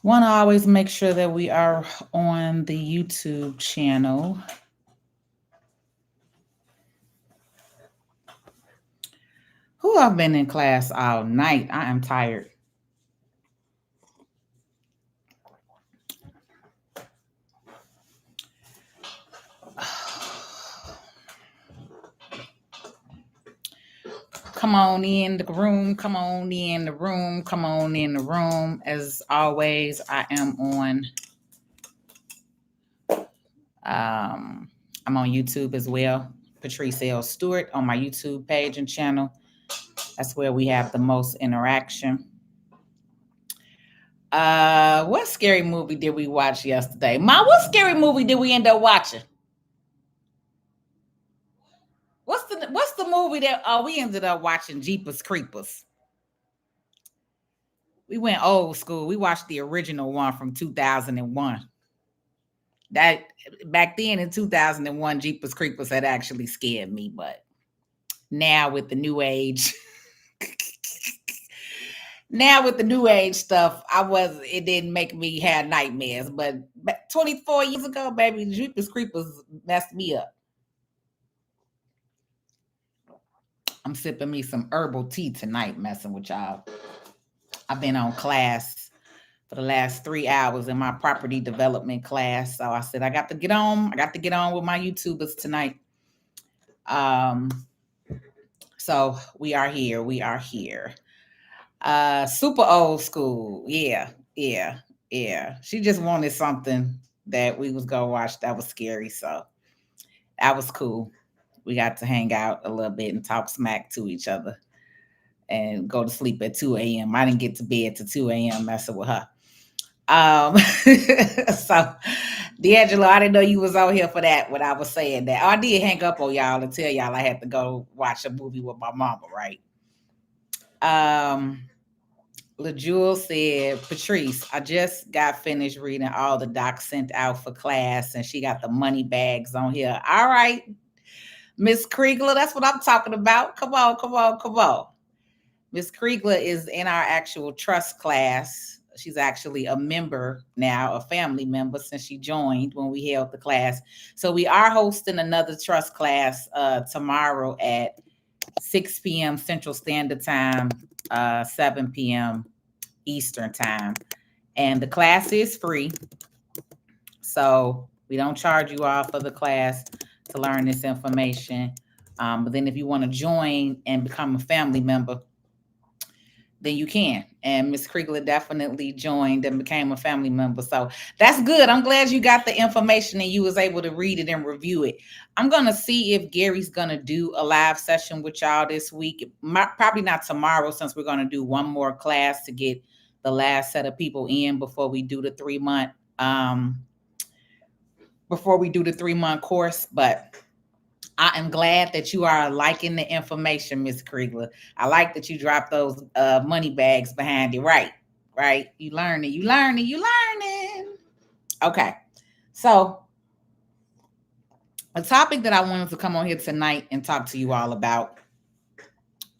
Want to always make sure that we are on the YouTube channel. Who I've been in class all night. I am tired. Come on in the room. Come on in the room. Come on in the room. As always, I am on. Um, I'm on YouTube as well. Patrice L. Stewart on my YouTube page and channel. That's where we have the most interaction. What scary movie did we watch yesterday? Ma, what scary movie did we end up watching? What's the movie that we ended up watching? Jeepers Creepers. We went old school. We watched the original one from 2001. That back then in 2001, Jeepers Creepers had actually scared me, but now with the new age, now with the new age stuff, it didn't make me have nightmares. But 24 years ago, baby, Jeepers Creepers messed me up. I'm sipping me some herbal tea tonight, messing with y'all. I've been on class for the last 3 hours in my property development class. So I said I got to get on. I got to get on with my YouTubers tonight. Um, so we are here. We are here. Super old school. Yeah, yeah, yeah. She just wanted something that we was gonna watch that was scary. So that was cool. We got to hang out a little bit and talk smack to each other and go to sleep at 2 a.m. I didn't get to bed till 2 a.m. messing with her. So D'Angelo, I didn't know you was out here for that when I was saying that. Oh, I did hang up on y'all and tell y'all I had to go watch a movie with my mama, right? Um, LaJewel said, Patrice, I just got finished reading all the docs sent out for class, and she got the money bags on here. All right, Miss Kriegler, that's what I'm talking about. Come on, come on, come on. Miss Kriegler is in our actual trust class. She's actually a member now, a family member since she joined when we held the class. So we are hosting another trust class tomorrow at 6 p.m. Central Standard Time, 7 p.m. Eastern Time. And the class is free. So we don't charge you all for the class to learn this information. But then if you want to join and become a family member, then you can. And Miss Kriegler definitely joined and became a family member. So that's good. I'm glad you got the information and you was able to read it and review it. I'm gonna see if Gary's gonna do a live session with y'all this week. Probably not tomorrow, since we're gonna do one more class to get the last set of people in before we do the 3 month course. But I am glad that you are liking the information, Miss Kriegler. I like that you dropped those money bags behind it. Right, right. You learning, you learning, you learning. Okay, so a topic that I wanted to come on here tonight and talk to you all about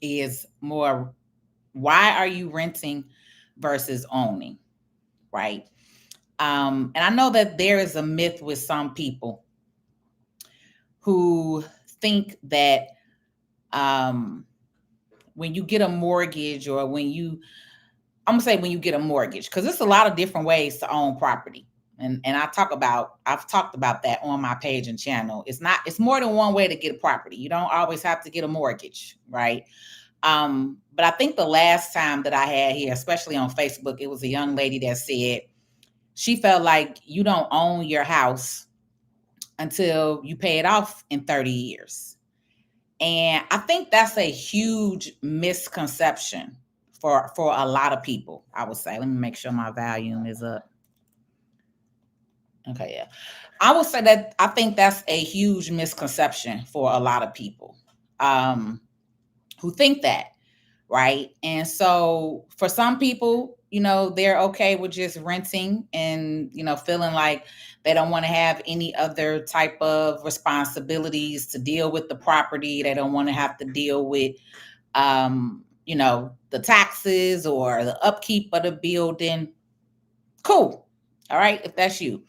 is more, why are you renting versus owning, right? And I know that there is a myth with some people who think that um, when you get a mortgage, or I'm gonna say when you get a mortgage, because there's a lot of different ways to own property. And I've talked about that on my page and channel. It's more than one way to get a property. You don't always have to get a mortgage, right? But I think the last time that I had here, especially on Facebook, it was a young lady that said she felt like you don't own your house until you pay it off in 30 years. And I think that's a huge misconception for a lot of people, I would say. Let me make sure my volume is up. Okay, yeah. I would say that I think that's a huge misconception for a lot of people um, who think that, right? And so for some people, they're okay with just renting and, feeling like they don't want to have any other type of responsibilities to deal with the property. They don't want to have to deal with, the taxes or the upkeep of the building. Cool. All right, if that's you.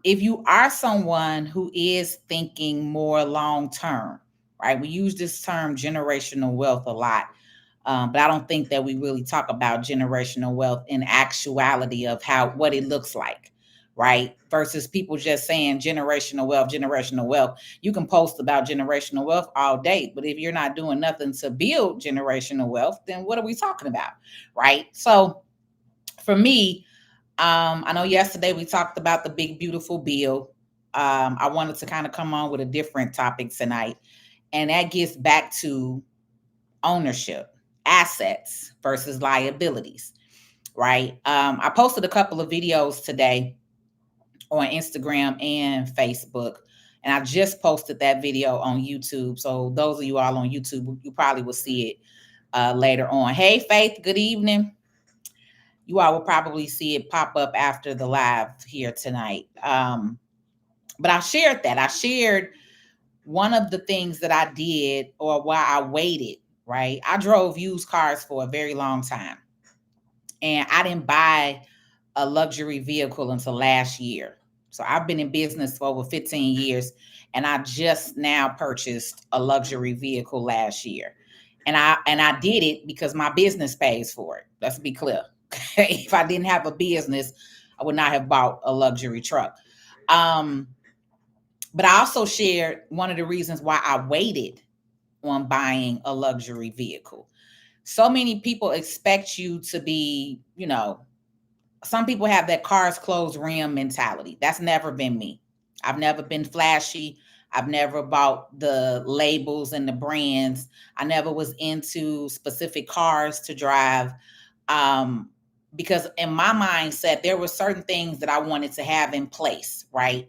If you are someone who is thinking more long term, right? We use this term generational wealth a lot, but I don't think that we really talk about generational wealth in actuality of how what it looks like, right? Versus people just saying generational wealth, generational wealth. You can post about generational wealth all day, but if you're not doing nothing to build generational wealth, then what are we talking about, right? So for me, I know yesterday we talked about the big beautiful bill. I wanted to kind of come on with a different topic tonight, and that gets back to ownership, assets versus liabilities, right? I posted a couple of videos today on Instagram and Facebook, and I just posted that video on YouTube. So those of you all on YouTube, you probably will see it later on. Hey, Faith, good evening. You all will probably see it pop up after the live here tonight. But I shared that. I shared one of the things that I did or why I waited, right? I drove used cars for a very long time, and I didn't buy a luxury vehicle until last year. So I've been in business for over 15 years, and I just now purchased a luxury vehicle last year. And I did it because my business pays for it. Let's be clear. If I didn't have a business, I would not have bought a luxury truck. Um, but I also shared one of the reasons why I waited on buying a luxury vehicle. So many people expect you to be, some people have that cars closed rim mentality. That's never been me. I've never been flashy. I've never bought the labels and the brands. I never was into specific cars to drive. Um, because in my mindset, there were certain things that I wanted to have in place, right?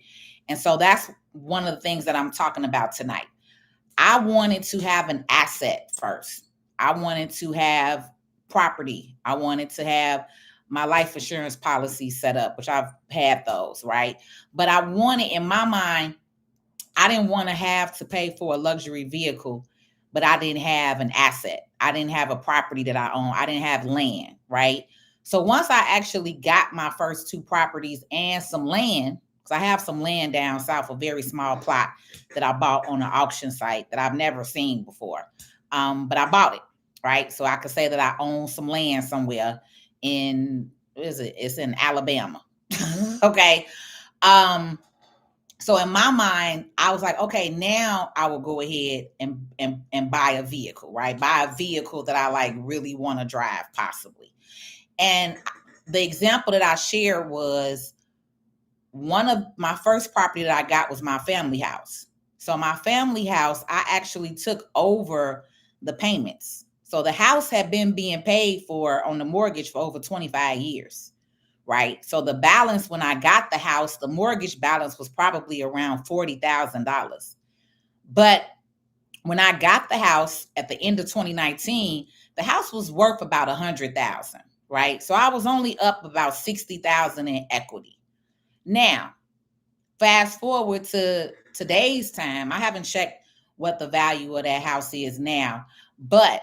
And so that's one of the things that I'm talking about tonight. I wanted to have an asset first. I wanted to have property. I wanted to have my life insurance policy set up, which I've had those, right? But I wanted, in my mind, I didn't want to have to pay for a luxury vehicle, but I didn't have an asset. I didn't have a property that I own. I didn't have land, right? So once I actually got my first two properties and some land, because I have some land down south, a very small plot that I bought on an auction site that I've never seen before. But I bought it, right? So I could say that I own some land somewhere in, what is it? It's in Alabama. Okay. Um, so in my mind, I was like, okay, now I will go ahead and buy a vehicle, right? Buy a vehicle that I like really want to drive, possibly. And the example that I shared was one of my first property that I got was my family house. So my family house, I actually took over the payments. So the house had been being paid for on the mortgage for over 25 years, right? So the balance when I got the house, the mortgage balance was probably around $40,000. But when I got the house at the end of 2019, the house was worth about 100,000, right? So I was only up about 60,000 in equity. Now, fast forward to today's time, I haven't checked what the value of that house is now, but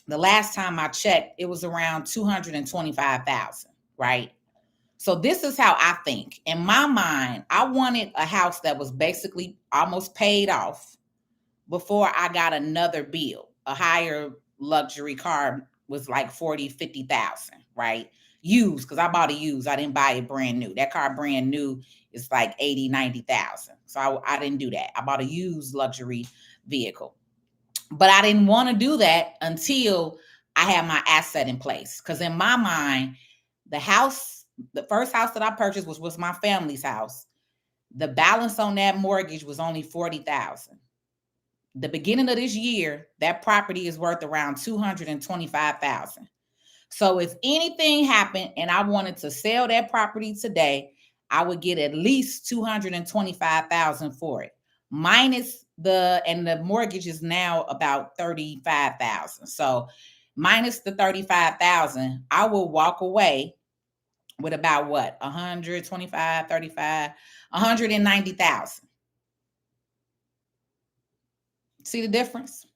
the last time I checked, it was around 225,000, right? So this is how I think. In my mind, I wanted a house that was basically almost paid off before I got another bill. A higher luxury car was like 40, 50,000, right? Used, because I bought a used. I didn't buy it brand new. That car brand new is like 80, 90,000. So I didn't do that. I bought a used luxury vehicle. But I didn't want to do that until I had my asset in place. Because in my mind, the house, the first house that I purchased was my family's house. The balance on that mortgage was only 40,000. The beginning of this year, that property is worth around 225,000. So if anything happened and I wanted to sell that property today, I would get at least 225,000 for it. Minus the mortgage is now about 35,000. So minus the 35,000, I will walk away with about what? 125, 35, 190,000. See the difference?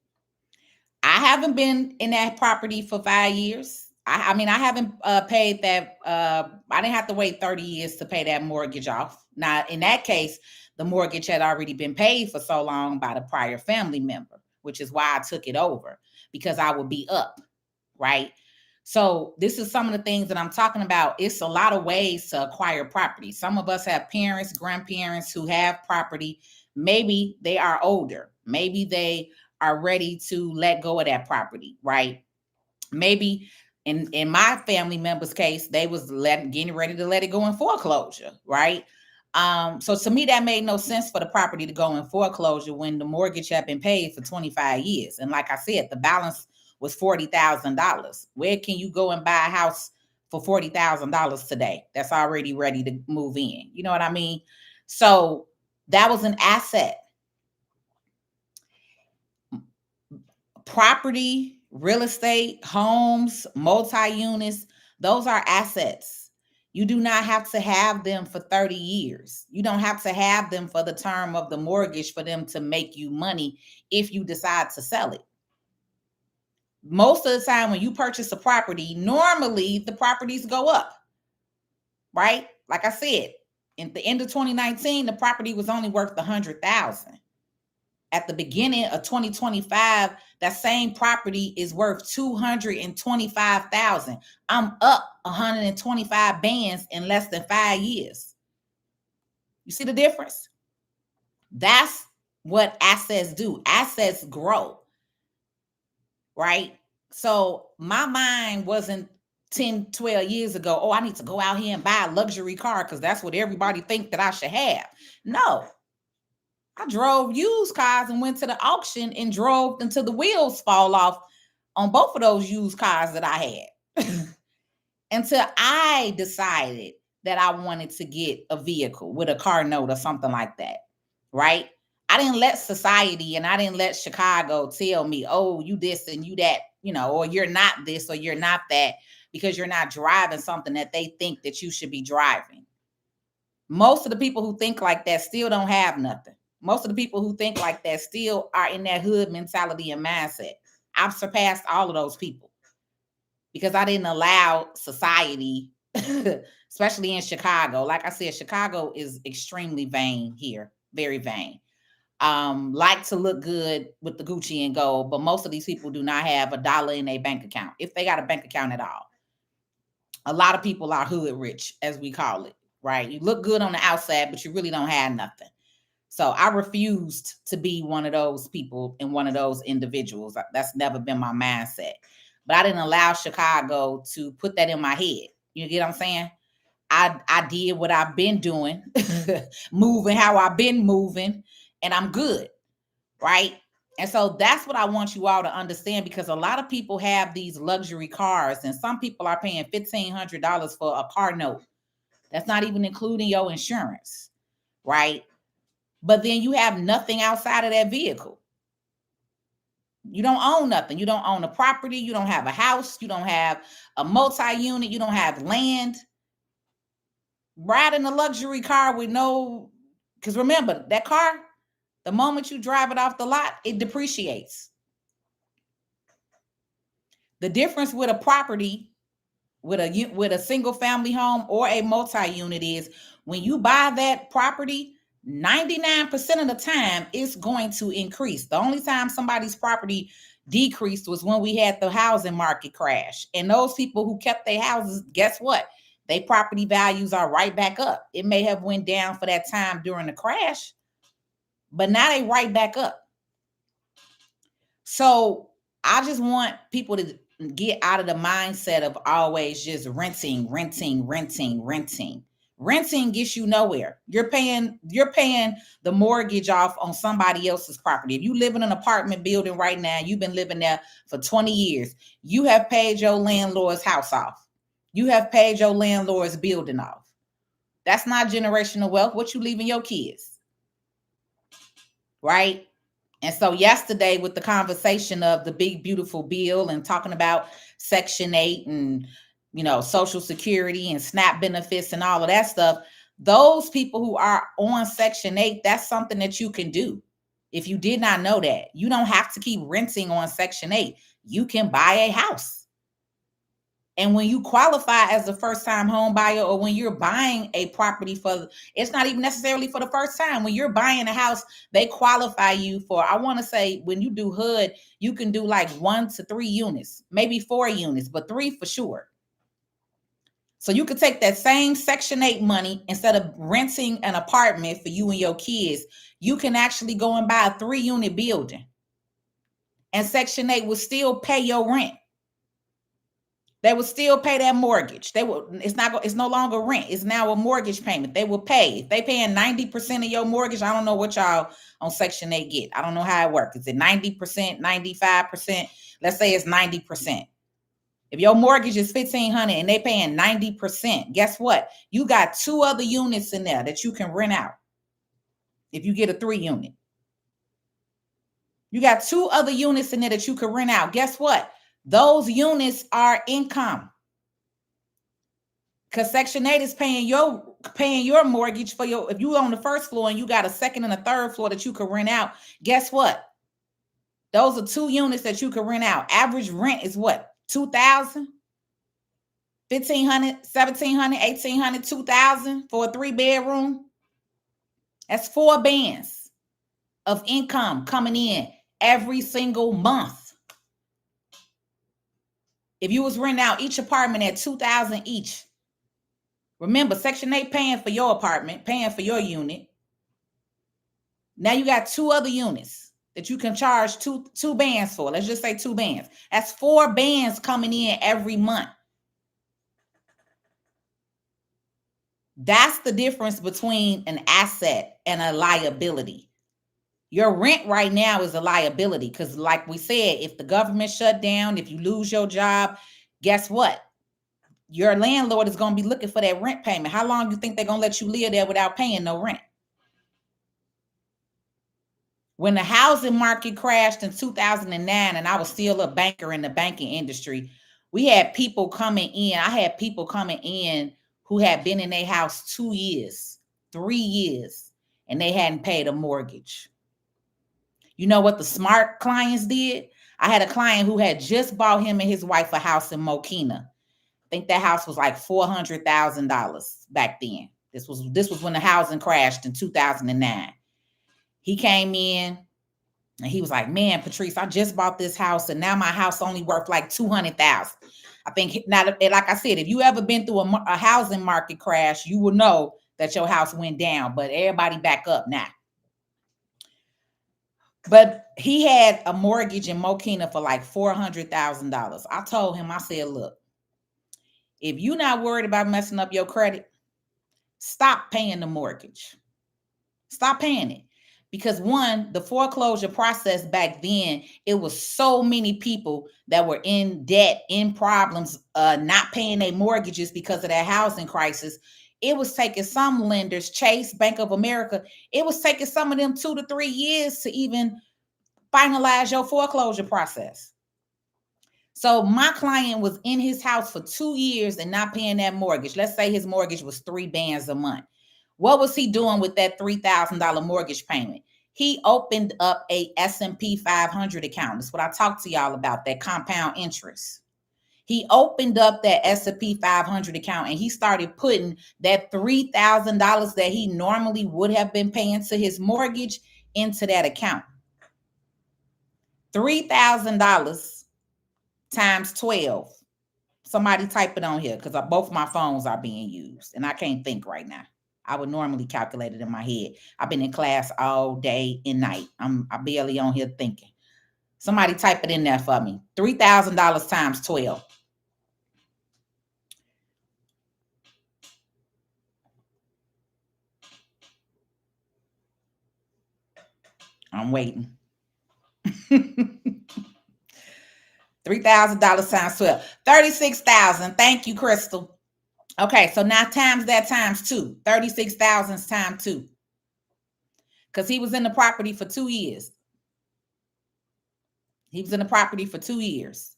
I haven't been in that property for 5 years. I mean, I haven't paid that. I didn't have to wait 30 years to pay that mortgage off. Now, in that case, the mortgage had already been paid for so long by the prior family member, which is why I took it over, because I would be up, right? So this is some of the things that I'm talking about. It's a lot of ways to acquire property. Some of us have parents, grandparents who have property. Maybe they are older. Maybe they are ready to let go of that property, right? Maybe in my family member's case, they was getting ready to let it go in foreclosure, right? So to me, that made no sense for the property to go in foreclosure when the mortgage had been paid for 25 years. And like I said, the balance was $40,000. Where can you go and buy a house for $40,000 today that's already ready to move in? You know what I mean? So that was an asset. Property, real estate, homes, multi-units, those are assets. You do not have to have them for 30 years. You don't have to have them for the term of the mortgage for them to make you money if you decide to sell it. Most of the time when you purchase a property, normally the properties go up, right? Like I said, in the end of 2019, the property was only worth 100,000. At the beginning of 2025, that same property is worth 225,000. I'm up 125 bands in less than 5 years. You see the difference? That's what assets do. Assets grow, right? So my mind wasn't 10, 12 years ago, oh, I need to go out here and buy a luxury car because that's what everybody think that I should have. No, I drove used cars and went to the auction and drove until the wheels fall off on both of those used cars that I had. Until I decided that I wanted to get a vehicle with a car note or something like that. Right? I didn't let society and I didn't let Chicago tell me, oh, you this and you that, or you're not this or you're not that, because you're not driving something that they think that you should be driving. Most of the people who think like that still don't have nothing. Most of the people who think like that still are in that hood mentality and mindset. I've surpassed all of those people because I didn't allow society, especially in Chicago. Like I said, Chicago is extremely vain here, very vain. Like to look good with the Gucci and gold, but most of these people do not have a dollar in their bank account, if they got a bank account at all. A lot of people are hood rich, as we call it, right? You look good on the outside, but you really don't have nothing. So I refused to be one of those people and one of those individuals. That's never been my mindset. But I didn't allow Chicago to put that in my head. You get what I'm saying? I did what I've been doing, moving how I've been moving, and I'm good, right? And so that's what I want you all to understand, because a lot of people have these luxury cars, and some people are paying $1,500 for a car note. That's not even including your insurance, right? But then you have nothing outside of that vehicle. You don't own nothing. You don't own a property. You don't have a house. You don't have a multi-unit. You don't have land. Riding a luxury car with no, because remember, that car, the moment you drive it off the lot, it depreciates. The difference with a property, with a single family home or a multi-unit, is when you buy that property, 99% of the time it's going to increase. The only time somebody's property decreased was when we had the housing market crash. And those people who kept their houses, guess what? Their property values are right back up. It may have went down for that time during the crash, but now they right back up. So I just want people to get out of the mindset of always just renting. Renting gets you nowhere. You're paying the mortgage off on somebody else's property. If you live in an apartment building right now, you've been living there for 20 years, you have paid your landlord's house off. You have paid your landlord's building off. That's not generational wealth. What you leaving your kids? Right? And so yesterday, with the conversation of the big, beautiful bill and talking about Section 8 and, Social Security and SNAP benefits and all of that stuff, those people who are on Section 8, that's something that you can do. If you did not know that, you don't have to keep renting on Section 8. You can buy a house. And when you qualify as a first time home buyer, or when you're buying a property for, it's not even necessarily for the first time. When you're buying a house, they qualify you for, I want to say, when you do HUD, you can do like 1 to 3 units, maybe 4 units, but 3 for sure. So you could take that same Section 8 money, instead of renting an apartment for you and your kids, you can actually go and buy a 3-unit building. And Section 8 will still pay your rent. They will still pay that mortgage. It's no longer rent. It's now a mortgage payment. They will pay. If they paying 90% of your mortgage, I don't know what y'all on Section 8 get. I don't know how it works. Is it 90%, 95%? Let's say it's 90%. If your mortgage is $1,500 and they paying 90%, guess what? You got 2 other units in there that you can rent out. If you get a 3-unit, you got 2 other units in there that you can rent out. Guess what? Those units are income. Because Section 8 is paying your mortgage for your, if you on the first floor and you got a second and a third floor that you could rent out, guess what? Those are 2 units that you could rent out. Average rent is what? $2,000, $1,500, $1,700, $1,800, $2,000 for a 3-bedroom. That's 4 bands of income coming in every single month. If you was renting out each apartment at $2,000 each, remember, Section 8 paying for your apartment, paying for your unit. Now you got 2 other units that you can charge two bands for. Let's just say 2 bands. That's 4 bands coming in every month. That's the difference between an asset and a liability. Your rent right now is a liability because, like we said, if the government shut down, if you lose your job, guess what? Your landlord is going to be looking for that rent payment. How long do you think they're going to let you live there without paying no rent? When the housing market crashed in 2009, and I was still a banker in the banking industry, we had people coming in. I had people coming in who had been in their house 2 years, 3 years, and they hadn't paid a mortgage. You know what the smart clients did? I had a client who had just bought him and his wife a house in Mokina. I think that house was like $400,000 back then. This was when the housing crashed in 2009. He came in and he was like, "Man, Patrice, I just bought this house and now my house only worth like $200,000." I think now, like I said, if you ever been through a housing market crash, you will know that your house went down, but everybody back up now. But he had a mortgage in Mokina for like $400,000. I told him, I said, "Look, if you're not worried about messing up your credit, stop paying the mortgage. Stop paying it." Because one, the foreclosure process back then, it was so many people that were in debt, in problems, not paying their mortgages because of that housing crisis. It was taking some lenders, Chase, Bank of America, it was taking some of them 2 to 3 years to even finalize your foreclosure process. So my client was in his house for 2 years and not paying that mortgage. Let's say his mortgage was 3 bands a month. What was he doing with that $3,000 mortgage payment? He opened up a S&P 500 account. That's what I talked to y'all about, that compound interest. He opened up that S&P 500 account and he started putting that $3,000 that he normally would have been paying to his mortgage into that account. $3,000 times 12. Somebody type it on here because both my phones are being used and I can't think right now. I would normally calculate it in my head. I've been in class all day and night. I'm barely on here thinking. Somebody type it in there for me. $3,000 times 12. I'm waiting. $3,000 times 12. 36,000. Thank you, Crystal. Okay, so now times that times 2. 36,000 times 2. Because he was in the property for 2 years. He was in the property for 2 years.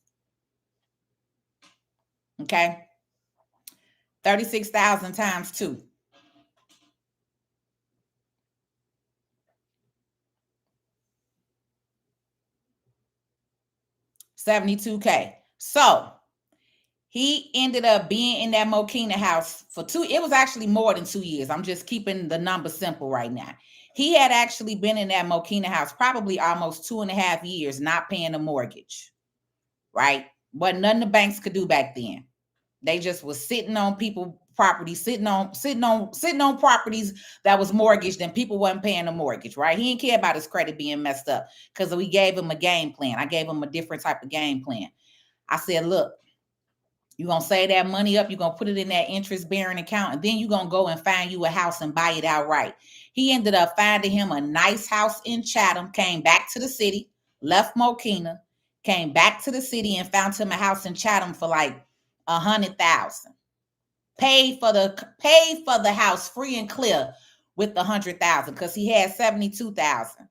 Okay. 36,000 times 2. 72K. So He ended up being in that Mokina house for it was actually more than 2 years. I'm just keeping the number simple right now. He had actually been in that Mokina house probably almost 2.5 years, not paying the mortgage, right? Wasn't nothing the banks could do back then. They just was sitting on people property, sitting on properties that was mortgaged and people wasn't paying the mortgage, right? He didn't care about his credit being messed up because we gave him a game plan. I gave him a different type of game plan. I said, look, you're going to save that money up. You're going to put it in that interest bearing account. And then you're going to go and find you a house and buy it outright. He ended up finding him a nice house in Chatham, came back to the city, left Mokina, came back to the city and found him a house in Chatham for like $100,000. Paid for the house free and clear with the $100,000 because he had $72,000.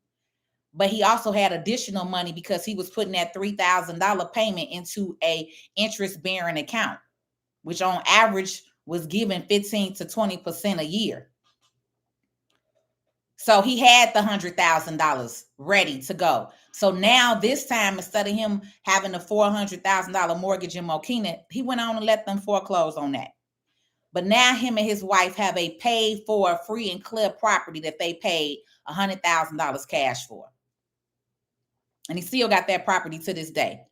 But he also had additional money because he was putting that $3,000 payment into a interest bearing account, which on average was giving 15 to 20% a year. So he had the $100,000 ready to go. So now this time, instead of him having a $400,000 mortgage in Mokina, he went on and let them foreclose on that. But now him and his wife have a paid for free and clear property that they paid $100,000 cash for. And he still got that property to this day.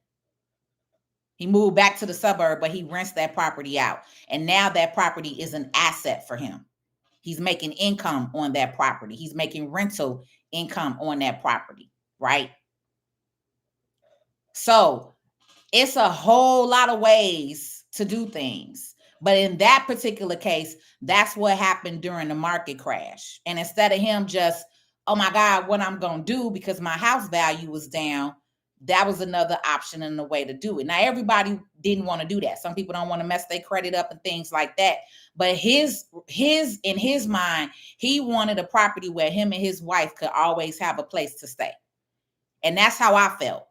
He moved back to the suburb, but he rents that property out. And now that property is an asset for him. He's making income on that property. He's making rental income on that property, right? So it's a whole lot of ways to do things. But in that particular case, that's what happened during the market crash. And instead of him just, oh my God, what I'm going to do because my house value was down, that was another option and a way to do it. Now, everybody didn't want to do that. Some people don't want to mess their credit up and things like that. But in his mind, he wanted a property where him and his wife could always have a place to stay. And that's how I felt.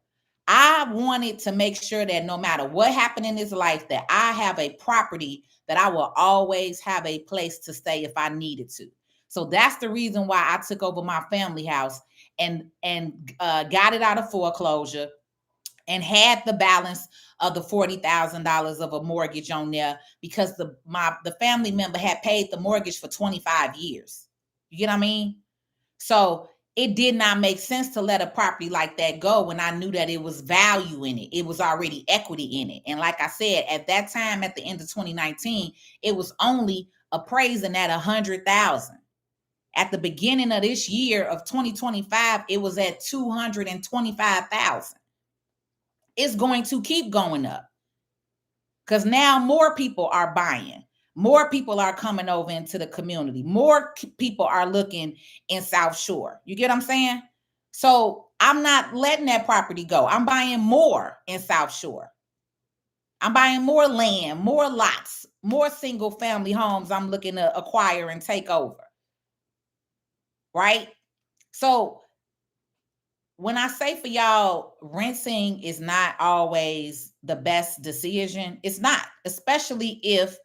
I wanted to make sure that no matter what happened in his life, that I have a property that I will always have a place to stay if I needed to. So that's the reason why I took over my family house and got it out of foreclosure and had the balance of the $40,000 of a mortgage on there because the family member had paid the mortgage for 25 years. You get what I mean? So it did not make sense to let a property like that go when I knew that it was value in it. It was already equity in it. And like I said, at that time, at the end of 2019, it was only appraising at $100,000. At the beginning of this year of 2025, it was at $225,000. It's going to keep going up because now more people are buying. More people are coming over into the community. More people are looking in South Shore. You get what I'm saying? So I'm not letting that property go. I'm buying more in South Shore. I'm buying more land, more lots, more single family homes I'm looking to acquire and take over. Right? So when I say for y'all, renting is not always the best decision. It's not, especially if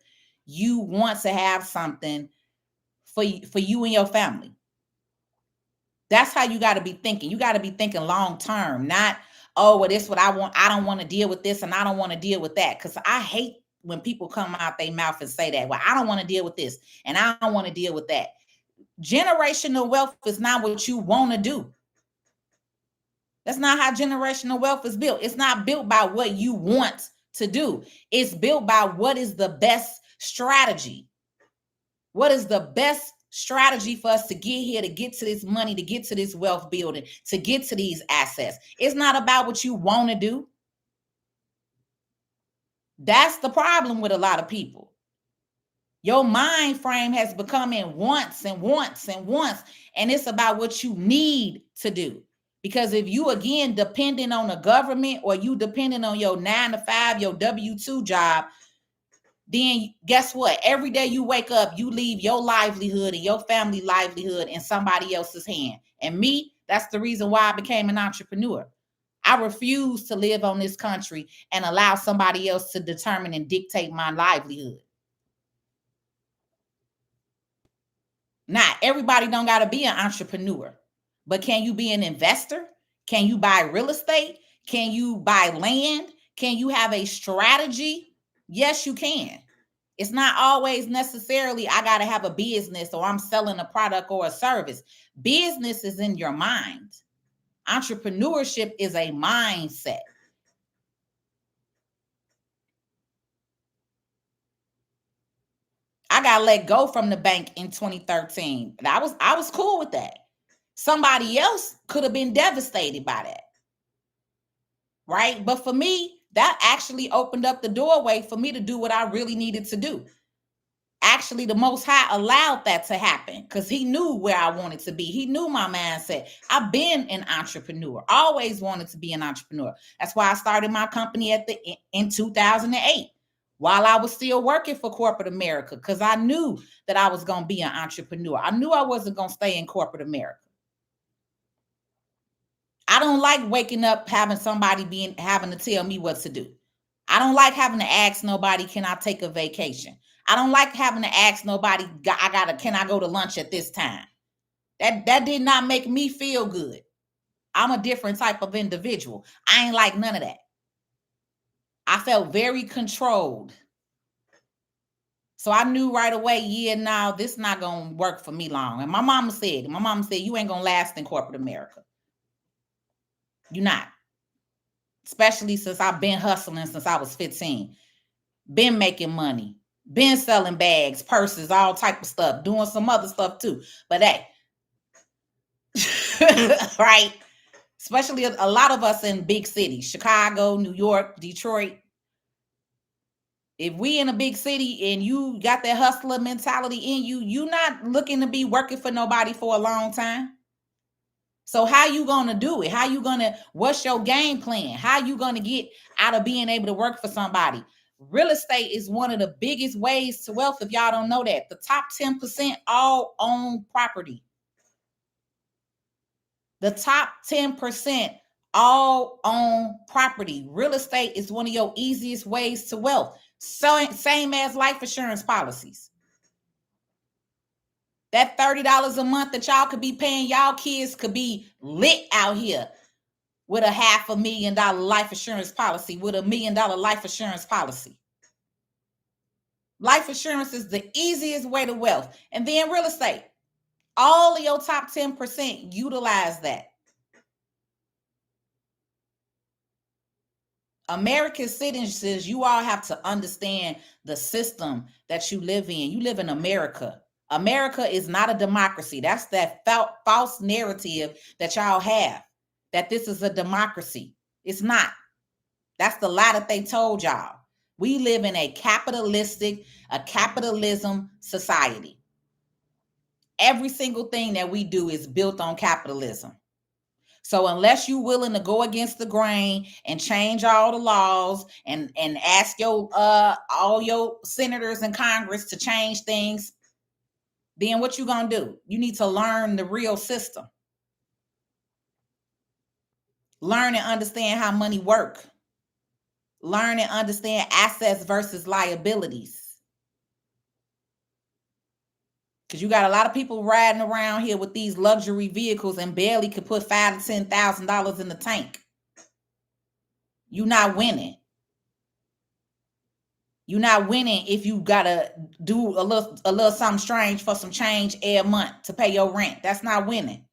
you want to have something for you and your family. That's how you got to be thinking. You got to be thinking long term, not, oh, well, this is what I want. I don't want to deal with this and I don't want to deal with that. Because I hate when people come out their mouth and say that. Well, I don't want to deal with this and I don't want to deal with that. Generational wealth is not what you want to do. That's not how generational wealth is built. It's not built by what you want to do. It's built by what is the best strategy. What is the best strategy for us to get here, to get to this money, to get to this wealth building, to get to these assets? It's not about what you want to do. That's the problem with a lot of people. Your mind frame has become in wants and wants and wants, and it's about what you need to do. Because if you, again, depending on the government or you depending on your 9 to 5, your W-2 job, then guess what? Every day you wake up, you leave your livelihood and your family livelihood in somebody else's hand. And me, that's the reason why I became an entrepreneur. I refuse to live on this country and allow somebody else to determine and dictate my livelihood. Not everybody don't got to be an entrepreneur, but can you be an investor? Can you buy real estate? Can you buy land? Can you have a strategy Yes, you can. It's not always necessarily I got to have a business or I'm selling a product or a service. Business is in your mind. Entrepreneurship is a mindset. I got let go from the bank in 2013. And I was cool with that. Somebody else could have been devastated by that. Right? But for me, that actually opened up the doorway for me to do what I really needed to do. Actually, the Most High allowed that to happen because He knew where I wanted to be. He knew my mindset. I've been an entrepreneur, always wanted to be an entrepreneur. That's why I started my company in 2008 while I was still working for corporate America, because I knew that I was going to be an entrepreneur. I knew I wasn't going to stay in corporate America. I don't like waking up having somebody having to tell me what to do. I don't like having to ask nobody, can I take a vacation? I don't like having to ask nobody, can I go to lunch at this time? That did not make me feel good. I'm a different type of individual. I ain't like none of that. I felt very controlled. So I knew right away, yeah, now this not gonna work for me long. And my mama said, you ain't gonna last in corporate America. You're not. Especially since I've been hustling since I was 15. Been making money. Been selling bags, purses, all type of stuff. Doing some other stuff too. But hey, right? Especially a lot of us in big cities, Chicago, New York, Detroit. If we in a big city and you got that hustler mentality in you, you're not looking to be working for nobody for a long time. So how you gonna do it? What's your game plan? How you gonna get out of being able to work for somebody? Real estate is one of the biggest ways to wealth. If y'all don't know that, the top 10% all own property. The top 10% all own property. Real estate is one of your easiest ways to wealth. So, same as life insurance policies. That $30 a month that y'all could be paying, y'all kids could be lit out here with a $500,000 life insurance policy, with $1 million life insurance policy. Life insurance is the easiest way to wealth. And then real estate. All of your top 10% utilize that. American citizens, you all have to understand the system that you live in. You live in America. America is not a democracy. That's that false narrative that y'all have, that this is a democracy. It's not. That's the lie that they told y'all. We live in a capitalism society. Every single thing that we do is built on capitalism. So unless you're willing to go against the grain and change all the laws and ask all your senators and Congress to change things, then what you gonna do? You need to learn the real system. Learn and understand how money work. Learn and understand assets versus liabilities. Because you got a lot of people riding around here with these luxury vehicles and barely could put $5,000 to $10,000 in the tank. You're not winning. You're not winning if you gotta do a little something strange for some change every month to pay your rent. That's not winning.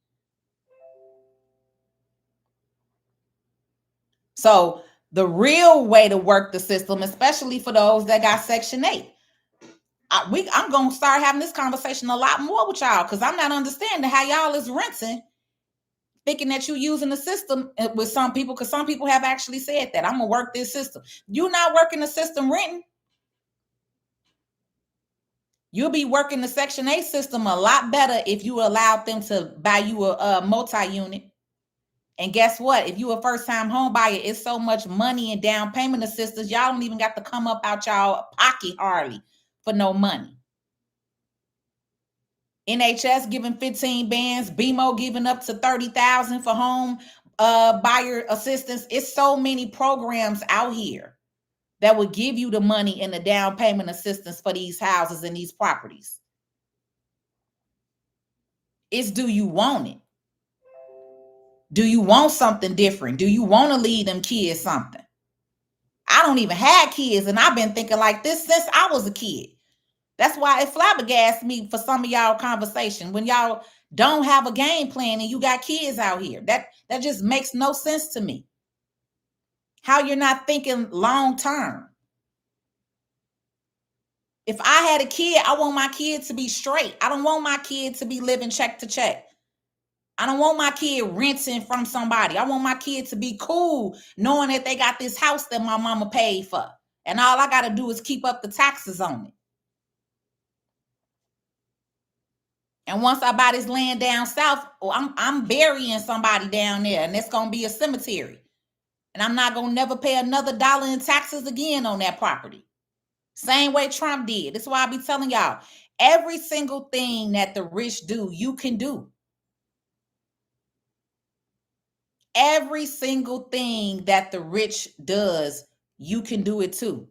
So the real way to work the system, especially for those that got Section 8, I'm gonna start having this conversation a lot more with y'all, because I'm not understanding how y'all is renting, thinking that you're using the system with some people, because some people have actually said that I'm gonna work this system. You're not working the system renting. You'll be working the Section 8 system a lot better if you allowed them to buy you a multi-unit. And guess what? If you a first-time home buyer, it's so much money in down payment assistance, y'all don't even got to come up out y'all pocket hardly for no money. NHS giving 15 bands, BMO giving up to 30,000 for home buyer assistance. It's so many programs out here that would give you the money and the down payment assistance for these houses and these properties. It's, do you want it? Do you want something different? Do you want to leave them kids something? I don't even have kids, and I've been thinking like this since I was a kid. That's why it flabbergasts me for some of y'all conversation when y'all don't have a game plan and you got kids out here. That just makes no sense to me. How you're not thinking long term. If I had a kid, I want my kid to be straight. I don't want my kid to be living check to check. I don't want my kid renting from somebody. I want my kid to be cool, knowing that they got this house that my mama paid for. And all I got to do is keep up the taxes on it. And once I buy this land down south, I'm burying somebody down there, and it's going to be a cemetery. And I'm not going to never pay another dollar in taxes again on that property. Same way Trump did. That's why I be telling y'all, every single thing that the rich do, you can do. Every single thing that the rich does, you can do it too.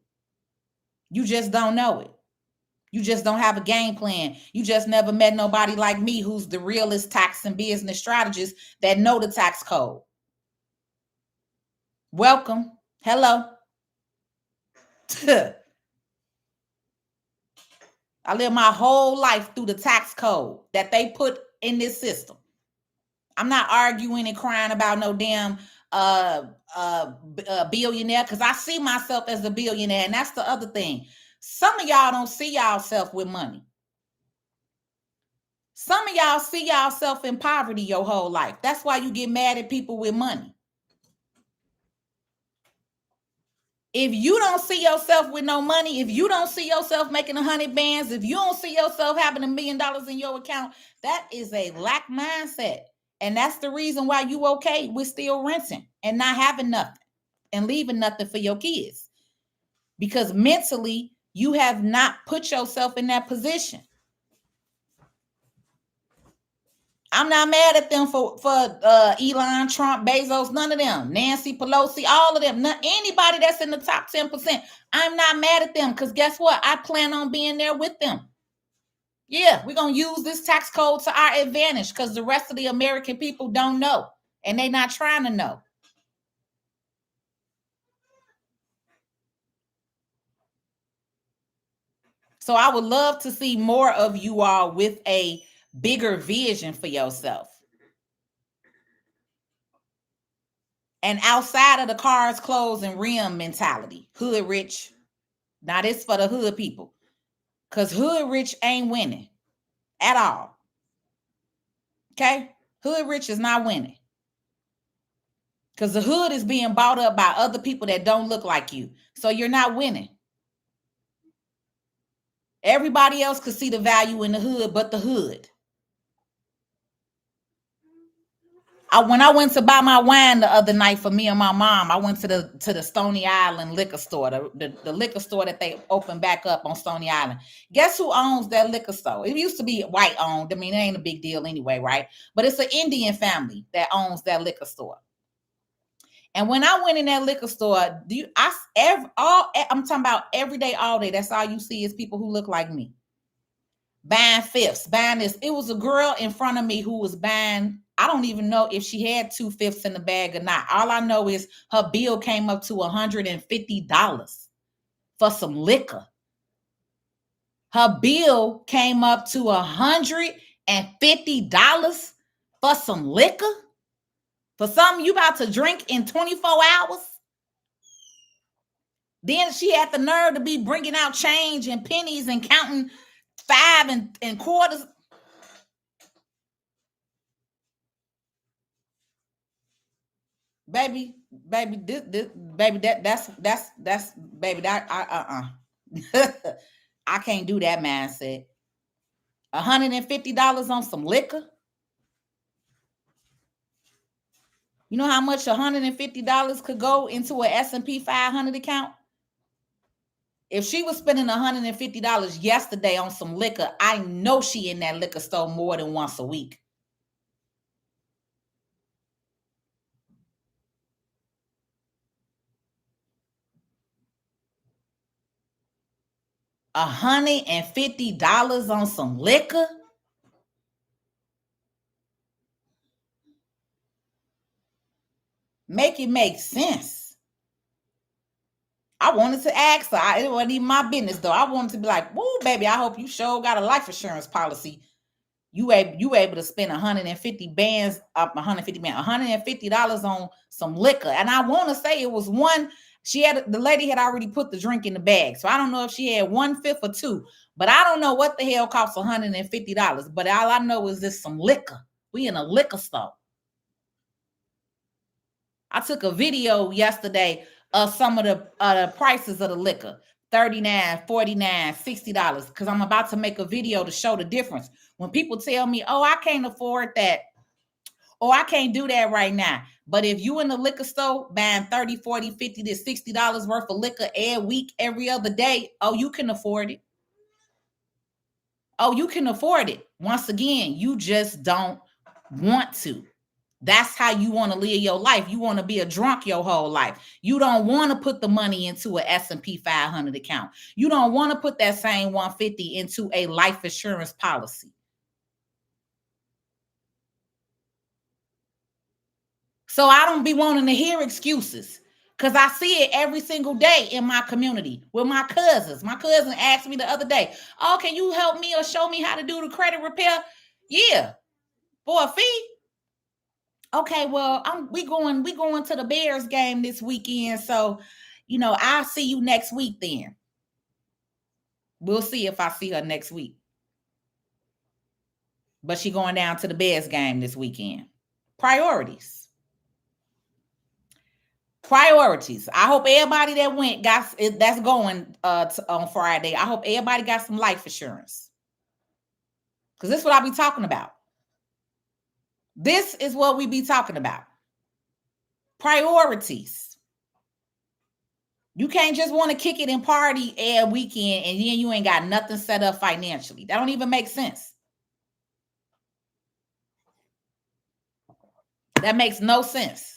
You just don't know it. You just don't have a game plan. You just never met nobody like me who's the realest tax and business strategist that know the tax code. Welcome. Hello. I live my whole life through the tax code that they put in this system. I'm not arguing and crying about no damn billionaire, because I see myself as a billionaire, and that's the other thing. Some of y'all don't see yourself with money. Some of y'all see yourself in poverty your whole life. That's why you get mad at people with money. If you don't see yourself with no money, if you don't see yourself making 100 bands, if you don't see yourself having $1 million in your account, that is a lack mindset. And that's the reason why you okay with still renting and not having nothing and leaving nothing for your kids. Because mentally, you have not put yourself in that position. I'm not mad at them for Elon, Trump, Bezos, none of them. Nancy Pelosi, all of them. Anybody that's in the top 10%, I'm not mad at them, because guess what? I plan on being there with them. Yeah, we're going to use this tax code to our advantage, because the rest of the American people don't know, and they're not trying to know. So I would love to see more of you all with a bigger vision for yourself. And outside of the cars, clothes, and rim mentality, hood rich. Now this for the hood people, because hood rich ain't winning at all. Okay? Hood rich is not winning, because the hood is being bought up by other people that don't look like you. So you're not winning. Everybody else could see the value in the hood, but the hood. When I went to buy my wine the other night for me and my mom, I went to the Stony Island liquor store, the liquor store that they opened back up on Stony Island. Guess who owns that liquor store? It used to be white owned. I mean, it ain't a big deal anyway, right? But it's an Indian family that owns that liquor store. And when I went in that liquor store, I'm talking about every day, all day. That's all you see is people who look like me. Buying fifths, buying this. It was a girl in front of me who was buying, I don't even know if she had 2 fifths in the bag or not. All I know is her bill came up to $150 for some liquor. Her bill came up to $150 for some liquor? For something you about to drink in 24 hours? Then she had the nerve to be bringing out change and pennies and counting 5 and quarters. Baby, baby, that's baby, that I can't do that mindset. $150 on some liquor. You know how much $150 could go into an S&P 500 account? If she was spending $150 yesterday on some liquor, I know she in that liquor store more than once a week. $150 on some liquor? Make it make sense. I wanted to ask her. It wasn't even my business though. I wanted to be like, "Woo, baby! I hope you sure got a life insurance policy. You able to spend 150 bands, $150 on some liquor." And I want to say it was one. The lady had already put the drink in the bag, so I don't know if she had 1/5 or two. But I don't know what the hell costs $150. But all I know is this some liquor. We in a liquor store. I took a video yesterday of some of the prices of the liquor. $39, $49, $60. Because I'm about to make a video to show the difference. When people tell me, oh, I can't afford that, or I can't do that right now. But if you in the liquor store buying 30, 40, 50 to $60 worth of liquor every week, every other day, oh, you can afford it. Oh, you can afford it. Once again, you just don't want to. That's how you want to live your life. You want to be a drunk your whole life. You don't want to put the money into an S&P 500 account. You don't want to put that same 150 into a life insurance policy. So I don't be wanting to hear excuses, because I see it every single day in my community with my cousins. My cousin asked me the other day, oh, can you help me or show me how to do the credit repair? Yeah. For a fee? Okay, well, we going to the Bears game this weekend, so I'll see you next week then. We'll see if I see her next week. But she going down to the Bears game this weekend. Priorities. Priorities. I hope everybody that went that's going on Friday. I hope everybody got some life insurance. Because this is what I be talking about. This is what we be talking about. Priorities. You can't just want to kick it and party every weekend and then you ain't got nothing set up financially. That don't even make sense. That makes no sense.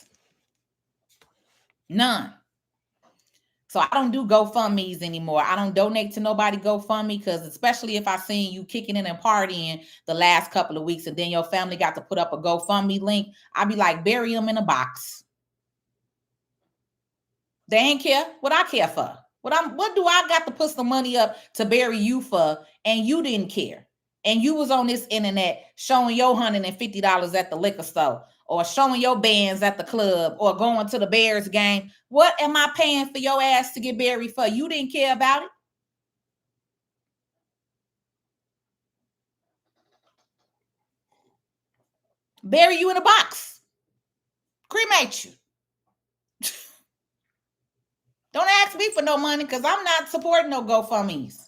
None. So I don't do GoFundMe's anymore. I don't donate to nobody GoFundMe, because especially if I seen you kicking in and partying the last couple of weeks and then your family got to put up a GoFundMe link, I'd be like, bury them in a box. They ain't care. What I care for? What do I got to put some money up to bury you for, and you didn't care? And you was on this internet showing your $150 at the liquor store, or showing your bands at the club, or going to the Bears game. What am I paying for your ass to get buried for? You didn't care about it. Bury you in a box. Cremate you. Don't ask me for no money, because I'm not supporting no GoFundMe's.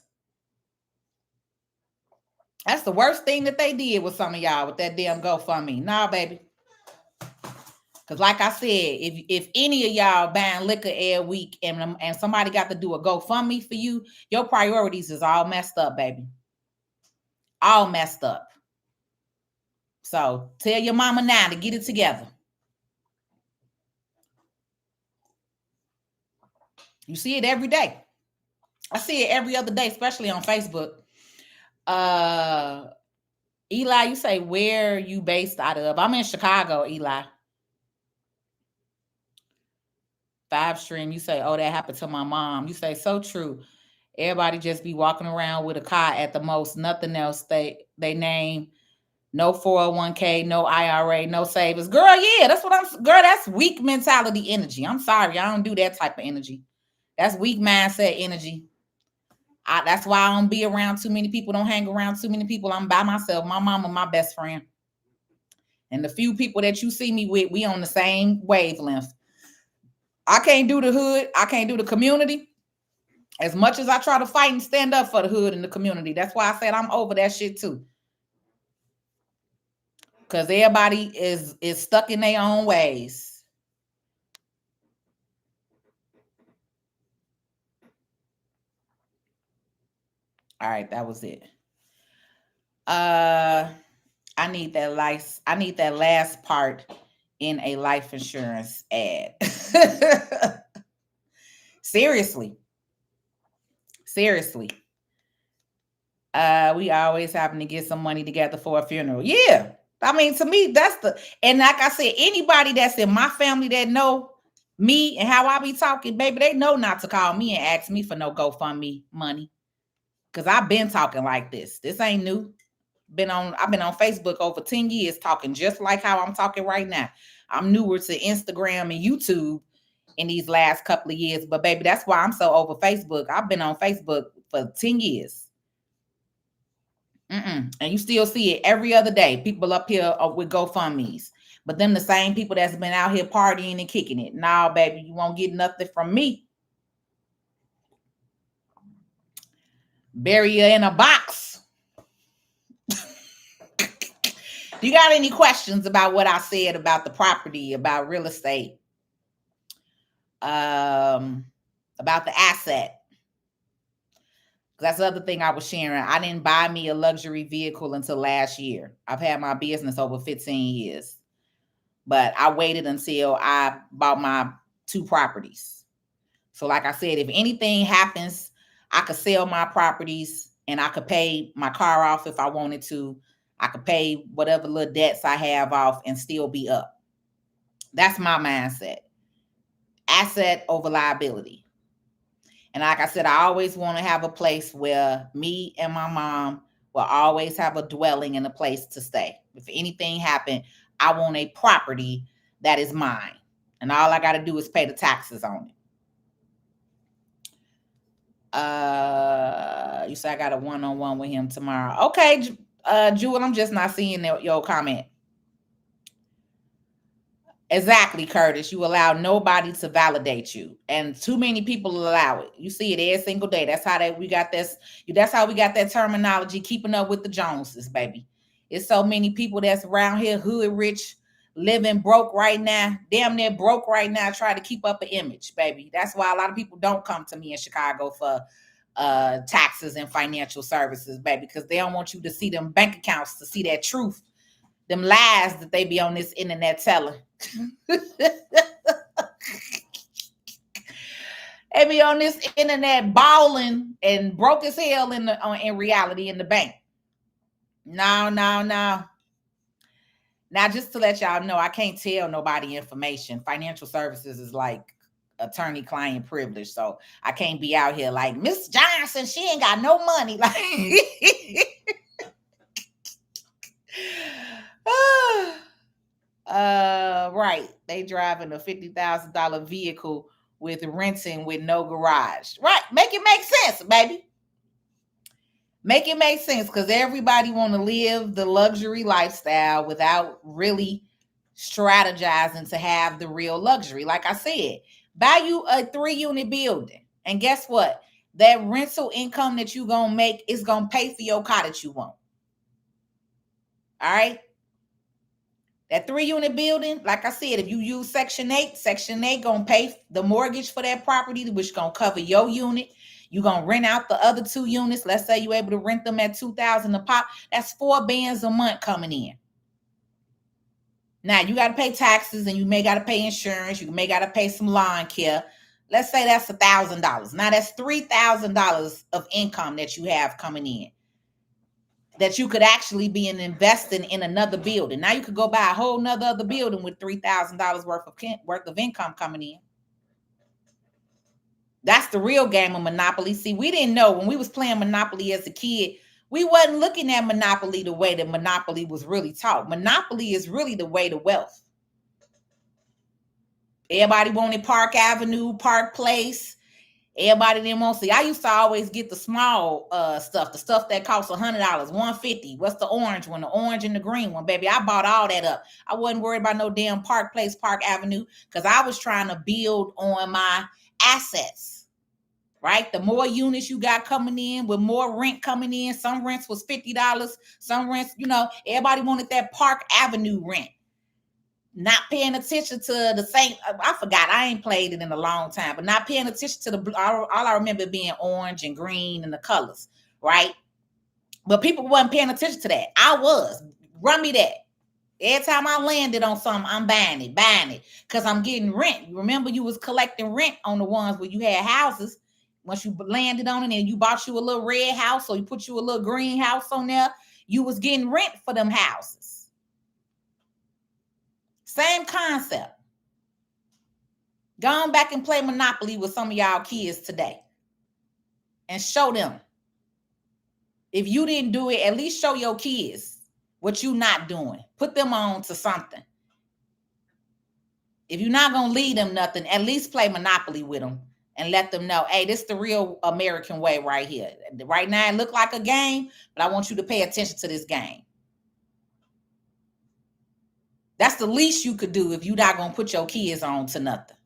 That's the worst thing that they did with some of y'all with that damn GoFundMe. Nah, baby. Because like I said, if any of y'all buying liquor every week and somebody got to do a GoFundMe for you, your priorities is all messed up, baby. All messed up. So tell your mama now to get it together. You see it every day. I see it every other day, especially on Facebook. Eli, you say where you based out of? I'm in Chicago, Eli. 5 Stream, you say, oh, that happened to my mom. You say, so true. Everybody just be walking around with a car at the most, nothing else. They name, no 401k, no IRA, no savings. Girl, yeah, that's weak mentality energy. I'm sorry, I don't do that type of energy. That's weak mindset energy. That's why I don't be around too many people, don't hang around too many people. I'm by myself. My mama, my best friend. And the few people that you see me with, we on the same wavelength. I can't do the hood. I can't do the community. As much as I try to fight and stand up for the hood and the community. That's why I said I'm over that shit too. Because everybody is stuck in their own ways. All right, that was it. I need that last part in a life insurance ad. Seriously. We always having to get some money together for a funeral. Yeah. I mean, to me, and like I said, anybody that's in my family that know Me and how I be talking, baby, they know not to call me and ask me for no GoFundMe money. Cause I've been talking like this. This ain't new. I've been on Facebook over 10 years talking just like how I'm talking right now. I'm newer to Instagram and YouTube in these last couple of years, but baby, that's why I'm so over Facebook. I've been on Facebook for 10 years. And you still see it every other day. People up here with GoFundMe's. But them the same people that's been out here partying and kicking it. Nah, baby, you won't get nothing from me. Bury you in a box. You got any questions about what I said about the property, about real estate, about the asset? That's the other thing I was sharing. I didn't buy me a luxury vehicle until last year. I've had my business over 15 years. But I waited until I bought my 2 properties. So like I said, if anything happens, I could sell my properties and I could pay my car off if I wanted to. I could pay whatever little debts I have off and still be up. That's my mindset. Asset over liability. And like I said, I always want to have a place where me and my mom will always have a dwelling and a place to stay. If anything happened, I want a property that is mine. And all I got to do is pay the taxes on it. You say I got a one-on-one with him tomorrow. Okay, Jewel, I'm just not seeing your comment. Exactly, Curtis. You allow nobody to validate you, and too many people allow it. You see it every single day. That's how we got this. That's how we got that terminology. Keeping up with the Joneses, baby. It's so many people that's around here, hood rich, living broke right now, damn near broke right now, trying to keep up an image, baby. That's why a lot of people don't come to me in Chicago for taxes and financial services, baby, because they don't want you to see them bank accounts, to see that truth, them lies that they be on this internet telling. They be on this internet balling and broke as hell in reality in the bank. No. Now, just to let y'all know, I can't tell nobody information. Financial services is like attorney-client privilege, so I can't be out here like Miss Johnson. She ain't got no money, like. Right. They driving a $50,000 vehicle with renting with no garage. Right. Make it make sense, baby. Make it make sense, because everybody want to live the luxury lifestyle without really strategizing to have the real luxury. Like I said, buy you a 3-unit building. And guess what? That rental income that you going to make is going to pay for your car that you want. All right. That 3-unit building, like I said, if you use Section 8, Section 8 going to pay the mortgage for that property, which going to cover your unit. You're going to rent out the other 2 units. Let's say you're able to rent them at $2,000 a pop. That's $4 a month coming in. Now, you got to pay taxes, and you may got to pay insurance. You may got to pay some lawn care. Let's say that's $1,000. Now, that's $3,000 of income that you have coming in, that you could actually be investing in another building. Now you could go buy a whole nother other building with $3,000 worth of income coming in. That's the real game of Monopoly. See, we didn't know when we was playing Monopoly as a kid, we wasn't looking at Monopoly the way that Monopoly was really taught. Monopoly is really the way to wealth. Everybody wanted Park Avenue, Park Place. Everybody didn't want to see. I used to always get the small stuff, the stuff that costs $100, $150. What's the orange one? The orange and the green one, baby. I bought all that up. I wasn't worried about no damn Park Place, Park Avenue, because I was trying to build on my assets, right? The more units you got coming in, with more rent coming in, some rents was $50, some rents, everybody wanted that Park Avenue rent. Not paying attention to the same. I forgot. I ain't played it in a long time, but not paying attention to the. All I remember being orange and green and the colors, right? But people wasn't paying attention to that. I was. Run me that. Every time I landed on something, I'm buying it, because I'm getting rent. You remember you was collecting rent on the ones where you had houses. Once you landed on it and you bought you a little red house, or you put you a little green house on there, you was getting rent for them houses. Same concept. Go on back and play Monopoly with some of y'all kids today and show them. If you didn't do it, at least show your kids what you not doing. Put them on to something. If you're not going to lead them nothing, at least play Monopoly with them and let them know, hey, this is the real American way right here. Right now it look like a game, but I want you to pay attention to this game. That's the least you could do if you're not going to put your kids on to nothing.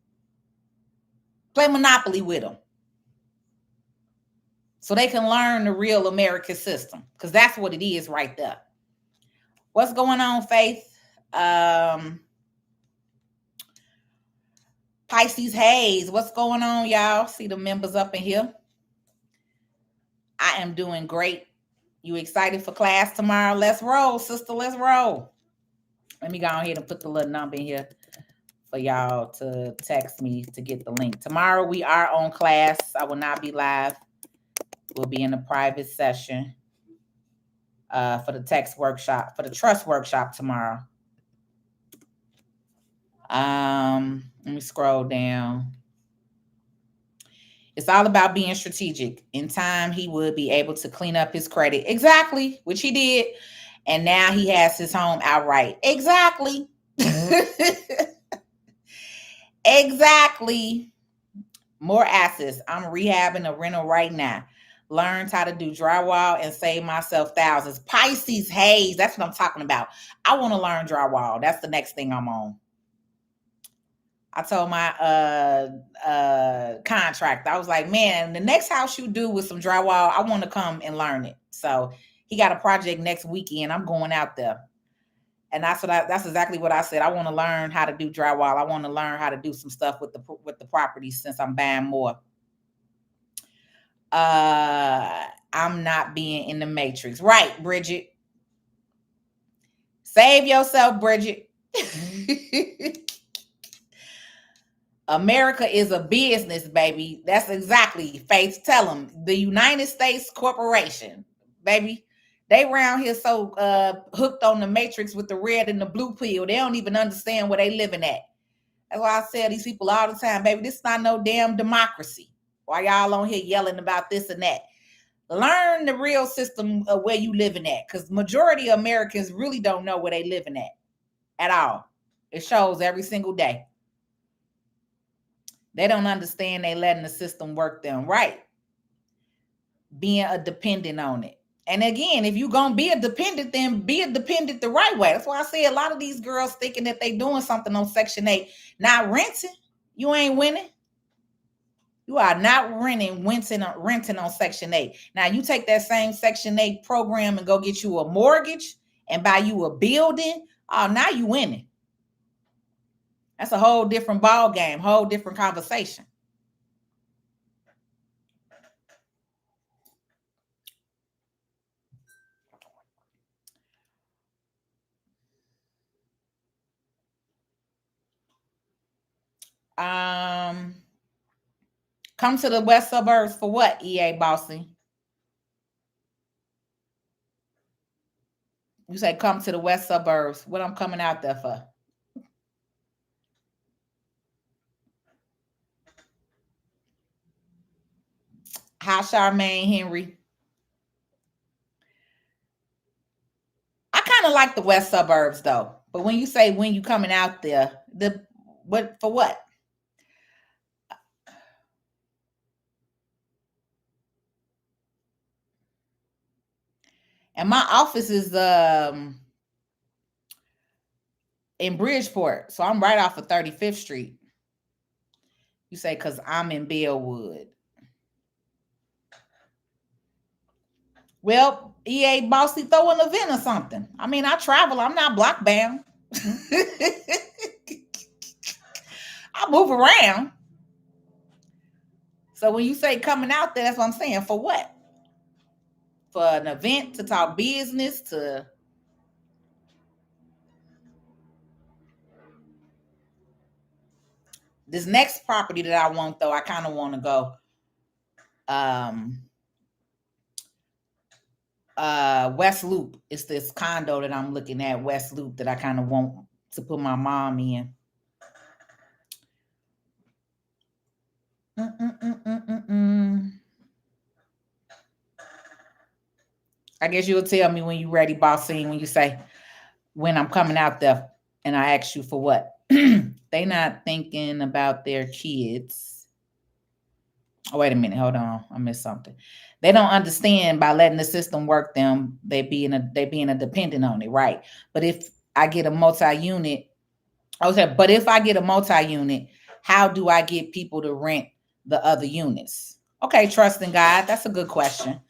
Play Monopoly with them so they can learn the real American system, because that's what it is right there. What's going on, Faith? Pisces Hayes, what's going on, y'all? See the members up in here. I am doing great. You excited for class tomorrow? Let's roll, sister. Let's roll. Let me go ahead and put the little number in here for y'all to text me to get the link. Tomorrow we are on class. I will not be live. We'll be in a private session for the text workshop, for the trust workshop tomorrow. Let me scroll down. It's all about being strategic. In time, he would be able to clean up his credit. Exactly, which he did. And now he has his home outright. Exactly. Exactly. More assets. I'm rehabbing a rental right now. Learned how to do drywall and save myself thousands. Pisces Hayes. That's what I'm talking about. I want to learn drywall. That's the next thing I'm on. I told my contractor, I was like, man, the next house you do with some drywall, I want to come and learn it. So he got a project next weekend. I'm going out there. And that's exactly what I said. I want to learn how to do drywall. I want to learn how to do some stuff with the properties since I'm buying more. I'm not being in the matrix. Right, Bridget. Save yourself, Bridget. America is a business, baby. That's exactly, Faith. Tell them. The United States Corporation, baby. They around here so hooked on the matrix with the red and the blue pill. They don't even understand where they living at. That's why I tell these people all the time, baby, this is not no damn democracy. Why y'all on here yelling about this and that? Learn the real system of where you living at, because majority of Americans really don't know where they living at all. It shows every single day. They don't understand they letting the system work them right. Being a dependent on it. And again, if you're going to be a dependent, then be a dependent the right way. That's why I say a lot of these girls thinking that they doing something on Section 8. Not renting. You ain't winning. You are not renting on Section 8. Now, you take that same Section 8 program and go get you a mortgage and buy you a building. Oh, now you winning. That's a whole different ball game, whole different conversation. Come to the west suburbs for what, EA Bossy? You say come to the west suburbs. What I'm coming out there for? Hi, Charmaine Henry. I kind of like the west suburbs though. But when you say when you coming out there, what for what? And my office is in Bridgeport, so I'm right off of 35th Street. You say because I'm in Bellwood. Well, EA Bossy, throw an event or something. I mean, I travel. I'm not block bound. I move around. So when you say coming out there, that's what I'm saying. For what? For an event, to talk business, to this next property that I want, though, I kind of want to go West Loop. It's this condo that I'm looking at, West Loop, that I kind of want to put my mom in. I guess you'll tell me when you're ready, Bossine, when you say, when I'm coming out there and I ask you for what. They not thinking about their kids. Oh, wait a minute. Hold on. I missed something. They don't understand by letting the system work them, they being a dependent on it, right? But if I get a multi-unit, okay, but if I get a multi-unit, how do I get people to rent the other units? Okay, trust in God. That's a good question.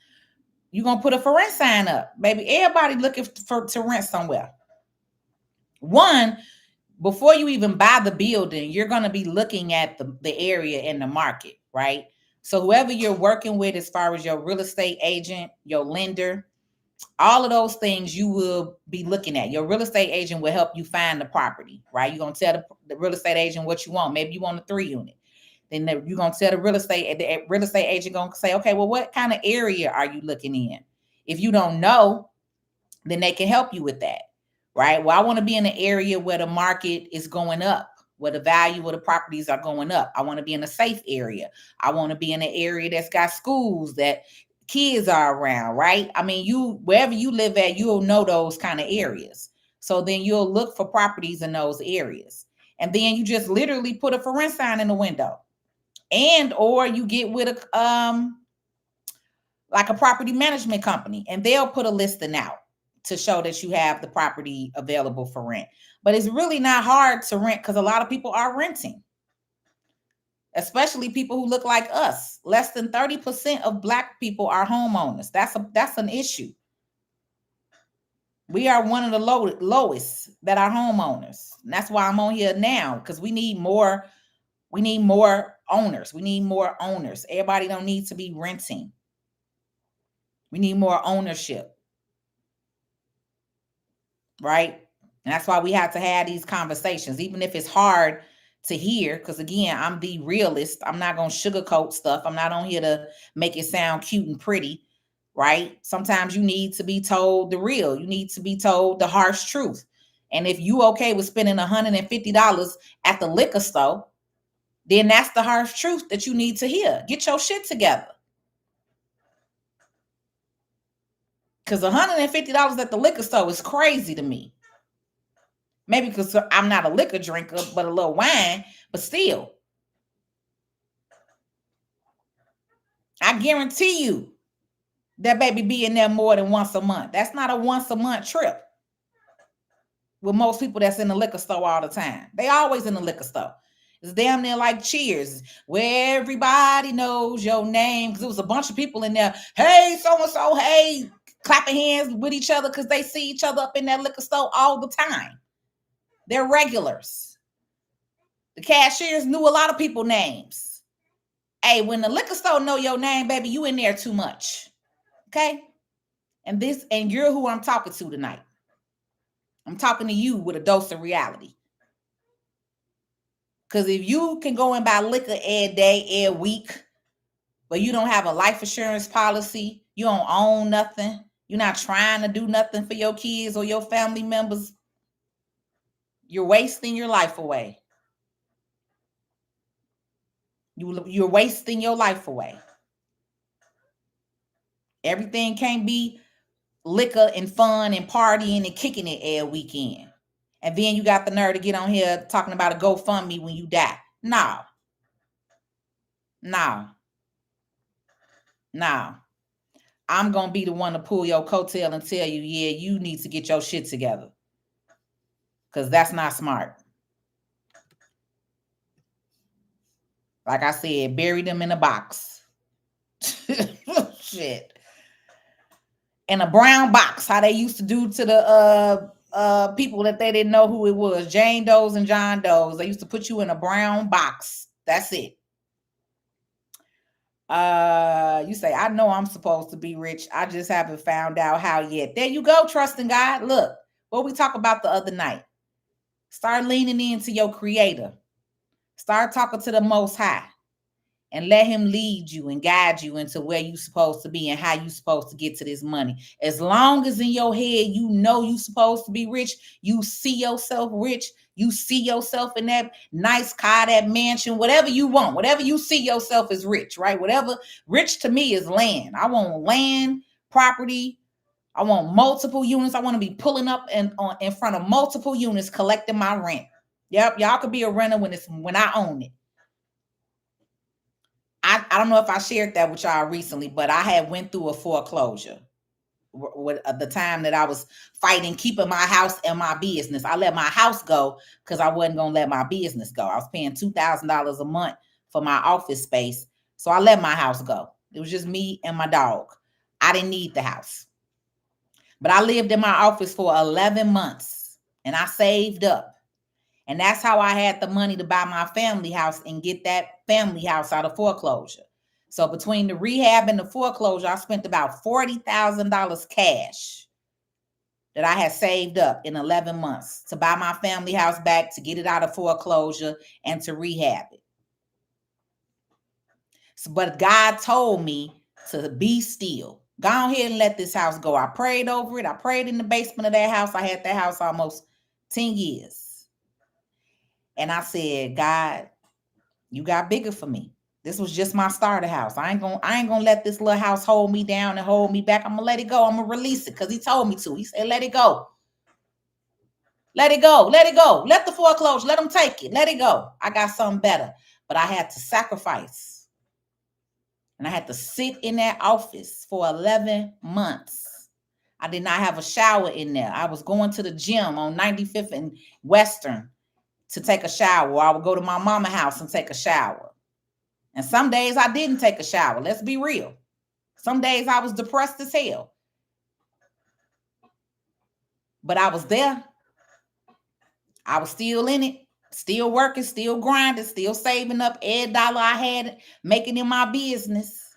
You're gonna put a for rent sign up. Baby, everybody looking for to rent somewhere. One, before you even buy the building, you're going to be looking at the area and the market, right? So whoever you're working with, as far as your real estate agent, your lender, all of those things you will be looking at. Your real estate agent will help you find the property, right? You're going to tell the real estate agent what you want. Maybe you want a 3-unit. Then you're going to tell the real estate agent going to say, okay, well, what kind of area are you looking in? If you don't know, then they can help you with that, right? Well, I want to be in an area where the market is going up, where the value of the properties are going up. I want to be in a safe area. I want to be in an area that's got schools that kids are around, right? I mean, wherever you live at, you'll know those kind of areas. So then you'll look for properties in those areas. And then you just literally put a for rent sign in the window. And or you get with a like a property management company, and they'll put a listing out to show that you have the property available for rent. But it's really not hard to rent because a lot of people are renting, especially people who look like us. Less than 30% of Black people are homeowners. That's an issue. We are one of the lowest that are homeowners. And that's why I'm on here now, because we need more owners. We need more owners. Everybody don't need to be renting. We need more ownership. Right? And that's why we have to have these conversations, even if it's hard to hear. Because again, I'm the realist. I'm not going to sugarcoat stuff. I'm not on here to make it sound cute and pretty. Right? Sometimes you need to be told the real. You need to be told the harsh truth. And if you okay with spending $150 at the liquor store, then that's the harsh truth that you need to hear. Get your shit together. Because $150 at the liquor store is crazy to me. Maybe because I'm not a liquor drinker, but a little wine, but still. I guarantee you that baby be in there more than once a month. That's not a once a month trip. With most people that's in the liquor store all the time. They always in the liquor store. It's damn near like Cheers, where everybody knows your name. Because it was a bunch of people in there. Hey, so-and-so, hey, clapping hands with each other because they see each other up in that liquor store all the time. They're regulars. The cashiers knew a lot of people's names. Hey, when the liquor store know your name, baby, you in there too much. Okay? And you're who I'm talking to tonight. I'm talking to you with a dose of reality. Because if you can go and buy liquor every day, every week, but you don't have a life insurance policy, you don't own nothing, you're not trying to do nothing for your kids or your family members, you're wasting your life away. You're wasting your life away. Everything can't be liquor and fun and partying and kicking it every weekend. And then you got the nerve to get on here talking about a GoFundMe when you die. No. I'm going to be the one to pull your coattail and tell you, yeah, you need to get your shit together. Because that's not smart. Like I said, bury them in a box. Shit. In a brown box, how they used to do to the people that they didn't know who it was. Jane Does and John Does. They used to put you in a brown box. That's it. You say, I know I'm supposed to be rich. I just haven't found out how yet. There you go, trusting God. Look, what we talked about the other night. Start leaning into your creator. Start talking to the Most High. And let him lead you and guide you into where you're supposed to be and how you're supposed to get to this money. As long as in your head you know you're supposed to be rich, you see yourself rich, you see yourself in that nice car, that mansion, whatever you want, whatever you see yourself as rich, right? Whatever. Rich to me is land. I want land, property, I want multiple units. I want to be pulling up in front of multiple units collecting my rent. Yep, y'all could be a renter when I own it. I don't know if I shared that with y'all recently, but I had went through a foreclosure with the time that I was fighting keeping my house and my business. I let my house go because I wasn't gonna let my business go. I was paying $2,000 a month for my office space, so I let my house go. It was just me and my dog. I didn't need the house, but I lived in my office for 11 months and I saved up. And that's how I had the money to buy my family house and get that family house out of foreclosure. So between the rehab and the foreclosure, I spent about $40,000 cash that I had saved up in 11 months to buy my family house back, to get it out of foreclosure, and to rehab it. So, but God told me to be still. Go ahead and let this house go. I prayed over it. I prayed in the basement of that house. I had that house almost 10 years. And I said, God, you got bigger for me. This was just my starter house. I ain't gonna let this little house hold me down and hold me back. I'm gonna let it go. I'm gonna release it because he told me to. He said, let it go. Let it go. Let it go. Let the foreclosure. Let them take it. Let it go. I got something better. But I had to sacrifice. And I had to sit in that office for 11 months. I did not have a shower in there. I was going to the gym on 95th and Western to take a shower. I would go to my mama's house and take a shower. And some days I didn't take a shower. Let's be real. Some days I was depressed as hell. But I was there. I was still in it, still working, still grinding, still saving up every dollar I had, making in my business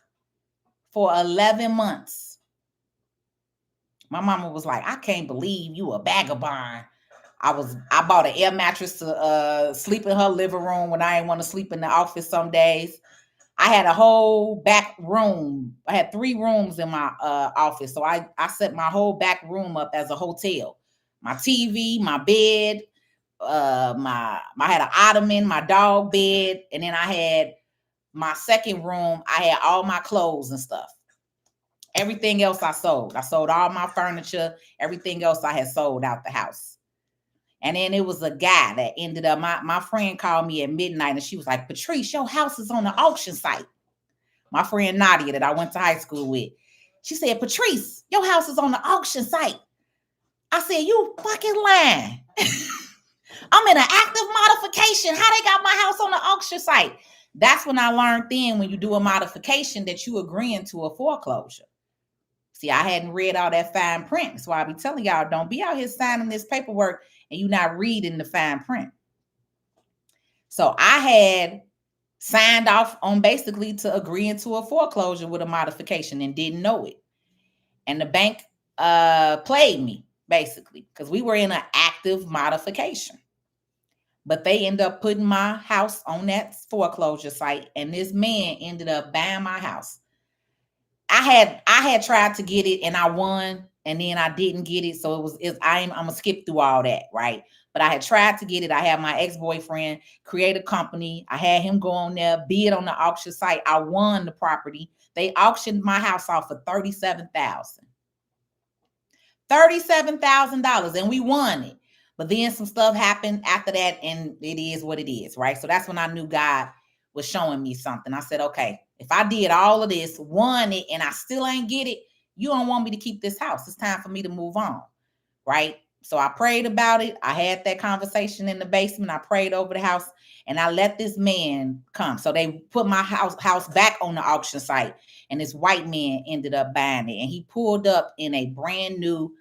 for 11 months. My mama was like, I can't believe you a vagabond. I bought an air mattress to sleep in her living room when I didn't want to sleep in the office some days. I had a whole back room. I had 3 rooms in my office. So I set my whole back room up as a hotel. My TV, my bed, I had an ottoman, my dog bed, and then I had my second room. I had all my clothes and stuff. Everything else I sold. I sold all my furniture. Everything else I had sold out the house. And then it was a guy that ended up, my friend called me at midnight and she was like, Patrice, your house is on the auction site. My friend Nadia that I went to high school with. She said, Patrice, your house is on the auction site. I said, you fucking lying. I'm in an active modification. How they got my house on the auction site? That's when I learned then when you do a modification that you agreeing to a foreclosure. See, I hadn't read all that fine print. That's why I be telling y'all, don't be out here signing this paperwork and you not reading the fine print. So I had signed off on basically to agreeing to a foreclosure with a modification and didn't know it. And the bank played me basically because we were in an active modification. But they ended up putting my house on that foreclosure site, and this man ended up buying my house. I had tried to get it and I won, and then I didn't get it. So I'm gonna skip through all that, right? But I had tried to get it. I had my ex-boyfriend create a company. I had him go on there, bid on the auction site. I won the property. They auctioned my house off for $37,000. $37,000, and we won it. But then some stuff happened after that, and it is what it is, right? So that's when I knew God was showing me something. I said, okay, if I did all of this, won it, and I still ain't get it, you don't want me to keep this house. It's time for me to move on, right? So I prayed about it. I had that conversation in the basement. I prayed over the house, and I let this man come. So they put my house back on the auction site, and this white man ended up buying it. And he pulled up in a brand new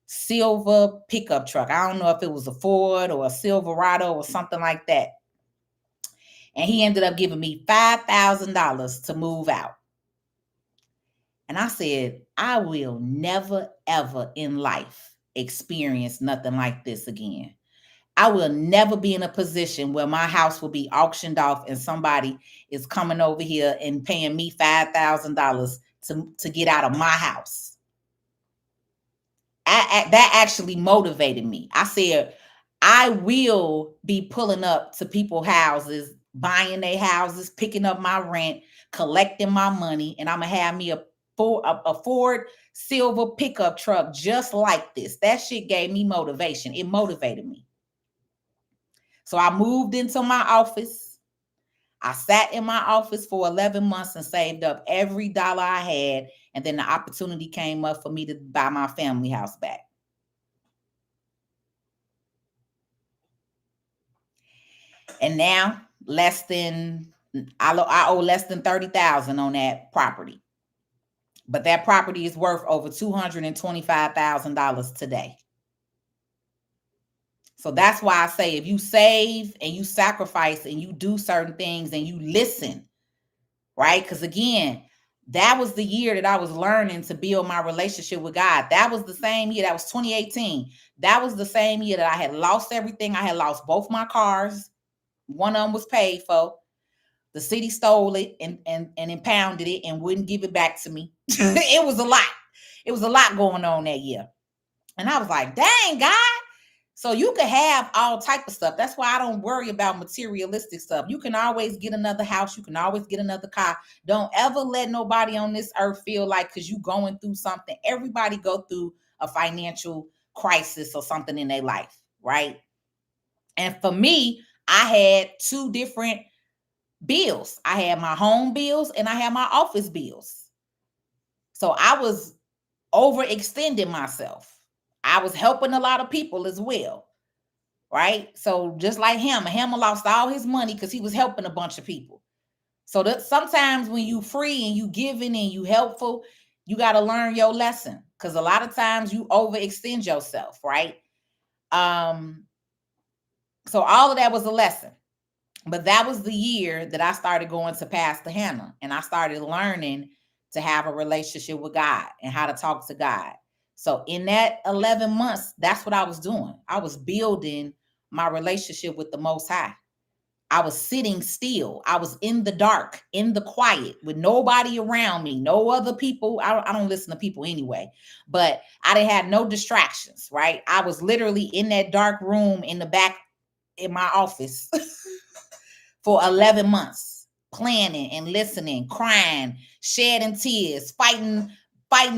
silver pickup truck. I don't know if it was a Ford or a Silverado or something like that. And he ended up giving me $5,000 to move out. And I said, I will never, ever in life experience nothing like this again. I will never be in a position where my house will be auctioned off and somebody is coming over here and paying me $5,000 to get out of my house. That actually motivated me. I said, I will be pulling up to people's houses, buying their houses, picking up my rent, collecting my money, and I'm going to have me a a Ford silver pickup truck just like this. That shit gave me motivation. It motivated me. So I moved into my office. I sat in my office for 11 months and saved up every dollar I had. And then the opportunity came up for me to buy my family house back. And now I owe less than 30,000 on that property. But that property is worth over $225,000 today. So that's why I say if you save and you sacrifice and you do certain things and you listen, right? Because again, that was the year that I was learning to build my relationship with God. That was the same year. That was 2018. That was the same year that I had lost everything. I had lost both my cars. One of them was paid for. The city stole it and impounded it and wouldn't give it back to me. It was a lot. It was a lot going on that year. And I was like, dang, God. So you can have all type of stuff. That's why I don't worry about materialistic stuff. You can always get another house. You can always get another car. Don't ever let nobody on this earth feel like because you going through something. Everybody go through a financial crisis or something in their life, right? And for me, I had two different bills. I had my home bills and I had my office bills. So I was overextending myself. I was helping a lot of people as well. Right? So just like Hammer lost all his money because he was helping a bunch of people. So that sometimes when you free and you giving and you helpful, you got to learn your lesson because a lot of times you overextend yourself, right? So all of that was a lesson. But that was the year that I started going to Pastor Hannah and I started learning to have a relationship with God and how to talk to God. So in that 11 months, that's what I was doing. I was building my relationship with the Most High. I was sitting still. I was in the dark, in the quiet, with nobody around me, no other people. I don't listen to people anyway, but I didn't have no distractions, right? I was literally in that dark room in the back in my office for 11 months, planning and listening, crying, shedding tears, fighting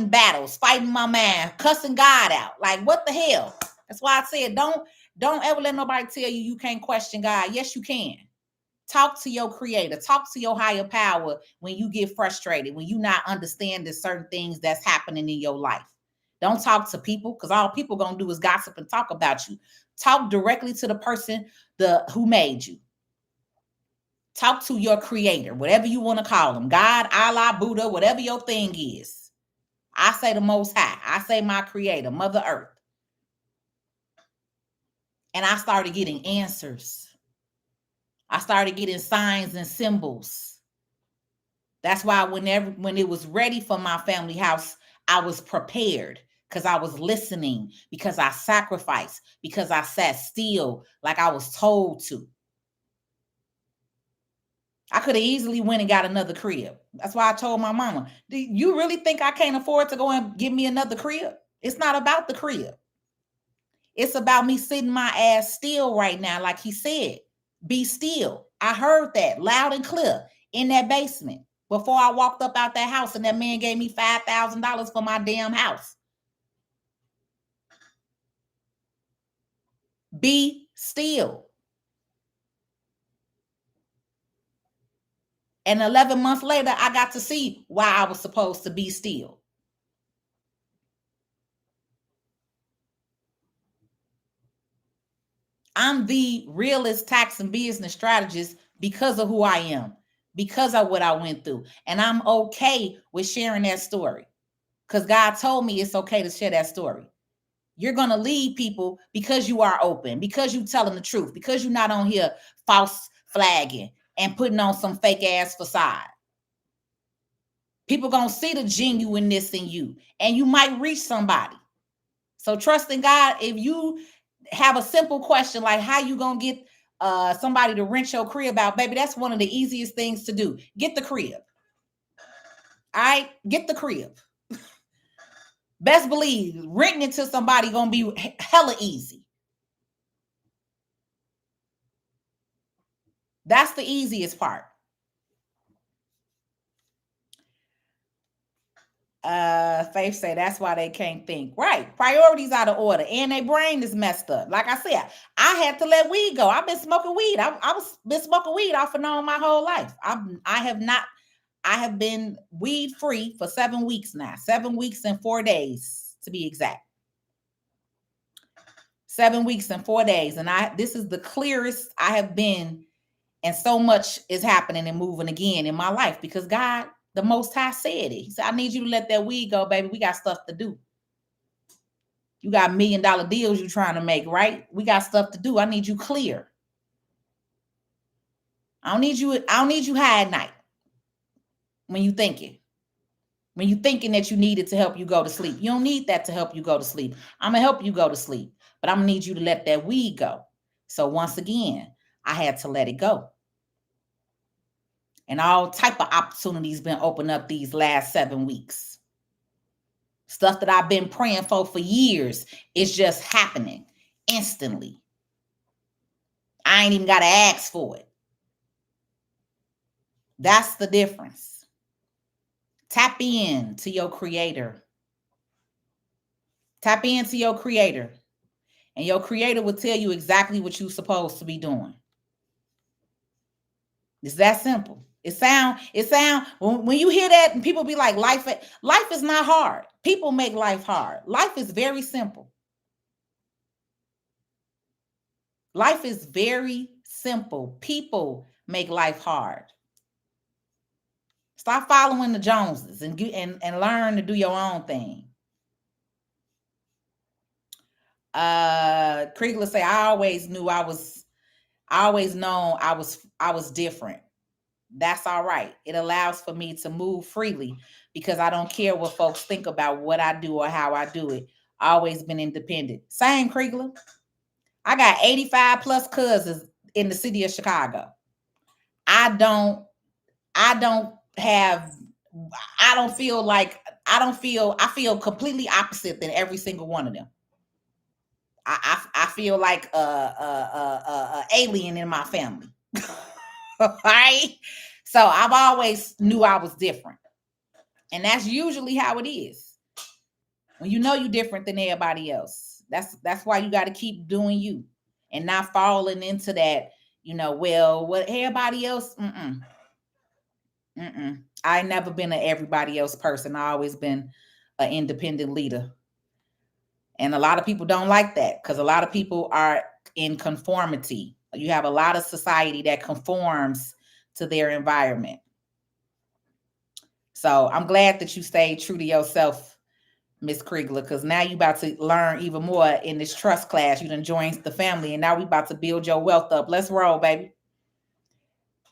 battles, fighting my man, cussing God out. Like, what the hell? That's why I said, don't ever let nobody tell you you can't question God. Yes, you can. Talk to your creator. Talk to your higher power when you get frustrated, when you not understanding certain things that's happening in your life. Don't talk to people because all people gonna do is gossip and talk about you. Talk directly to the person who made you. Talk to your creator, whatever you want to call them, God, Allah, Buddha, whatever your thing is. I say the Most High. I say my creator, Mother Earth. And I started getting answers. I started getting signs and symbols. That's why when it was ready for my family house, I was prepared because I was listening, because I sacrificed, because I sat still like I was told to. I could have easily went and got another crib. That's why I told my mama, do you really think I can't afford to go and give me another crib? It's not about the crib. It's about me sitting my ass still right now, like he said. Be still. I heard that loud and clear in that basement before I walked up out that house and that man gave me $5,000 for my damn house. Be still. And 11 months later, I got to see why I was supposed to be still. I'm the realest tax and business strategist because of who I am, because of what I went through. And I'm okay with sharing that story because God told me it's okay to share that story. You're going to lead people because you are open, because you telling the truth, because you're not on here false flagging and putting on some fake ass facade. People going to see the genuineness in you and you might reach somebody. So trust in God. If you have a simple question like how you going to get somebody to rent your crib out, baby, that's one of the easiest things to do. Get the crib. All right? Get the crib. Best believe renting it to somebody going to be hella easy. That's the easiest part. Faith say that's why they can't think. Right. Priorities out of order. And their brain is messed up. Like I said, I had to let weed go. I've been smoking weed. I was been smoking weed off and on my whole life. I have been weed free for 7 weeks now. 7 weeks and 4 days to be exact. 7 weeks and 4 days. And this is the clearest I have been. And so much is happening and moving again in my life because God, the Most High, said it. He said, I need you to let that weed go, baby. We got stuff to do. You got $1 million deals you're trying to make, right? We got stuff to do. I need you clear. I don't need you high at night when you thinking. When you thinking that you need it to help you go to sleep. You don't need that to help you go to sleep. I'm going to help you go to sleep. But I'm going to need you to let that weed go. So once again, I had to let it go. And all type of opportunities been opened up these last 7 weeks. Stuff that I've been praying for years is just happening instantly. I ain't even got to ask for it. That's the difference. Tap in to your creator. Tap into your creator. And your creator will tell you exactly what you're supposed to be doing. It's that simple. It sound when you hear that and people be like, life is not hard. People make life hard. Life is very simple. Life is very simple. People make life hard. Stop following the Joneses and learn to do your own thing. Kriegler say, I always known I was different. That's all right. It allows for me to move freely because I don't care what folks think about what I do or how I do it. Always been independent. Same, Kriegler. I got 85 plus cousins in the city of Chicago. I feel completely opposite than every single one of them. I feel like a alien in my family. Right? So I've always knew I was different. And that's usually how it is. When you know you're different than everybody else. That's why you got to keep doing you and not falling into that, what everybody else. I never been an everybody else person. I always been an independent leader. And a lot of people don't like that because a lot of people are in conformity. You have a lot of society that conforms to their environment. So I'm glad that you stayed true to yourself, Miss Kriegler, because now you about to learn even more in this trust class. You done joined the family, and now we about to build your wealth up. Let's roll, baby.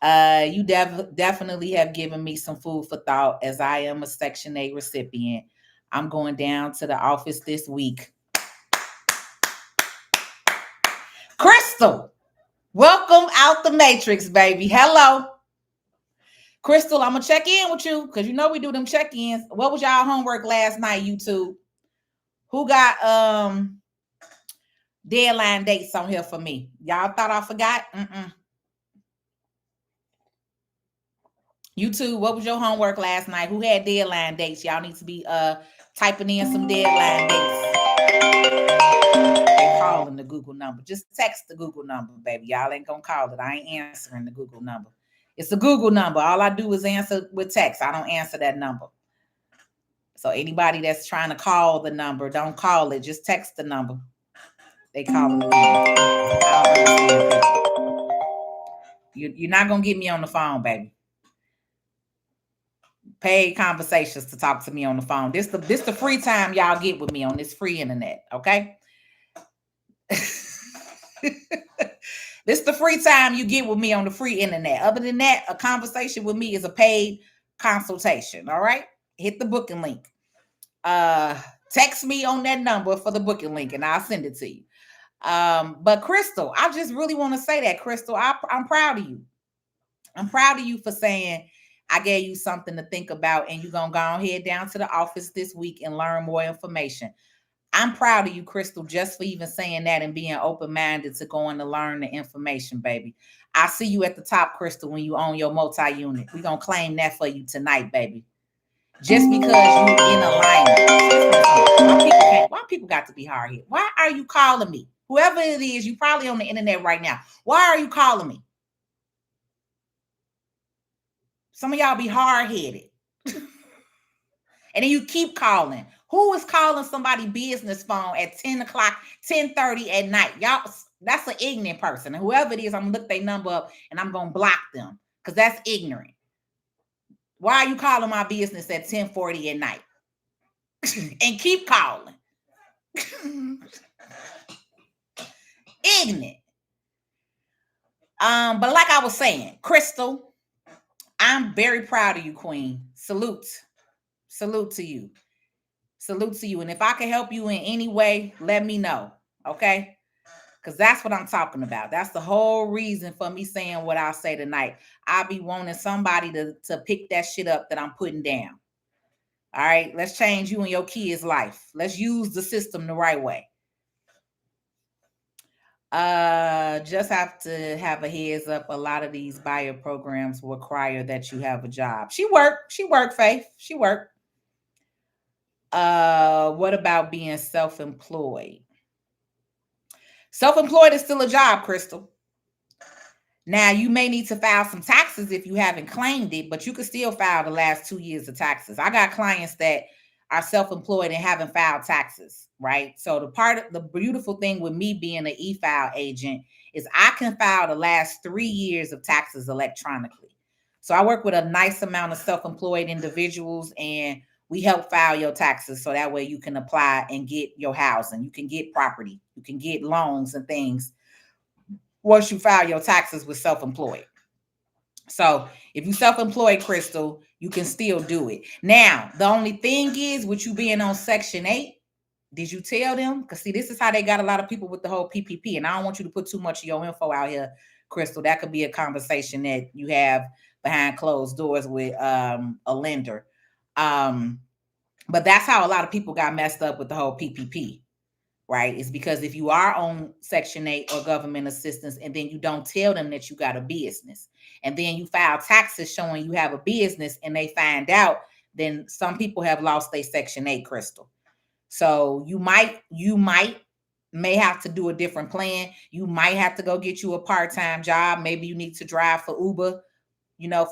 You definitely have given me some food for thought as I am a Section 8 recipient. I'm going down to the office this week. Crystal, welcome out the matrix, baby. Hello. Crystal, I'm going to check in with you because we do them check-ins. What was y'all homework last night, YouTube? Who got deadline dates on here for me? Y'all thought I forgot? YouTube, what was your homework last night? Who had deadline dates? Y'all need to be typing in some deadline dates. They calling the Google number. Just text the Google number, baby. Y'all ain't gonna call it. I ain't answering the Google number. It's a Google number. All I do is answer with text. I don't answer that number. So anybody that's trying to call the number, don't call it. Just text the number. They calling me. You're not gonna get me on the phone, baby. Paid conversations to talk to me on the phone. This the free time y'all get with me on this free internet, okay? This the free time you get with me on the free internet. Other than that, a conversation with me is a paid consultation, all right? Hit the booking link. Text me on that number for the booking link and I'll send it to you. But Crystal, I just really want to say that, Crystal, I'm proud of you. I'm proud of you for saying I gave you something to think about and you're going to go ahead down to the office this week and learn more information. I'm proud of you, Crystal, just for even saying that and being open-minded to going to learn the information, baby. I see you at the top, Crystal, when you own your multi-unit. We're going to claim that for you tonight, baby. just because you in alignment. Why people got to be hard headed? Why are you calling me? Whoever it is, you probably on the internet right now. Why are you calling me? Some of y'all be hard headed. And then you keep calling. Who is calling somebody business phone at 10 o'clock, 10:30 at night? Y'all, that's an ignorant person. And whoever it is, I'm gonna look their number up and I'm gonna block them because that's ignorant. Why are you calling my business at 10:40 at night? And keep calling. Ignorant. But like I was saying, Crystal, I'm very proud of you, Queen. Salute. Salute to you. Salute to you. And if I can help you in any way, let me know. Okay? Because that's what I'm talking about. That's the whole reason for me saying what I'll say tonight. I'll be wanting somebody to pick that shit up that I'm putting down. All right? Let's change you and your kids' life. Let's use the system the right way. Just have to have a heads up. A lot of these buyer programs require that you have a job. She worked, Faith. She worked. What about being self-employed? Self-employed is still a job, Crystal. Now, you may need to file some taxes if you haven't claimed it, but you can still file the last 2 years of taxes. I got clients that are self-employed and haven't filed taxes, right? So the beautiful thing with me being an e-file agent is I can file the last 3 years of taxes electronically. So I work with a nice amount of self-employed individuals, and we help file your taxes so that way you can apply and get your housing. You can get property. You can get loans and things once you file your taxes with self-employed. So if you self-employed, Crystal, you can still do it. Now, the only thing is with you being on Section 8, did you tell them? Because see, this is how they got a lot of people with the whole PPP. And I don't want you to put too much of your info out here, Crystal. That could be a conversation that you have behind closed doors with a lender. But that's how a lot of people got messed up with the whole PPP. Right? It's because if you are on Section 8 or government assistance and then you don't tell them that you got a business and then you file taxes showing you have a business and they find out, then some people have lost their Section 8, Crystal. So you may have to do a different plan. You might have to go get you a part-time job. Maybe you need to drive for Uber,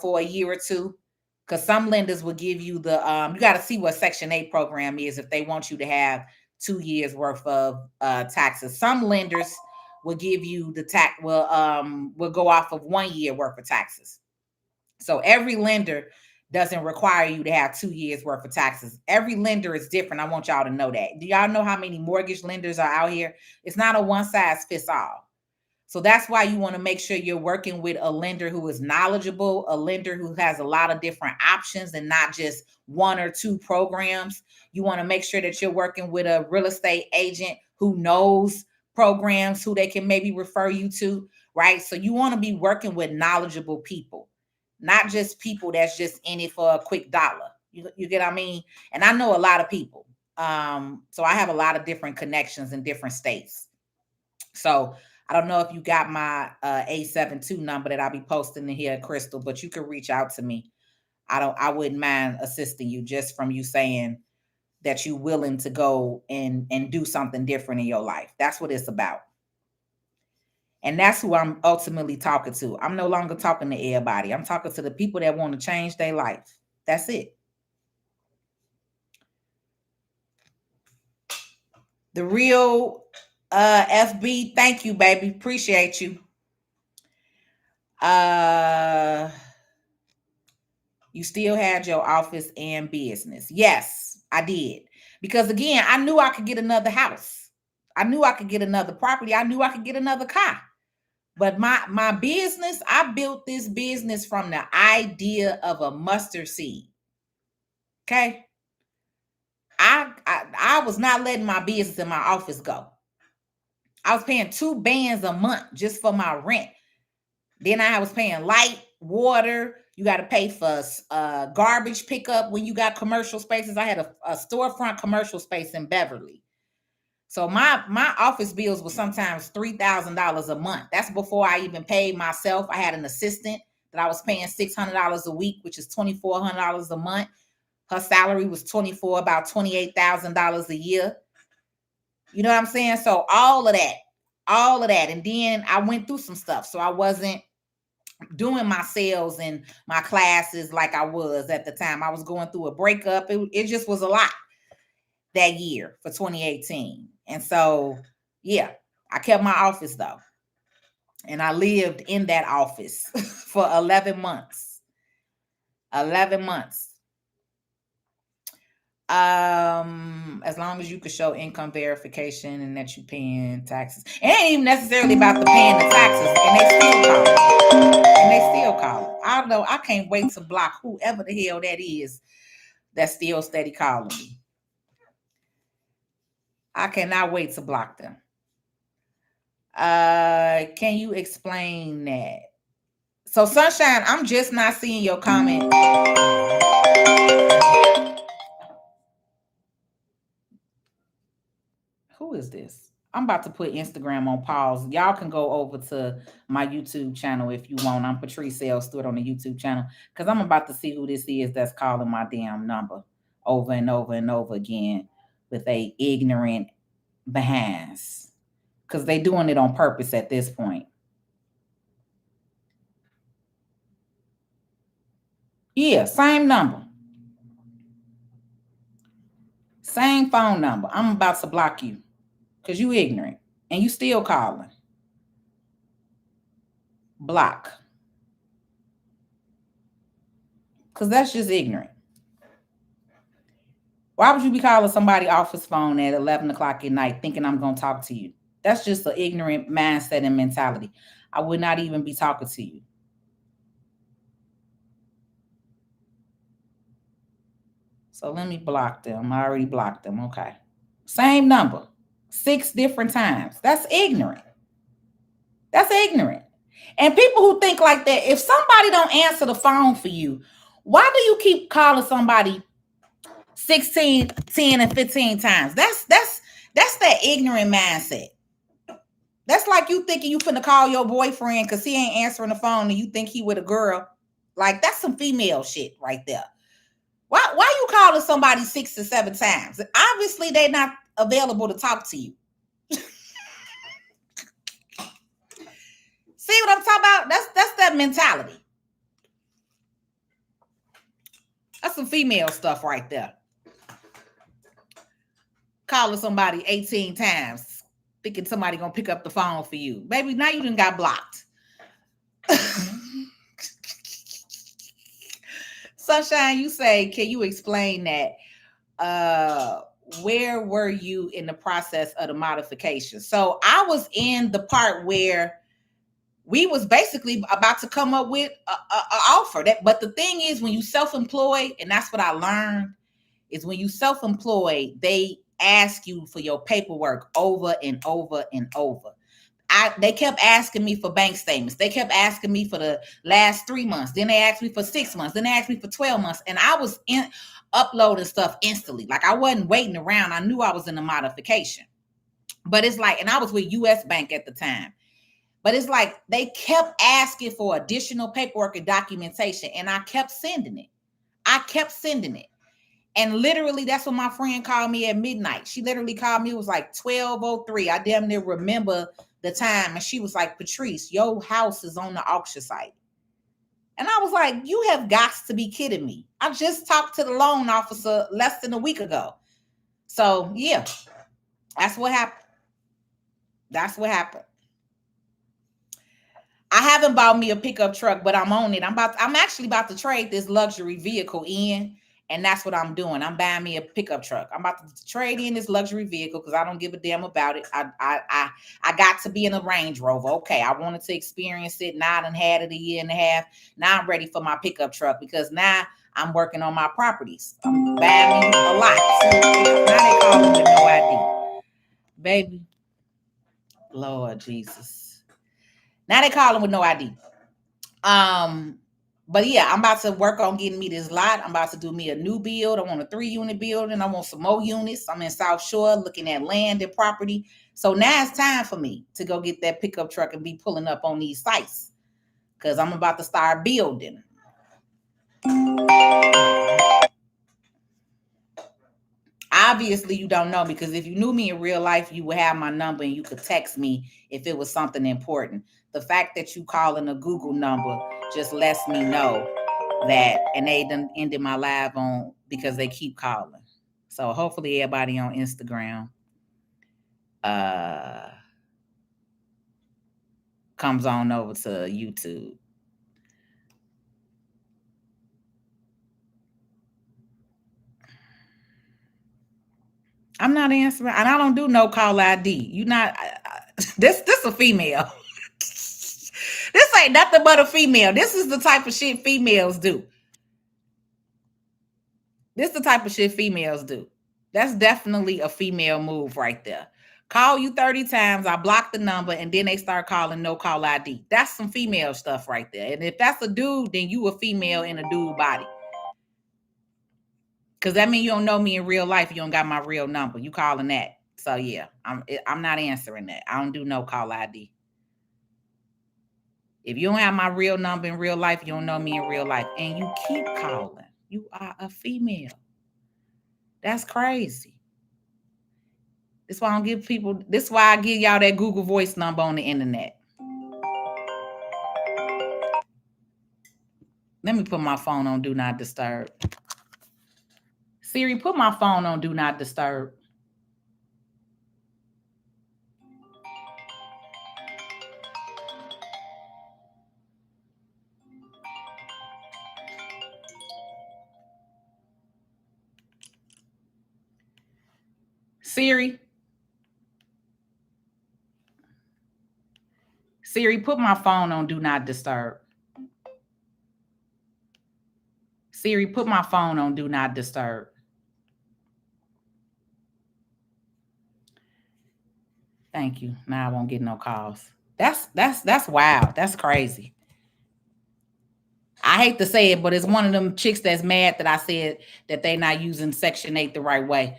for a year or two. Because some lenders will give you you got to see what Section 8 program is if they want you to have 2 years worth of taxes. Some lenders will give you will go off of 1 year worth of taxes. So every lender doesn't require you to have 2 years worth of taxes. Every lender is different. I want y'all to know that. Do y'all know how many mortgage lenders are out here? It's not a one size fits all. So that's why you want to make sure you're working with a lender who is knowledgeable, a lender who has a lot of different options and not just 1 or 2 programs. You want to make sure that you're working with a real estate agent who knows programs, who they can maybe refer you to, right? So you want to be working with knowledgeable people, not just people that's just in it for a quick dollar. You get what I mean? And I know a lot of people. So I have a lot of different connections in different states. So I don't know if you got my 872 number that I'll be posting in here, Crystal, but you can reach out to me. I wouldn't mind assisting you just from you saying that you're willing to go and do something different in your life. That's what it's about. And that's who I'm ultimately talking to. I'm no longer talking to everybody. I'm talking to the people that want to change their life. That's it. The real FB, thank you, baby. Appreciate you. You still had your office and business. Yes, I did. Because again, I knew I could get another house. I knew I could get another property. I knew I could get another car. But my business, I built this business from the idea of a mustard seed. Okay? I was not letting my business in my office go. I was paying $2 a month just for my rent. Then I was paying light, water. You got to pay for garbage pickup when you got commercial spaces. I had a storefront commercial space in Beverly. So my office bills were sometimes $3,000 a month. That's before I even paid myself. I had an assistant that I was paying $600 a week, which is $2,400 a month. Her salary was 24, about $28,000 a year. You know what I'm saying? So all of that. And then I went through some stuff. So I wasn't doing my sales and my classes like I was at the time. I was going through a breakup. It just was a lot that year for 2018. And so, yeah, I kept my office though. And I lived in that office for 11 months. 11 months. As long as you could show income verification and that you paying taxes. It ain't even necessarily about the paying the taxes, and they still call it. And they still call it. I don't know. I can't wait to block whoever the hell that is that's still steady calling me. I cannot wait to block them. Can you explain that? So Sunshine, I'm just not seeing your comment. Who is this? I'm about to put Instagram on pause. Y'all can go over to my YouTube channel if you want. I'm Patrice Sales Stewart on the YouTube channel because I'm about to see who this is that's calling my damn number over and over and over again with a ignorant behinds because they doing it on purpose at this point. Yeah, same number. Same phone number. I'm about to block you because you ignorant and you still calling. Block. Because that's just ignorant. Why would you be calling somebody off his phone at 11 o'clock at night thinking I'm going to talk to you? That's just an ignorant mindset and mentality. I would not even be talking to you. So let me block them. I already blocked them. Okay. Same number. 6 different times. That's ignorant. That's ignorant. And people who think like that, if somebody don't answer the phone for you, why do you keep calling somebody 16, 10, and 15 times? That's that ignorant mindset. That's like you thinking you finna call your boyfriend because he ain't answering the phone and you think he with a girl. Like that's some female shit right there. Why you calling somebody 6 or 7 times? Obviously they're not available to talk to you. See what I'm talking about? That's that mentality. That's some female stuff right there. Calling somebody 18 times, thinking somebody gonna pick up the phone for you. Baby, now you done got blocked. Sunshine, you say, can you explain that? Where were you in the process of the modification? So I was in the part where we was basically about to come up with a offer. But the thing is, when you self-employed, and that's what I learned, is when you self-employed, they ask you for your paperwork over and over and over. They kept asking me for bank statements. They kept asking me for the last 3 months. Then they asked me for 6 months. Then they asked me for 12 months. And I was uploading stuff instantly. Like I wasn't waiting around. I knew I was in the modification. But it's like, and I was with US Bank at the time. But it's like they kept asking for additional paperwork and documentation. And I kept sending it. And literally, that's when my friend called me at midnight. She literally called me. It was like 12:03. I damn near remember the time. And she was like, Patrice, your house is on the auction site. And I was like, you have got to be kidding me. I just talked to the loan officer less than a week ago. So, yeah, that's what happened. I haven't bought me a pickup truck, but I'm on it. I'm actually about to trade this luxury vehicle in, and that's what I'm doing. I'm buying me a pickup truck. I'm about to trade in this luxury vehicle because I don't give a damn about it. I got to be in a Range Rover. Okay, I wanted to experience it. Now I done had it a year and a half. Now I'm ready for my pickup truck because now I'm working on my properties. I'm buying me a lot. Now they call me with no ID. Baby, Lord Jesus. Now they call them with no ID. But yeah, I'm about to work on getting me this lot. I'm about to do me a new build. I want a 3-unit building. I want some more units. I'm in South Shore looking at land and property. So now it's time for me to go get that pickup truck and be pulling up on these sites because I'm about to start building. obviously you don't know, because if you knew me in real life, you would have my number and you could text me if it was something important. The fact that you calling a Google number just lets me know that, and they done ended my live on because they keep calling. So hopefully everybody on Instagram uh comes on over to YouTube. I'm not answering, and I don't do no call ID. You not this a female. This ain't nothing but a female. This is the type of shit females do. This the type of shit females do. That's definitely a female move right there. Call you 30 times, I block the number, and then they start calling no call ID. That's some female stuff right there. And if that's a dude, then you a female in a dude body. Cause that means you don't know me in real life. You don't got my real number. You calling that. So yeah, I'm not answering that. I don't do no call ID. If you don't have my real number in real life, you don't know me in real life. And you keep calling. You are a female. That's crazy. That's why I don't give people, this is why I give y'all that Google Voice number on the internet. Let me put my phone on Do Not Disturb. Siri, put my phone on Do Not Disturb. Siri. Siri, put my phone on Do Not Disturb. Siri, put my phone on Do Not Disturb. Thank you. Now I won't get no calls. That's wild. That's crazy. I hate to say it, but it's one of them chicks that's mad that I said that they not using Section 8 the right way.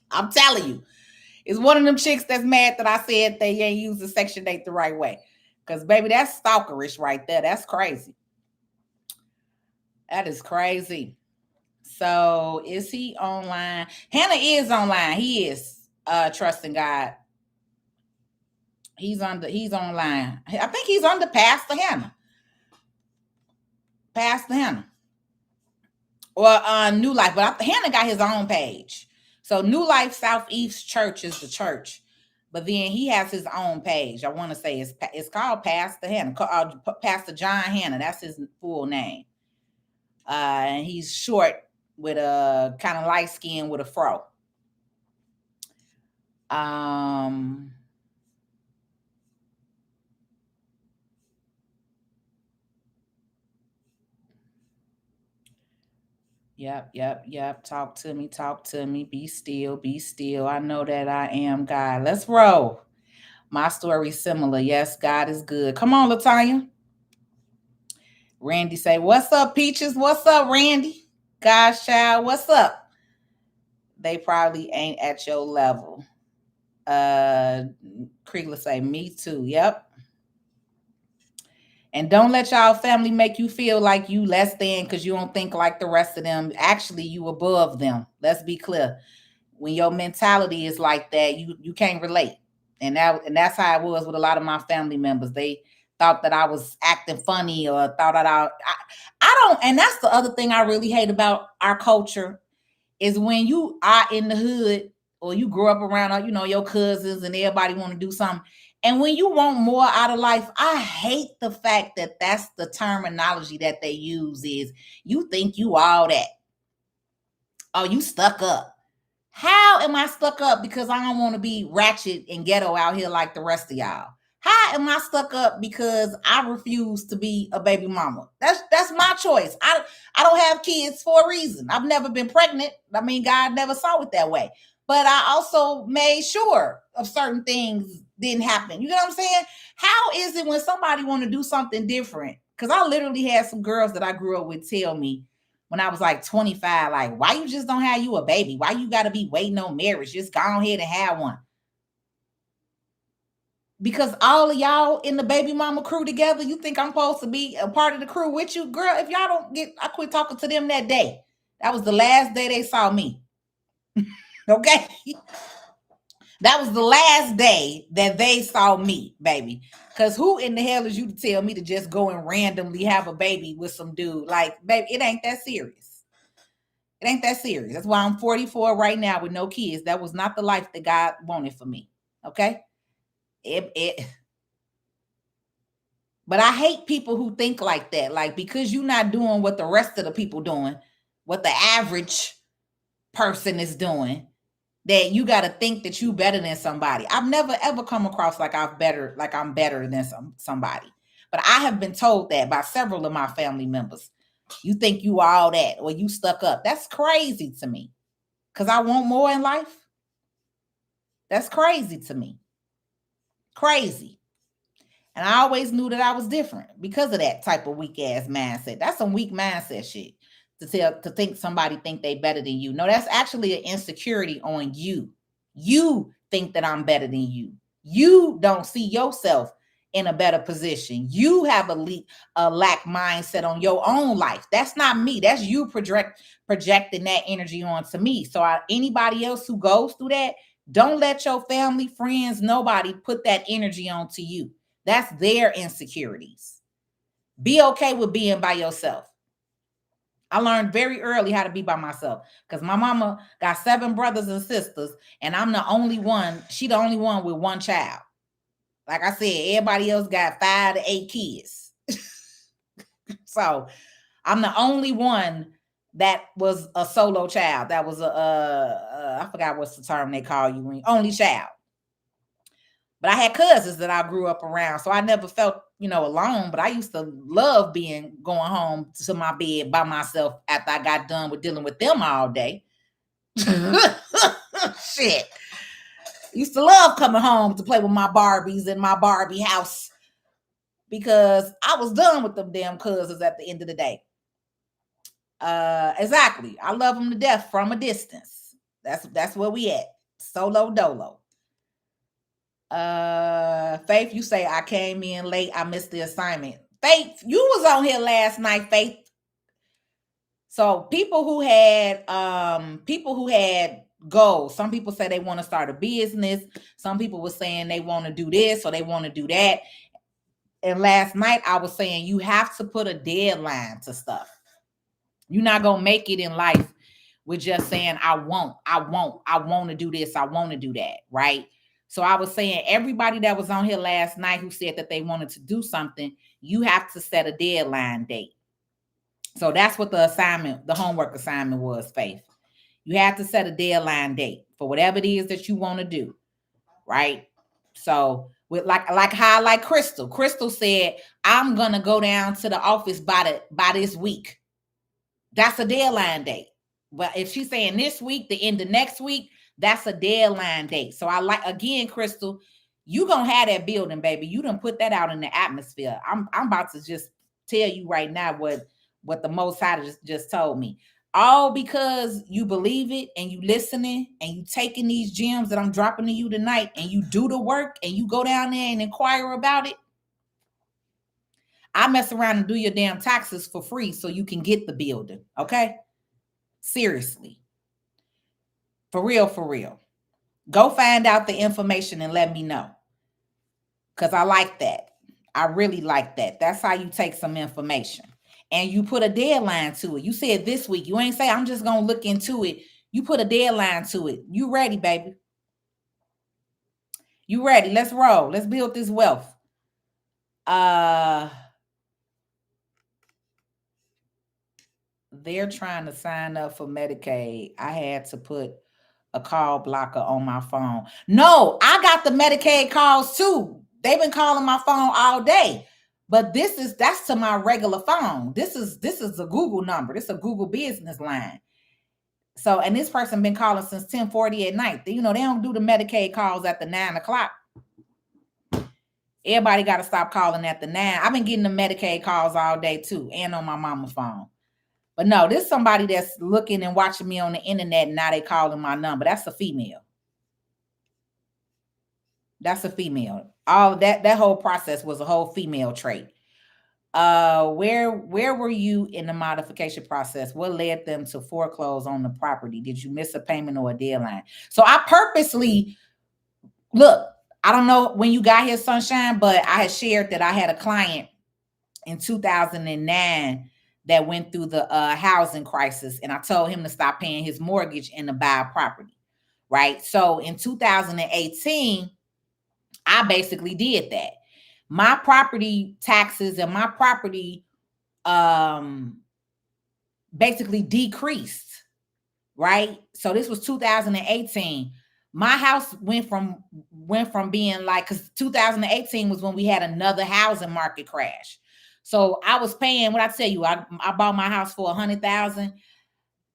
I'm telling you. It's one of them chicks that's mad that I said they ain't using Section 8 the right way. Because, baby, that's stalkerish right there. That's crazy. That is crazy. So, is he online? Hannah is online. He is trusting God. He's online. I think he's under Pastor Hannah. Pastor Hannah. Or New Life. But Hannah got his own page. So, New Life Southeast Church is the church. But then he has his own page. I want to say it's called Pastor Hannah, Pastor John Hannah. That's his full name. And he's short with a kind of light skin with a fro. Yep. Talk to me. Be still. I know that I am God. Let's roll. My story's similar. Yes, God is good. Come on, Latanya. Randy say, what's up, Peaches? What's up, Randy? God's child, what's up? They probably ain't at your level. Kriegler say, me too. Yep. And don't let y'all family make you feel like you less than because you don't think like the rest of them. Actually, you above them. Let's be clear. When your mentality is like that, you can't relate. And that's how it was with a lot of my family members. They thought that I was acting funny or thought that I don't. And that's the other thing I really hate about our culture is when you are in the hood or you grow up around, your cousins and everybody want to do something. And when you want more out of life, I hate the fact that that's the terminology that they use is you think you all that. Oh, you stuck up. How am I stuck up because I don't want to be ratchet and ghetto out here like the rest of y'all? How am I stuck up because I refuse to be a baby mama? That's my choice. I don't have kids for a reason. I've never been pregnant. I mean, God never saw it that way. But I also made sure of certain things didn't happen. You know what I'm saying? How is it when somebody want to do something different? Because I literally had some girls that I grew up with tell me when I was like 25, like, why you just don't have you a baby? Why you got to be waiting on marriage? Just go ahead and have one. Because all of y'all in the baby mama crew together, you think I'm supposed to be a part of the crew with you? Girl, if y'all don't get, I quit talking to them that day. That was the last day they saw me. Okay? That was the last day that they saw me, baby. Because who in the hell is you to tell me to just go and randomly have a baby with some dude? Like, baby, it ain't that serious. It ain't that serious. That's why I'm 44 right now with no kids. That was not the life that God wanted for me. Okay? But I hate people who think like that. Like, because you're not doing what the rest of the people doing, what the average person is doing, that you got to think that you better than somebody. I've never ever come across like I'm better than somebody. But I have been told that by several of my family members. You think you all that, or you stuck up. That's crazy to me. Because I want more in life. That's crazy to me. Crazy. And I always knew that I was different because of that type of weak ass mindset. That's some weak mindset shit to think somebody think they better than you. No, that's actually an insecurity on you. You think that I'm better than you. You don't see yourself in a better position. You have a lack mindset on your own life. That's not me. That's you projecting that energy onto me. So anybody else who goes through that, don't let your family, friends, nobody put that energy onto you. That's their insecurities. Be okay with being by yourself. I learned very early how to be by myself because my mama got 7 brothers and sisters, and I'm the only one. She the only one with 1 child. Like I said, everybody else got 5 to 8 kids. So I'm the only one that was a solo child. That was I forgot what's the term they call you, only child. But I had cousins that I grew up around, so I never felt, alone. But I used to love going home to my bed by myself after I got done with dealing with them all day. Shit. Used to love coming home to play with my Barbies in my Barbie house because I was done with them damn cousins at the end of the day. Exactly. I love them to death from a distance. That's where we at. Solo dolo. Faith, you say I came in late. I missed the assignment. Faith, you was on here last night, Faith. So people who had goals. Some people say they want to start a business. Some people were saying they want to do this or they want to do that. And last night I was saying you have to put a deadline to stuff. You're not gonna make it in life with just saying I want to do this, I want to do that, right? So I was saying everybody that was on here last night who said that they wanted to do something, you have to set a deadline date. So that's what the homework assignment was, Faith. You have to set a deadline date for whatever it is that you want to do, right? So with like Crystal. Crystal said, I'm gonna go down to the office by this week. That's a deadline date. But if she's saying this week, the end of next week, that's a deadline date. So again, Crystal, you gonna have that building, baby. You done put that out in the atmosphere. I'm about to just tell you right now what the Most High just told me. All because you believe it and you listening and you taking these gems that I'm dropping to you tonight and you do the work and you go down there and inquire about it. I mess around and do your damn taxes for free so you can get the building. Okay? Seriously. For real, for real. Go find out the information and let me know. Because I like that. I really like that. That's how you take some information. And you put a deadline to it. You said this week. You ain't say, I'm just going to look into it. You put a deadline to it. You ready, baby. You ready. Let's roll. Let's build this wealth. They're trying to sign up for Medicaid. I had to put a call blocker on my phone. No, I got the Medicaid calls too. They've been calling my phone all day. But that's to my regular phone. This is a Google number. This is a Google business line. So, and this person been calling since 10:40 at night. They don't do the Medicaid calls at the 9 o'clock. Everybody got to stop calling at the 9. I've been getting the Medicaid calls all day too, and on my mama's phone. But no, this is somebody that's looking and watching me on the internet, and now they calling my number. That's a female. That's a female. All of that whole process was a whole female trait. Where were you in the modification process? What led them to foreclose on the property? Did you miss a payment or a deadline? So I purposely look. I don't know when you got here, Sunshine, but I had shared that I had a client in 2009 that went through the housing crisis, and I told him to stop paying his mortgage and to buy a property. Right. So in 2018, I basically did that. My property taxes and my property um basically decreased, right? So this was 2018. My house went from being like, because 2018 was when we had another housing market crash. So I was paying, what I tell you, I bought my house for 100,000.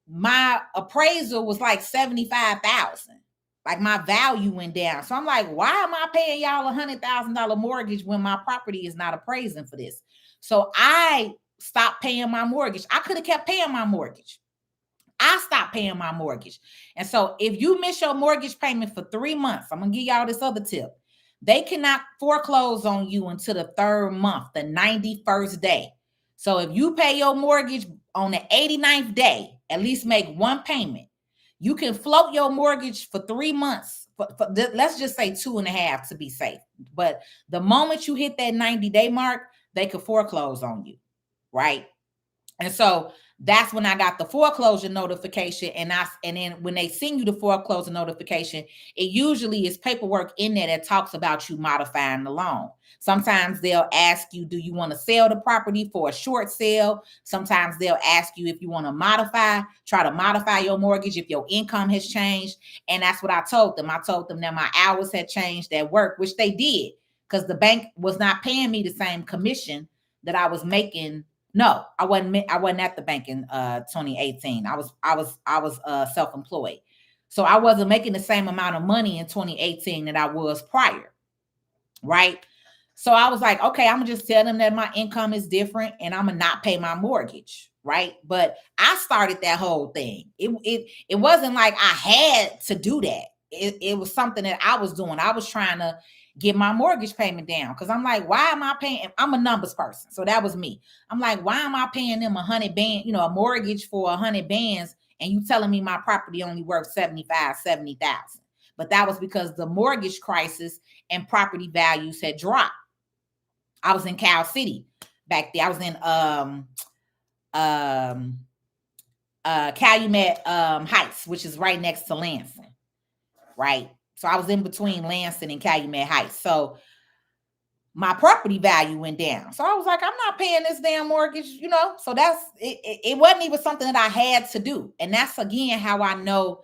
My appraisal was like 75,000. Like my value went down. So I'm like, why am I paying y'all $100,000 mortgage when my property is not appraising for this? So I stopped paying my mortgage. I could have kept paying my mortgage. I stopped paying my mortgage. And so if you miss your mortgage payment for 3 months, I'm going to give y'all this other tip. They cannot foreclose on you until the third month, the 91st day. So if you pay your mortgage on the 89th day, at least make one payment. You can float your mortgage for 3 months. Let's just say 2.5 to be safe. But the moment you hit that 90-day mark, they could foreclose on you, right? And so that's when I got the foreclosure notification. And then when they send you the foreclosure notification, it usually is paperwork in there that talks about you modifying the loan. Sometimes they'll ask you, do you want to sell the property for a short sale? Sometimes they'll ask you if you want to try to modify your mortgage if your income has changed. And that's what I told them. I told them that my hours had changed at work, which they did, because the bank was not paying me the same commission that I was making. No, I wasn't at the bank in 2018. I was self-employed. So I wasn't making the same amount of money in 2018 that I was prior, right? So I was like, okay, I'm gonna just tell them that my income is different and I'm gonna not pay my mortgage, right? But I started that whole thing. It wasn't like I had to do that. It was something that I was doing. I was trying to get my mortgage payment down, because I'm like, why am I paying? I'm a numbers person, so that was me. I'm like, why am I paying them 100 band, a mortgage for 100 bands, and you telling me my property only worth 75, 70,000? But that was because the mortgage crisis and property values had dropped. I was in Cal City back there. I was in Calumet Heights, which is right next to Lansing, right? So I was in between Lansing and Calumet Heights. So my property value went down. So I was like, I'm not paying this damn mortgage, So that's it. It wasn't even something that I had to do. And that's again how I know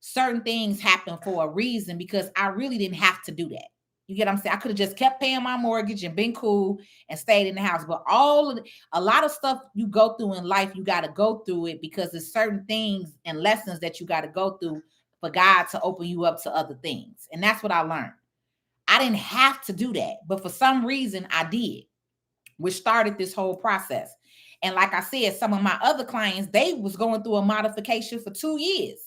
certain things happen for a reason, because I really didn't have to do that. You get what I'm saying? I could have just kept paying my mortgage and been cool and stayed in the house. But a lot of stuff you go through in life, you got to go through it, because there's certain things and lessons that you got to go through for God to open you up to other things. And that's what I learned. I didn't have to do that, but for some reason I did, which started this whole process. And like I said, some of my other clients, they was going through a modification for 2 years.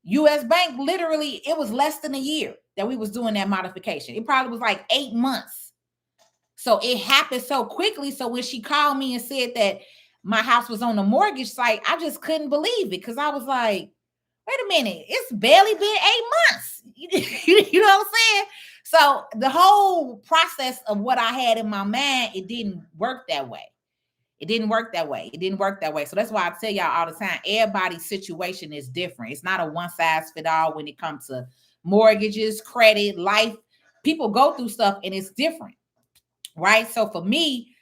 US Bank, literally, it was less than a year that we was doing that modification. It probably was like 8 months. So it happened so quickly. So when she called me and said that my house was on the mortgage site, I just couldn't believe it, because I was like, wait a minute, it's barely been 8 months. You know what I'm saying? So the whole process of what I had in my mind, it didn't work that way. It didn't work that way. It didn't work that way. So that's why I tell y'all all the time, everybody's situation is different. It's not a one size fit all when it comes to mortgages, credit, life. People go through stuff and it's different, right? So for me,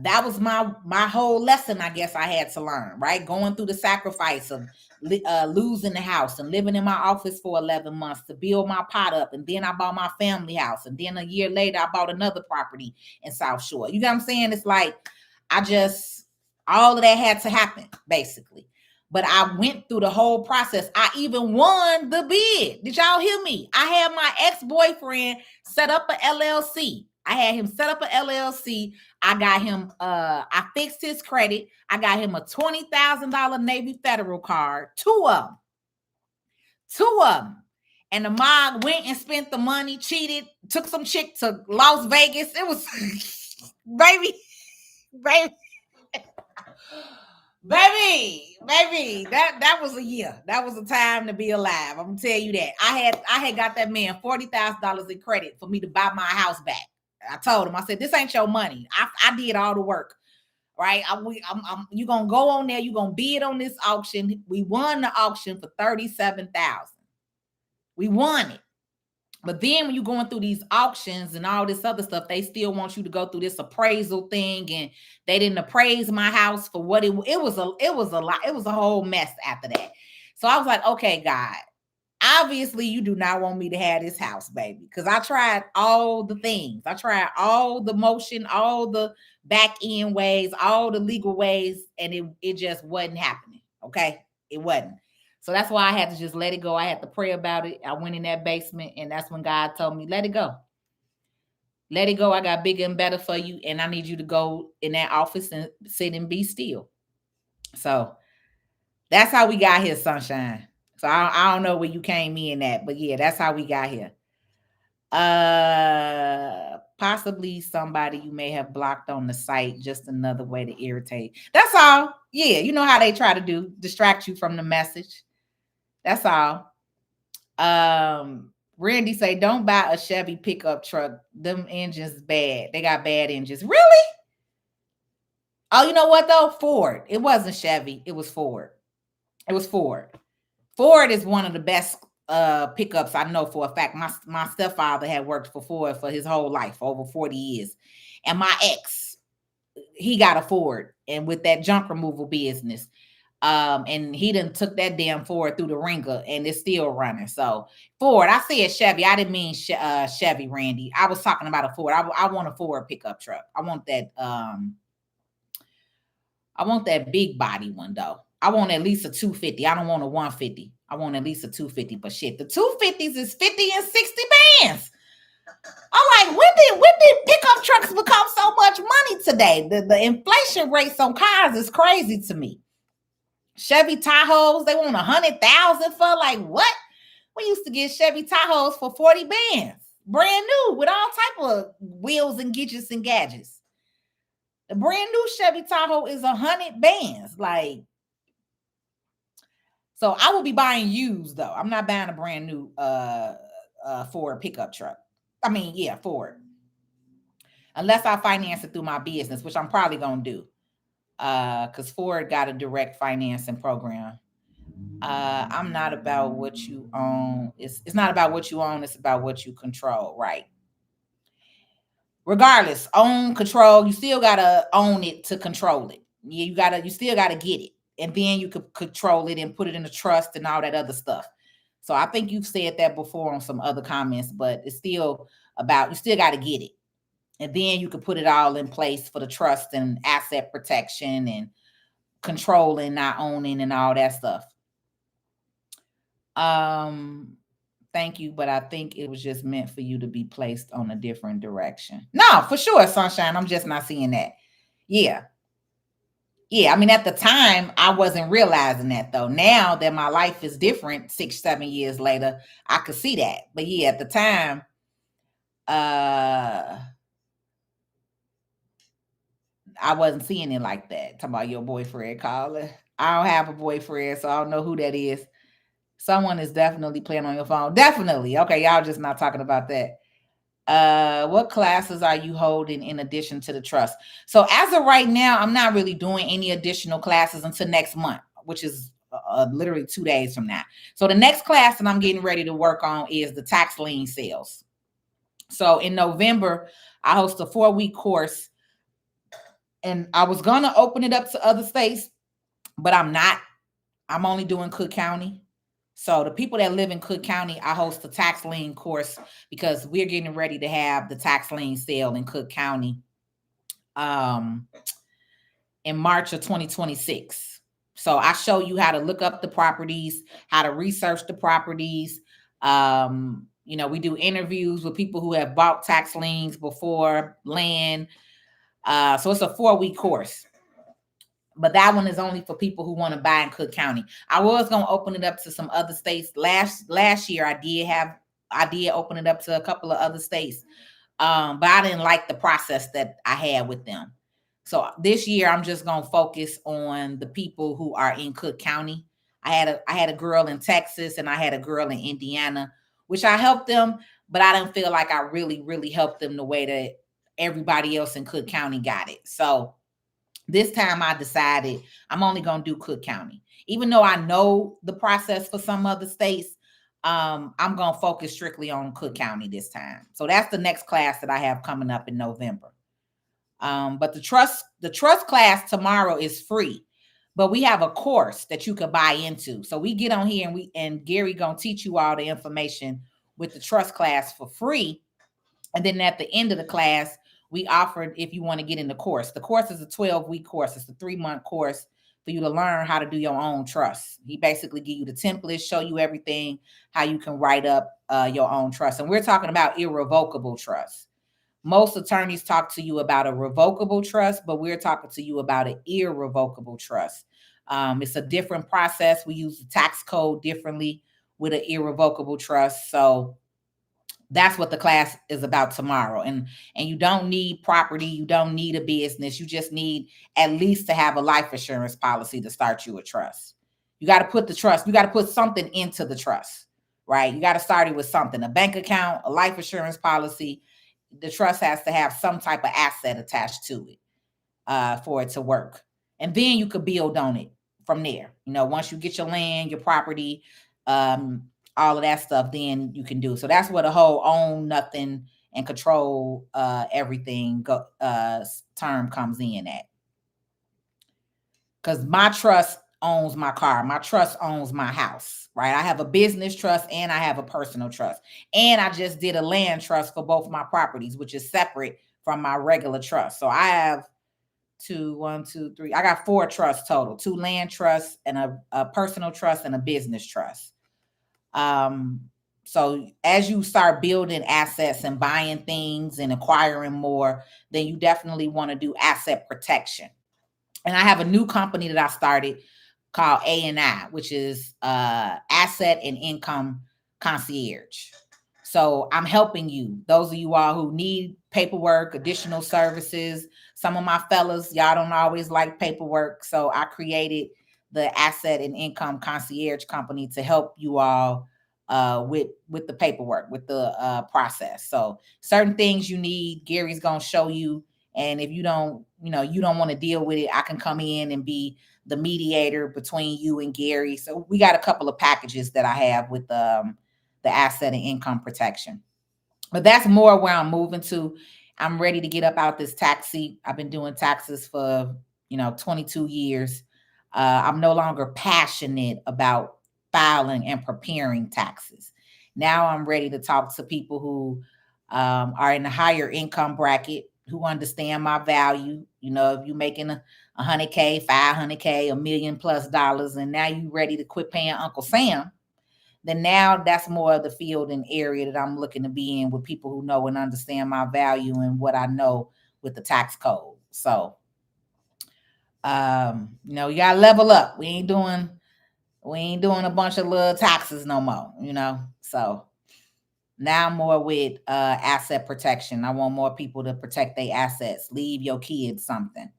that was my whole lesson, I guess I had to learn, right? Going through the sacrifice of losing the house and living in my office for 11 months to build my pot up. And then I bought my family house. And then a year later, I bought another property in South Shore. You know what I'm saying? It's like, all of that had to happen, basically. But I went through the whole process. I even won the bid. Did y'all hear me? I had my ex-boyfriend set up an LLC. I had him set up an LLC. I got him, I fixed his credit. I got him a $20,000 Navy Federal card, two of them. And the mob went and spent the money, cheated, took some chick to Las Vegas. It was, baby, baby, that was a year. That was a time to be alive. I'm gonna tell you that. I had got that man $40,000 in credit for me to buy my house back. I told him, I said, this ain't your money. I did all the work. Right? You gonna go on there, you gonna bid on this auction. We won the auction for $37,000. We won it. But then when you're going through these auctions and all this other stuff, they still want you to go through this appraisal thing, and they didn't appraise my house for what it was a lot. It was a whole mess after that. So I was like, okay, God, obviously you do not want me to have this house, baby, because I tried all the things. I tried all the motion, all the back end ways, all the legal ways, and it just wasn't happening. Okay, it wasn't. So that's why I had to just let it go. I had to pray about it. I went in that basement, and that's when God told me, let it go. Let it go. I got bigger and better for you, and I need you to go in that office and sit and be still. So that's how we got here, sunshine. So I don't know where you came in at, but yeah, that's how we got here. Possibly somebody you may have blocked on the site, just another way to irritate. That's all. Yeah, you know how they try to do, distract you from the message. That's all. Randy say, don't buy a Chevy pickup truck. Them engines bad. They got bad engines. Really? Oh, you know what though? Ford. It wasn't Chevy. It was Ford. It was Ford. Ford is one of the best pickups I know for a fact. My stepfather had worked for Ford for his whole life, over 40 years. And my ex, he got a Ford, and with that junk removal business. And he done took that damn Ford through the ringer, and it's still running. So Ford, I said Chevy. I didn't mean Chevy, Randy. I was talking about a Ford. I want a Ford pickup truck. I want that big body one though. I want at least a 250. I don't want a 150. I want at least a 250. But shit, the 250s is 50 and 60 bands. I'm like, when did pickup trucks become so much money today? The inflation rates on cars is crazy to me. Chevy Tahoes, they want 100,000 for, like, what? We used to get Chevy Tahoes for 40 bands, brand new, with all type of wheels and gadgets and gadgets. The brand new Chevy Tahoe is 100 bands, like. So I will be buying used though. I'm not buying a brand new Ford pickup truck. I mean, yeah, Ford. Unless I finance it through my business, which I'm probably gonna do. Because Ford got a direct financing program. I'm not about what you own. It's not about what you own, it's about what you control, right? Regardless, own, control, you still gotta own it to control it. You still gotta get it. And then you could control it and put it in a trust and all that other stuff. So I think you've said that before on some other comments, but it's still about, you still got to get it. And then you could put it all in place for the trust and asset protection and controlling, not owning, and all that stuff. Thank you, but I think it was just meant for you to be placed on a different direction. No, for sure, sunshine. I'm just not seeing that. Yeah. Yeah, I mean, at the time, I wasn't realizing that though. Now that my life is different, 6, 7 years later, I could see that. But yeah, at the time, I wasn't seeing it like that. Talking about your boyfriend calling. I don't have a boyfriend, so I don't know who that is. Someone is definitely playing on your phone. Definitely. Okay, y'all just not talking about that. What classes are you holding in addition to the trust? So as of right now, I'm not really doing any additional classes until next month, which is literally 2 days from now. So the next class that I'm getting ready to work on is the tax lien sales. So in November, I host a 4-week course, and I was gonna open it up to other states, but I'm not. I'm only doing Cook County. So the people that live in Cook County, I host a tax lien course because we're getting ready to have the tax lien sale in Cook County in March of 2026. So I show you how to look up the properties, how to research the properties. We do interviews with people who have bought tax liens before, land. So it's a 4-week course. but that one is only for people who want to buy in Cook County. I was gonna open it up to some other states. Last year I did open it up to a couple of other states. But I didn't like the process that I had with them. So this year I'm just gonna focus on the people who are in Cook County. I had a girl in Texas and I had a girl in Indiana, which I helped them, but I didn't feel like I really helped them the way that everybody else in Cook County got it. So this time I decided I'm only going to do Cook County. Even though I know the process for some other states, I'm going to focus strictly on Cook County this time. So that's the next class that I have coming up in November. But the trust class tomorrow is free, but we have a course that you could buy into. So we get on here and Gary going to teach you all the information with the trust class for free. And then at the end of the class, we offered if you want to get in the course. The course is a 12-week course. It's a 3-month course for you to learn how to do your own trust. He basically give you the templates, show you everything, how you can write up your own trust. And we're talking about irrevocable trust. Most attorneys talk to you about a revocable trust, but we're talking to you about an irrevocable trust. It's a different process. We use the tax code differently with an irrevocable trust. So that's what the class is about tomorrow. And you don't need property, you don't need a business, you just need at least to have a life insurance policy to start you a trust. You got to put the trust, you got to put something into the trust, right? You got to start it with something, a bank account, a life insurance policy. The trust has to have some type of asset attached to it for it to work. And then you could build on it from there. Once you get your land, your property, um, all of that stuff, then you can do. So that's where the whole own nothing and control everything term comes in at. Because my trust owns my car, my trust owns my house, right? I have a business trust and I have a personal trust. And I just did a land trust for both my properties, which is separate from my regular trust. So I have one, two, three. I got 4 trusts total: 2 land trusts and a personal trust and a business trust. So as you start building assets and buying things and acquiring more, then you definitely want to do asset protection. And I have a new company that I started called A&I, which is Asset and Income Concierge. So I'm helping you, those of you all who need paperwork, additional services. Some of my fellas, y'all don't always like paperwork. So I created the Asset and Income Concierge company to help you all with the paperwork, with the process. So certain things you need, Gary's gonna show you. And if you don't want to deal with it, I can come in and be the mediator between you and Gary. So we got a couple of packages that I have with the asset and income protection. But that's more where I'm moving to. I'm ready to get up out this tax seat. I've been doing taxes for 22 years. I'm no longer passionate about filing and preparing taxes. Now I'm ready to talk to people who are in a higher income bracket, who understand my value. If you're making a 100K, 500K, $1 million+, and now you ready to quit paying Uncle Sam, then now that's more of the field and area that I'm looking to be in, with people who know and understand my value and what I know with the tax code. So, you gotta level up. We ain't doing a bunch of little taxes no more, So now I'm more with asset protection. I want more people to protect their assets. Leave your kids something.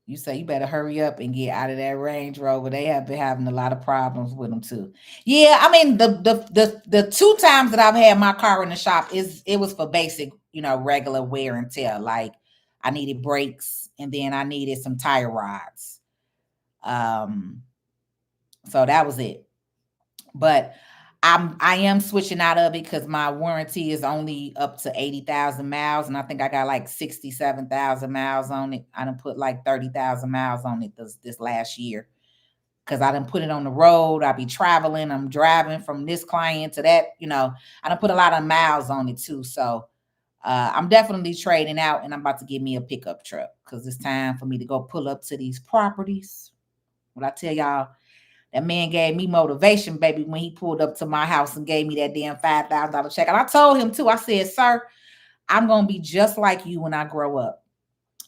You say you better hurry up and get out of that Range Rover. They have been having a lot of problems with them too. Yeah, I mean the 2 times that I've had my car in the shop it was for basic, regular wear and tear. Like I needed brakes and then I needed some tire rods. So that was it. But I am switching out of it because my warranty is only up to 80,000 miles, and I think I got like 67,000 miles on it. I done put like 30,000 miles on it this last year because I done put it on the road. I be traveling. I'm driving from this client to that. I done put a lot of miles on it too. So I'm definitely trading out, and I'm about to get me a pickup truck because it's time for me to go pull up to these properties. What I tell y'all, that man gave me motivation, baby, when he pulled up to my house and gave me that damn $5,000 check. And I told him too, I said, sir, I'm gonna be just like you when I grow up.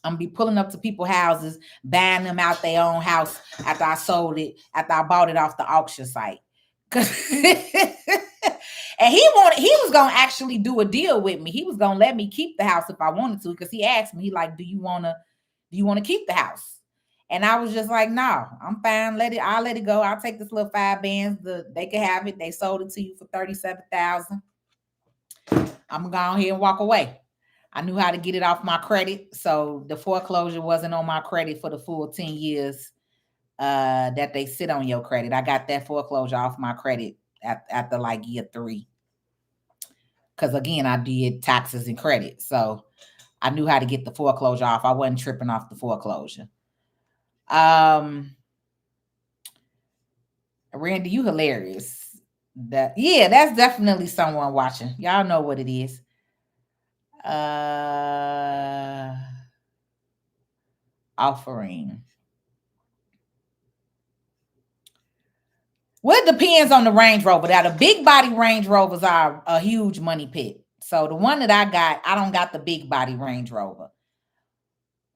I'm gonna be pulling up to people's houses, buying them out their own house after I sold it, after I bought it off the auction site. And he was gonna actually do a deal with me. He was gonna let me keep the house if I wanted to, because he asked me, he like, do you wanna keep the house? And I was just like, no, I'm fine. I'll let it go. I'll take this little 5 bands. They can have it. They sold it to you for 37,000. I'm gonna go ahead and walk away. I knew how to get it off my credit, so the foreclosure wasn't on my credit for the full 10 years that they sit on your credit. I got that foreclosure off my credit after like year 3, because again, I did taxes and credit, so I knew how to get the foreclosure off. I wasn't tripping off the foreclosure. Randy, you hilarious. That's definitely someone watching. Y'all know what it is. Offering. Well, it depends on the Range Rover. Now, the big body Range Rovers are a huge money pit. So the one that I got, I don't got the big body Range Rover.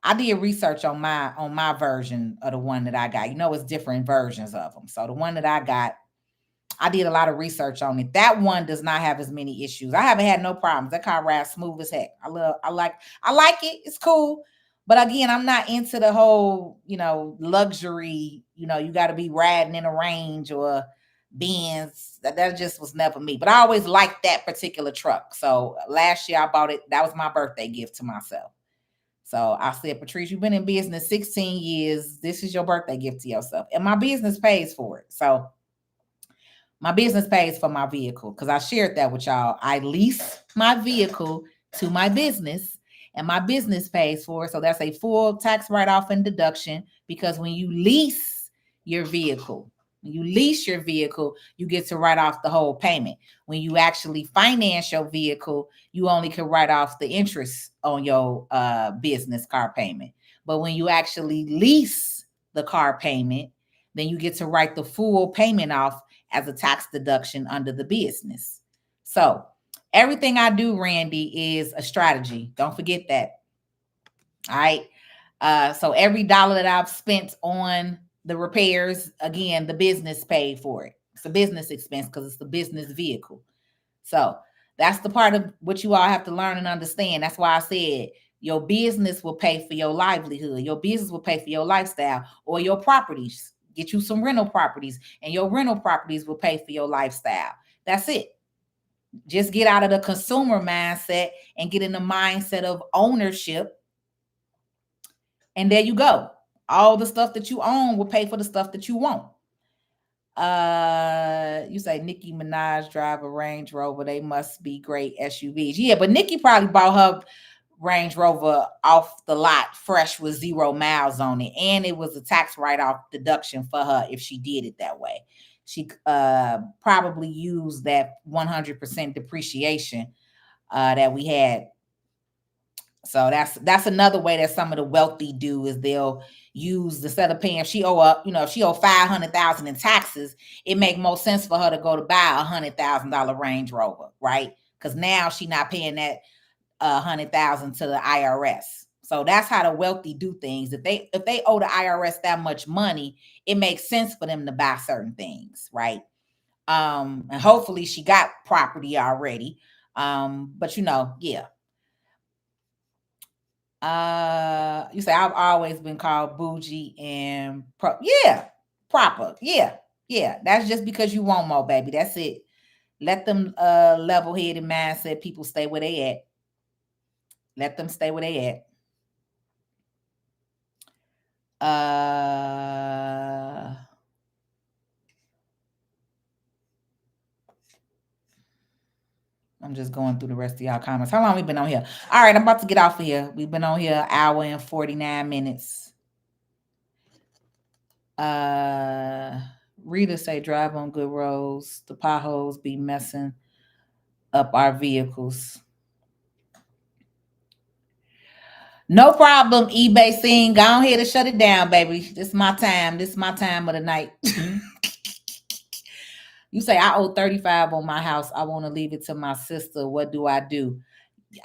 I did research on my version of the one that I got. It's different versions of them. So the one that I got, I did a lot of research on it. That one does not have as many issues. I haven't had no problems. That car rides smooth as heck. I like it. It's cool. But again, I'm not into the whole, luxury, you got to be riding in a Range or Benz. That just was never me. But I always liked that particular truck. So last year I bought it. That was my birthday gift to myself. So I said, Patrice, you've been in business 16 years. This is your birthday gift to yourself. And my business pays for it. So my business pays for my vehicle, because I shared that with y'all. I lease my vehicle to my business, and my business pays for it. So that's a full tax write-off and deduction, because when you lease your vehicle, you get to write off the whole payment. When you actually finance your vehicle, you only can write off the interest on your business car payment. But when you actually lease the car payment, then you get to write the full payment off as a tax deduction under the business. So everything I do, Randy, is a strategy. Don't forget that. All right. So every dollar that I've spent on the repairs, again, the business paid for it. It's a business expense because it's the business vehicle. So that's the part of what you all have to learn and understand. That's why I said your business will pay for your livelihood. Your business will pay for your lifestyle or your properties. Get you some rental properties, and your rental properties will pay for your lifestyle. That's it. Just get out of the consumer mindset and get in the mindset of ownership. And there you go. All the stuff that you own will pay for the stuff that you want. You say Nicki Minaj drive a Range Rover. They must be great SUVs. Yeah, but Nicki probably bought her Range Rover off the lot fresh with 0 miles on it, and it was a tax write-off deduction for her if she did it that way. She probably used that 100% depreciation that we had. So that's another way that some of the wealthy do, is they'll use, instead of paying, if she owe 500,000 in taxes, it make more sense for her to go to buy $100,000 Range Rover, right? Because now she's not paying that 100,000 to the IRS. So that's how the wealthy do things. If they owe the IRS that much money, it makes sense for them to buy certain things, right? And hopefully she got property already. But yeah. You say I've always been called bougie and proper. Yeah. That's just because you want more, baby. That's it. Let them level-headed mindset people stay where they at. Let them stay where they at. I'm just going through the rest of y'all comments. How long we been on here? All right, I'm about to get off of here. We've been on here an hour and 49 minutes. Rita say drive on good roads. The potholes be messing up our vehicles. No problem, eBay scene. Go ahead and shut it down, baby. This is my time. This is my time of the night. You say I owe 35 on my house. I want to leave it to my sister. What do I do?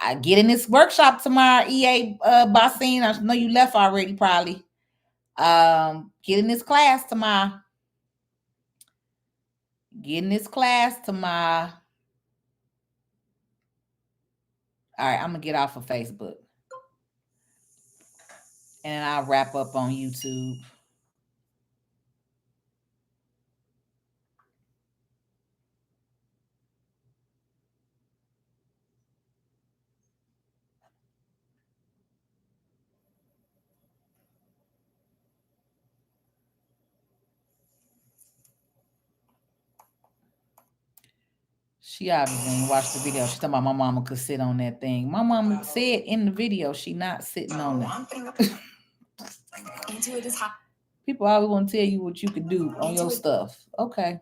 I get in this workshop tomorrow, EA Bossine. I know you left already, probably. Get in this class tomorrow. Get in this class tomorrow. All right, I'm gonna get off of Facebook. And I'll wrap up on YouTube. She obviously didn't watch the video. She talking about my mama could sit on that thing. My mama said in the video she not sitting on it. People always want to tell you what you can do on your stuff. Okay.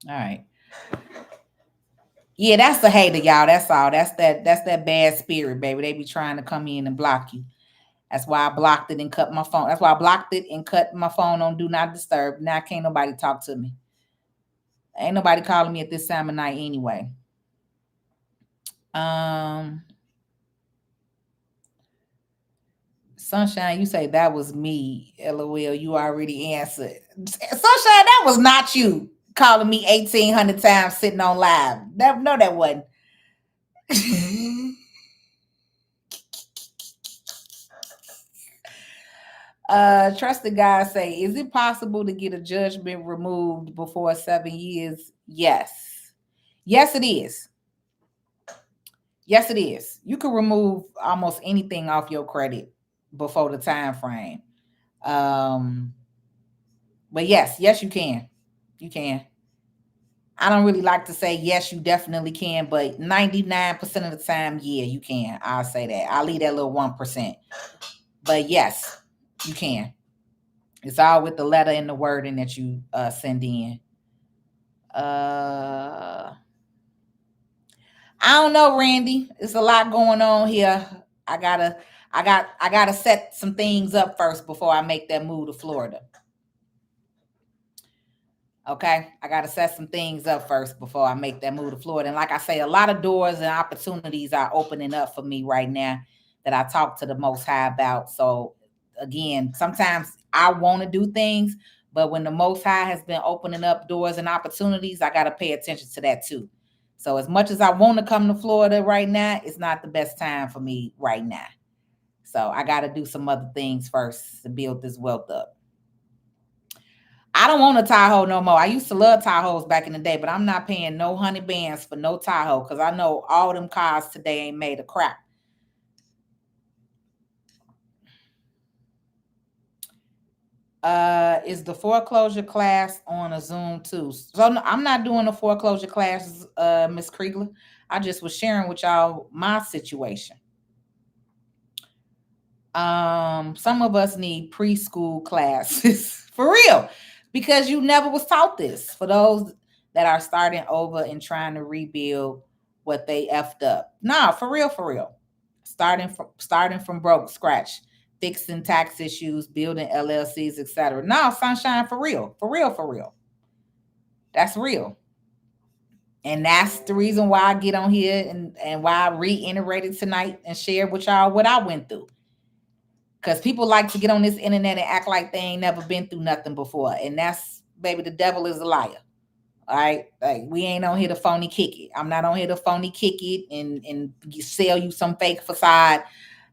All right. Yeah, that's the hater, y'all. That's all. That's that bad spirit, baby. They be trying to come in and block you. That's why I blocked it and cut my phone. That's why I blocked it and cut my phone on do not disturb. Now can't nobody talk to me. Ain't nobody calling me at this time of night anyway. Sunshine, you say that was me. LOL, you already answered. Sunshine, that was not you calling me 1,800 times sitting on live. No, that wasn't. Trusted guy say, is it possible to get a judgment removed before 7 years? Yes. Yes, it is. Yes, it is. You can remove almost anything off your credit before the time frame. But yes, you can. You can. I don't really like to say yes, you definitely can, but 99% of the time, yeah, you can. I'll say that. I'll leave that little 1%. But yes, you can. It's all with the letter and the wording that you send in. I don't know, Randy. It's a lot going on here. I gotta set some things up first before I make that move to Florida. Okay, I got to set some things up first before I make that move to Florida. And like I say, a lot of doors and opportunities are opening up for me right now that I talk to the Most High about. So again, sometimes I want to do things, but when the Most High has been opening up doors and opportunities, I got to pay attention to that too. So as much as I want to come to Florida right now, it's not the best time for me right now. So I got to do some other things first to build this wealth up. I don't want a Tahoe no more. I used to love Tahoes back in the day, but I'm not paying no honey bands for no Tahoe because I know all them cars today ain't made of crap. Is the foreclosure class on a Zoom too? So no, I'm not doing a foreclosure class, Miss Kriegler. I just was sharing with y'all my situation. Some of us need preschool classes for real because you never was taught this. For those that are starting over and trying to rebuild what they effed up. Nah, for real. Starting from broke scratch, fixing tax issues, building LLCs, etc. Nah, sunshine, for real. That's real. And that's the reason why I get on here and why I reiterated tonight and shared with y'all what I went through. Because people like to get on this internet and act like they ain't never been through nothing before. And that's, baby, the devil is a liar. All right. Like, we ain't on here to phony kick it. I'm not on here to phony kick it and sell you some fake facade.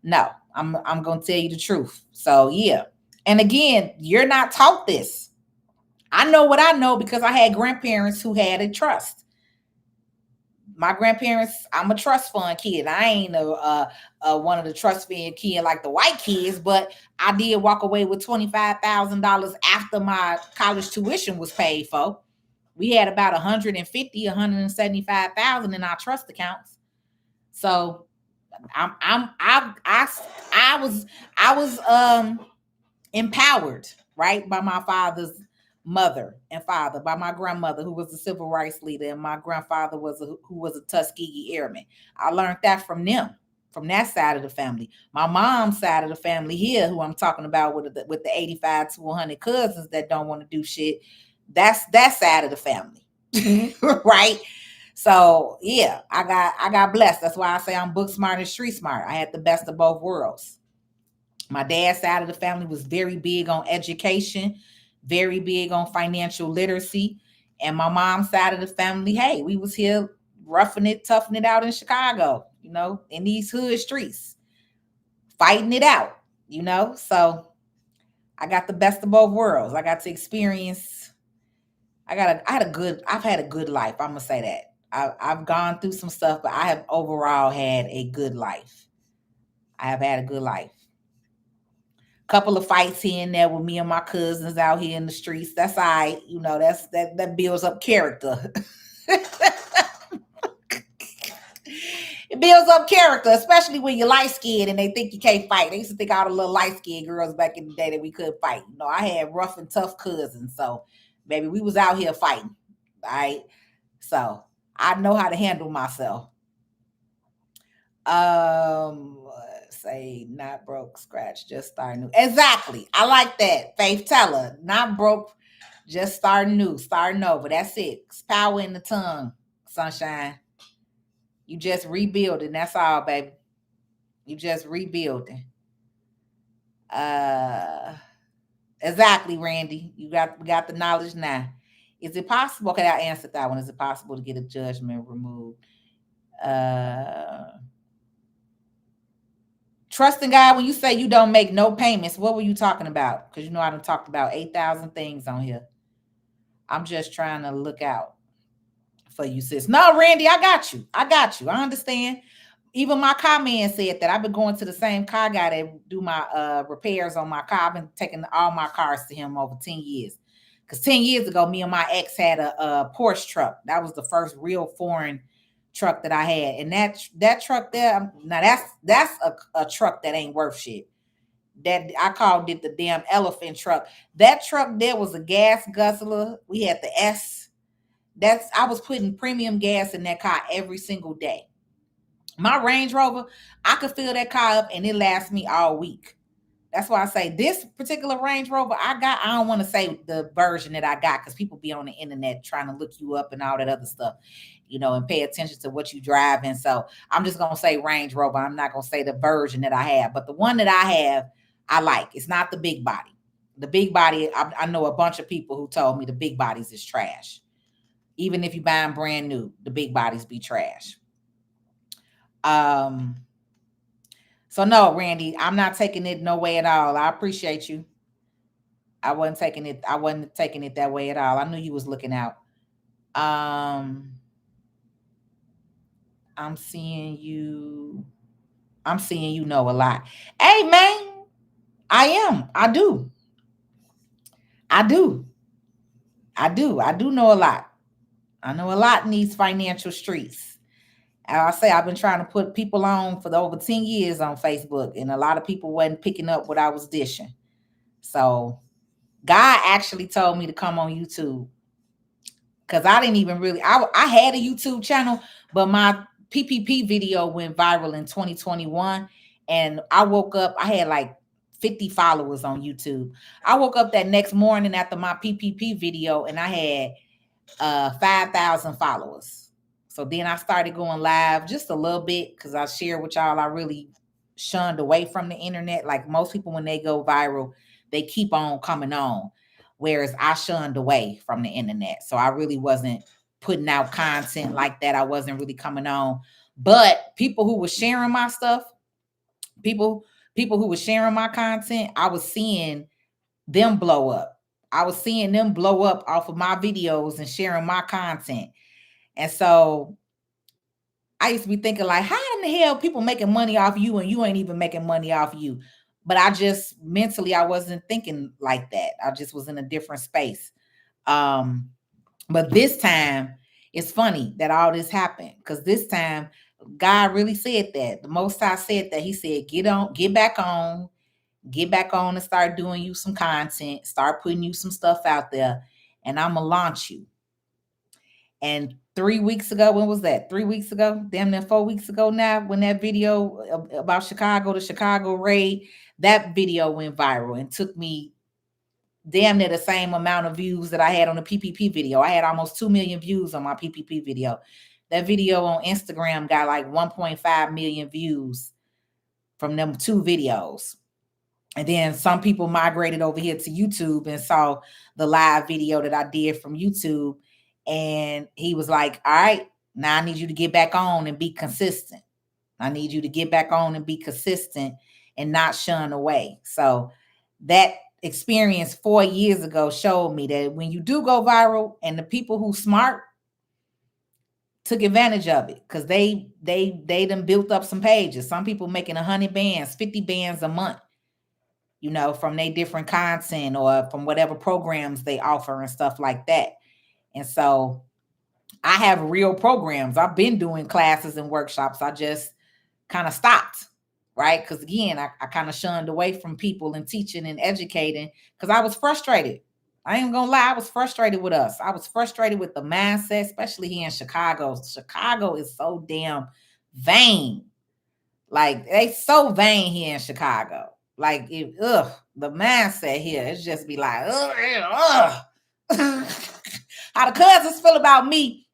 No, I'm gonna tell you the truth. So yeah. And again, you're not taught this. I know what I know because I had grandparents who had a trust. My grandparents, I'm a trust fund kid. I ain't one of the trust fund kid like the white kids, but I did walk away with $25,000 after my college tuition was paid for. We had about 175,000 in our trust accounts. So I was empowered, right, by my father's mother and father, by my grandmother who was a civil rights leader, and my grandfather who was a Tuskegee Airman. I learned that from them, from that side of the family. My mom's side of the family here, who I'm talking about with the 85 to 100 cousins that don't want to do shit. That's that side of the family, right? So yeah, I got blessed. That's why I say I'm book smart and street smart. I had the best of both worlds. My dad's side of the family was very big on education, very big on financial literacy. And my mom's side of the family, hey, we was here roughing it, toughing it out in Chicago, in these hood streets, fighting it out, So I got the best of both worlds. I got to experience. I've had a good life. I'm gonna say that. I've gone through some stuff, but I have overall had a good life. I have had a good life. Couple of fights here and there with me and my cousins out here in the streets. That's all right. That builds up character. It builds up character, especially when you're light skinned and they think you can't fight. They used to think all the little light skinned girls back in the day that we couldn't fight. I had rough and tough cousins, so baby, we was out here fighting. All right, so I know how to handle myself. Say not broke, scratch, just start new. Exactly. I like that. Faith Teller, not broke, just starting new, starting over. That's it. It's power in the tongue, sunshine. You just rebuilding. That's all, baby. You just rebuilding. Uh exactly, Randy. We got the knowledge now. Is it possible? Okay, I answered that one. Is it possible to get a judgment removed? Trusting God when you say you don't make no payments, what were you talking about? Because I done talked about 8,000 things on here. I'm just trying to look out for you, sis. No, Randy, I got you. I got you. I understand. Even my car man said that. I've been going to the same car guy that do my repairs on my car. I've been taking all my cars to him over 10 years. Because 10 years ago, me and my ex had a Porsche truck. That was the first real foreign truck that I had. And that truck there, now that's a truck that ain't worth shit. That I called it the damn elephant truck. That truck there was a gas guzzler. We had the S. I was putting premium gas in that car every single day. My Range Rover, I could fill that car up and it lasts me all week. That's why I say this particular Range Rover I don't want to say the version that I got because people be on the internet trying to look you up and all that other stuff, and pay attention to what you drive. And so I'm just gonna say Range Rover. I'm not gonna say the version that I have, but the one that I have, I like. It's not the big body. The big body, I know a bunch of people who told me the big bodies is trash. Even if you buy them brand new, the big bodies be trash. Um, so no, Randy, I'm not taking it no way at all. I appreciate you. I wasn't taking it that way at all. I knew you was looking out. Um, I'm seeing you. I'm seeing you know a lot. Hey man, I am. I do. I do. I do know a lot. I know a lot in these financial streets. And I say I've been trying to put people on for over 10 years on Facebook, and a lot of people wasn't picking up what I was dishing. So God actually told me to come on YouTube because I didn't even really. I had a YouTube channel, but my PPP video went viral in 2021, and I woke up. I had like 50 followers on YouTube. I woke up that next morning after my PPP video, and I had 5,000 followers. So then I started going live just a little bit because I shared with y'all I really shunned away from the internet. Like most people, when they go viral, they keep on coming on. Whereas I shunned away from the internet. So I really wasn't putting out content like that. I wasn't really coming on. But people who were sharing my stuff, people, people who were sharing my content, I was seeing them blow up. I was seeing them blow up off of my videos and sharing my content. And so I used to be thinking like, how in the hell people making money off you and you ain't even making money off you? But I just mentally I wasn't thinking like that. I just was in a different space. Um, but this time it's funny that all this happened because this time God really said that. The Most High said that. He said, get back on and start doing you some content, start putting you some stuff out there, and I'm gonna launch you. And 3 weeks ago, when was that? 3 weeks ago, damn near 4 weeks ago now, when that video about Chicago, the Chicago raid, that video went viral and took me damn near the same amount of views that I had on the PPP video. I had almost 2 million views on my PPP video. That video on Instagram got like 1.5 million views from them 2 videos. And then some people migrated over here to YouTube and saw the live video that I did from YouTube. And he was like, all right, now I need you to get back on and be consistent. I need you to get back on and be consistent and not shun away. So that experience 4 years ago showed me that when you do go viral, and the people who smart took advantage of it, because they done built up some pages. Some people making 100 bands, 50 bands a month, from their different content or from whatever programs they offer and stuff like that. And so I have real programs. I've been doing classes and workshops. I just kind of stopped, right? Because again, I kind of shunned away from people and teaching and educating because I was frustrated. I ain't gonna lie, I was frustrated with us. I was frustrated with the mindset, especially here in Chicago. Chicago is so damn vain. Like, they so vain here in Chicago. Like, the mindset here, it's just be like, how the cousins feel about me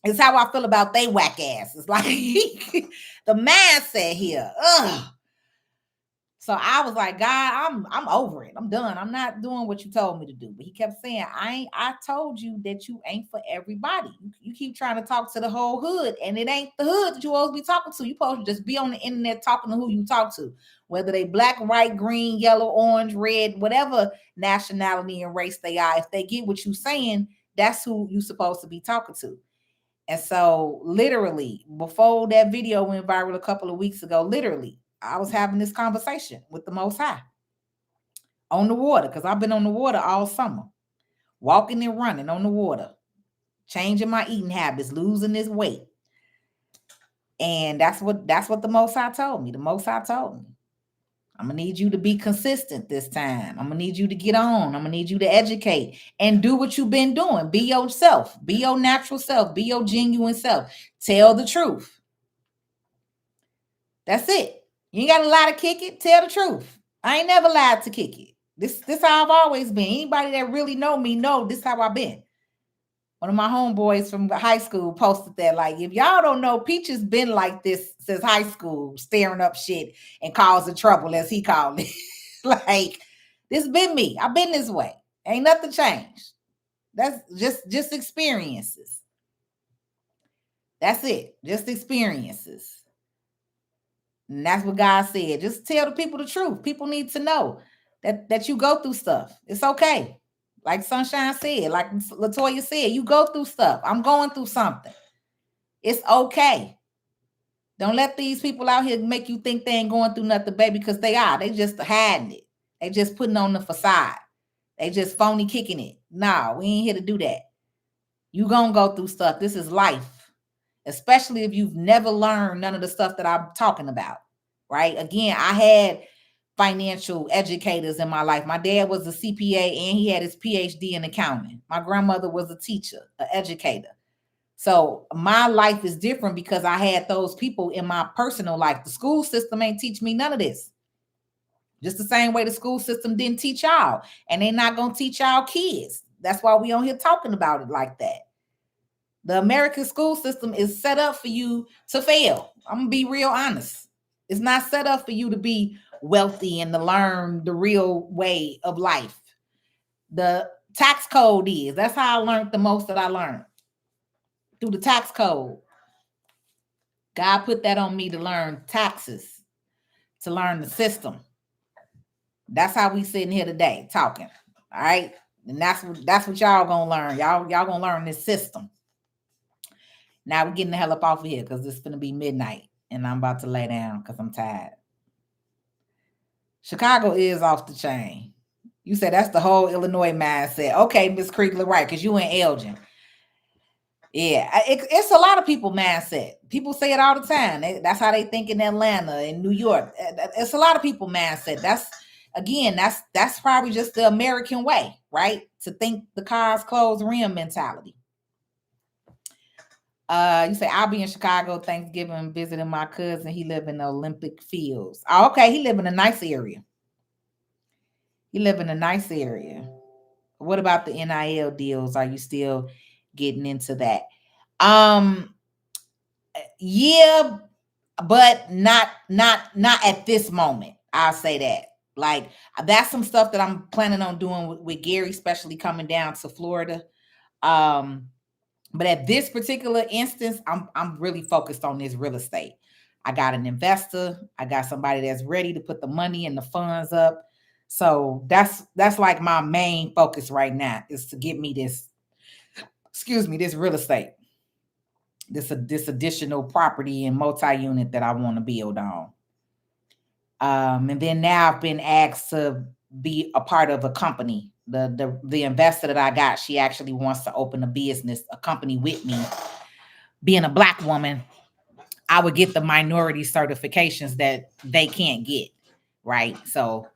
is how I feel about they whack ass. It's like the mindset here. So I was like, God, I'm over it. I'm done. I'm not doing what you told me to do. But he kept saying, I told you that you ain't for everybody. You keep trying to talk to the whole hood, and it ain't the hood that you always be talking to. You supposed to just be on the internet talking to who you talk to, whether they black, white, green, yellow, orange, red, whatever nationality and race they are. If they get what you saying, that's who you supposed to be talking to. And so literally, before that video went viral a couple of weeks ago, literally, I was having this conversation with the Most High on the water, because I've been on the water all summer, walking and running on the water, changing my eating habits, losing this weight. And that's what the Most High told me. The Most High told me, I'm going to need you to be consistent this time. I'm going to need you to get on. I'm going to need you to educate and do what you've been doing. Be yourself. Be your natural self. Be your genuine self. Tell the truth. That's it. You ain't got to lie to kick it. Tell the truth. I ain't never lied to kick it. This how I've always been. Anybody that really know me know this how I've been. One of my homeboys from high school posted that, like, if y'all don't know, Peach has been like this since high school, staring up shit and causing trouble, as he called it. Like, this been me. I've been this way. Ain't nothing changed. That's just experiences. That's it. Just experiences. And that's what God said. Just tell the people the truth. People need to know that you go through stuff. It's okay. Like Sunshine said, like Latoya said, you go through stuff. I'm going through something. It's okay. Don't let these people out here make you think they ain't going through nothing, baby, because they are. They just hiding it. They just putting on the facade. They just phony kicking it. No, we ain't here to do that. You gonna go through stuff. This is life. Especially if you've never learned none of the stuff that I'm talking about, right? Again, I had financial educators in my life. My dad was a CPA and he had his PhD in accounting. My grandmother was a teacher, an educator. So my life is different because I had those people in my personal life. The school system ain't teach me none of this. Just the same way the school system didn't teach y'all. And they're not going to teach y'all kids. That's why we on here talking about it like that. The American school system is set up for you to fail. I'm going to be real honest. It's not set up for you to be wealthy and to learn the real way of life. The tax code is. That's how I learned the most that I learned. Through the tax code. God put that on me to learn taxes, to learn the system. That's how we sitting here today talking. All right. And that's what y'all gonna learn. Y'all gonna learn this system. Now we're getting the hell up off of here because it's gonna be midnight and I'm about to lay down because I'm tired. Chicago is off the chain. You said that's the whole Illinois mindset. Okay, Miss Kriegler, right? Because you in Elgin. Yeah, it's a lot of people mindset. People say it all the time. That's how they think in Atlanta, in New York. It's a lot of people mindset. That's probably just the American way, right? To think the cars, clothes, rim mentality. You say I'll be in Chicago Thanksgiving visiting my cousin. He live in the Olympic Fields. Oh, okay, he live in a nice area. What about the NIL deals? Are you still getting into that? Yeah, but not at this moment. I'll say that. Like that's some stuff that I'm planning on doing with Gary, especially coming down to Florida. Um, but at this particular instance, I'm really focused on this real estate. I got an investor. I got somebody that's ready to put the money and the funds up. So that's like my main focus right now is to get me this, excuse me, this real estate, this additional property and multi-unit that I want to build on. And then now I've been asked to be a part of a company. The investor that I got, she actually wants to open a business, a company with me. Being a black woman, I would get the minority certifications that they can't get, right? So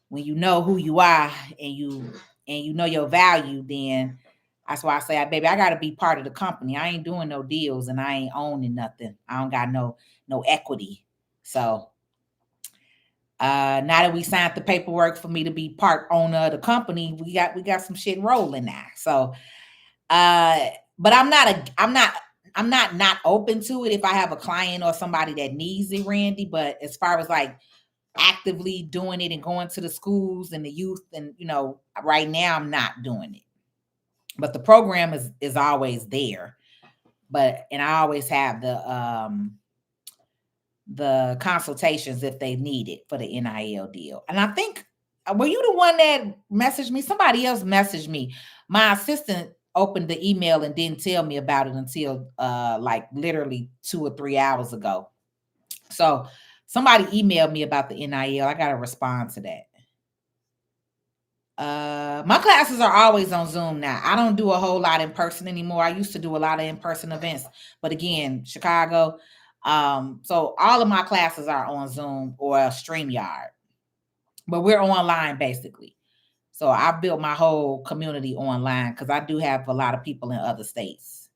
when you know who you are and you know your value, then that's why I say, baby, I gotta be part of the company. I ain't doing no deals and I ain't owning nothing. I don't got no equity. So now that we signed the paperwork for me to be part owner of the company, we got some shit rolling now. So uh but I'm not open to it if I have a client or somebody that needs it, Randy. But as far as like actively doing it and going to the schools and the youth, and right now I'm not doing it. But the program is always there. But and I always have the consultations if they need it for the NIL deal. And I think, were you the one that messaged me? Somebody else messaged me. My assistant opened the email and didn't tell me about it until like literally 2 or 3 hours ago. So somebody emailed me about the NIL. I gotta respond to that. My classes are always on Zoom now. I don't do a whole lot in person anymore. I used to do a lot of in-person events, but again, Chicago. So all of my classes are on Zoom or StreamYard, but we're online basically. So I've built my whole community online because I do have a lot of people in other states.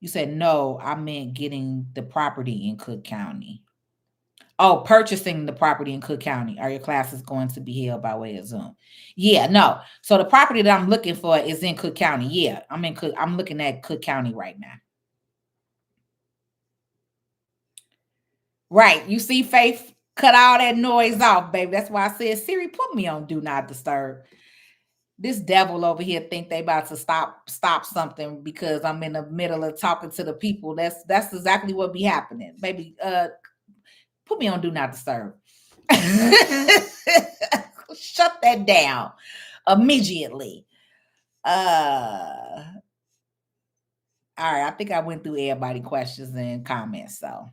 You said no, I meant getting the property in Cook County. Oh, purchasing the property in Cook County. Are your classes going to be held by way of Zoom? Yeah, no. So the property that I'm looking for is in Cook County. Yeah, I'm looking at Cook County right now. Right. You see, Faith cut all that noise off, baby. That's why I said, Siri, put me on do not disturb. This devil over here think they about to stop something because I'm in the middle of talking to the people. That's exactly what be happening. Baby, put me on do not disturb. Shut that down immediately. All right, I think I went through everybody questions and comments. So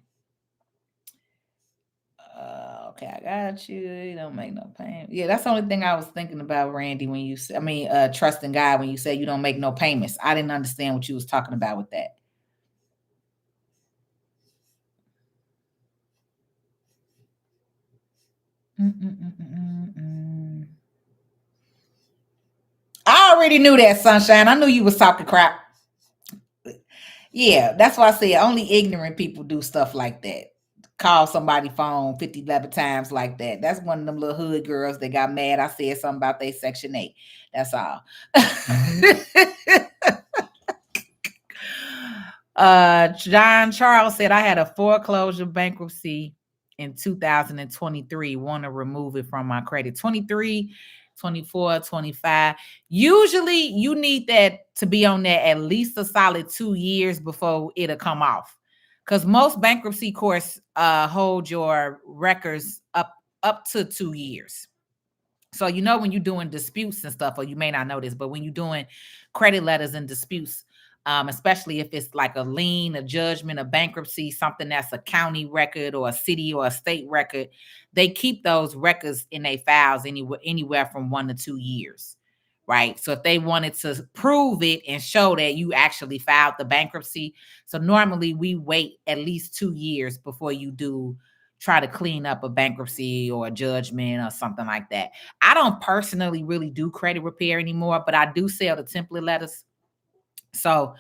okay, I got you. You don't make no payment. Yeah, that's the only thing I was thinking about, Randy, when you I mean trusting God when you say you don't make no payments. I didn't understand what you was talking about with that. Mm-mm-mm-mm-mm. I already knew that, Sunshine. I knew you was talking crap. Yeah, that's why I said only ignorant people do stuff like that. Call somebody phone 50, 11 times like that. That's one of them little hood girls that got mad. I said something about they Section 8. That's all. John Charles said, I had a foreclosure bankruptcy in 2023. Want to remove it from my credit. 23, 24, 25. Usually you need that to be on there at least a solid 2 years before it'll come off. Because most bankruptcy courts hold your records up to 2 years. So when you're doing disputes and stuff, or you may not know this, but when you're doing credit letters and disputes, especially if it's like a lien, a judgment, a bankruptcy, something that's a county record or a city or a state record, they keep those records in their files anywhere from 1 to 2 years. Right. So if they wanted to prove it and show that you actually filed the bankruptcy. So normally we wait at least 2 years before you do try to clean up a bankruptcy or a judgment or something like that. I don't personally really do credit repair anymore, but I do sell the template letters. So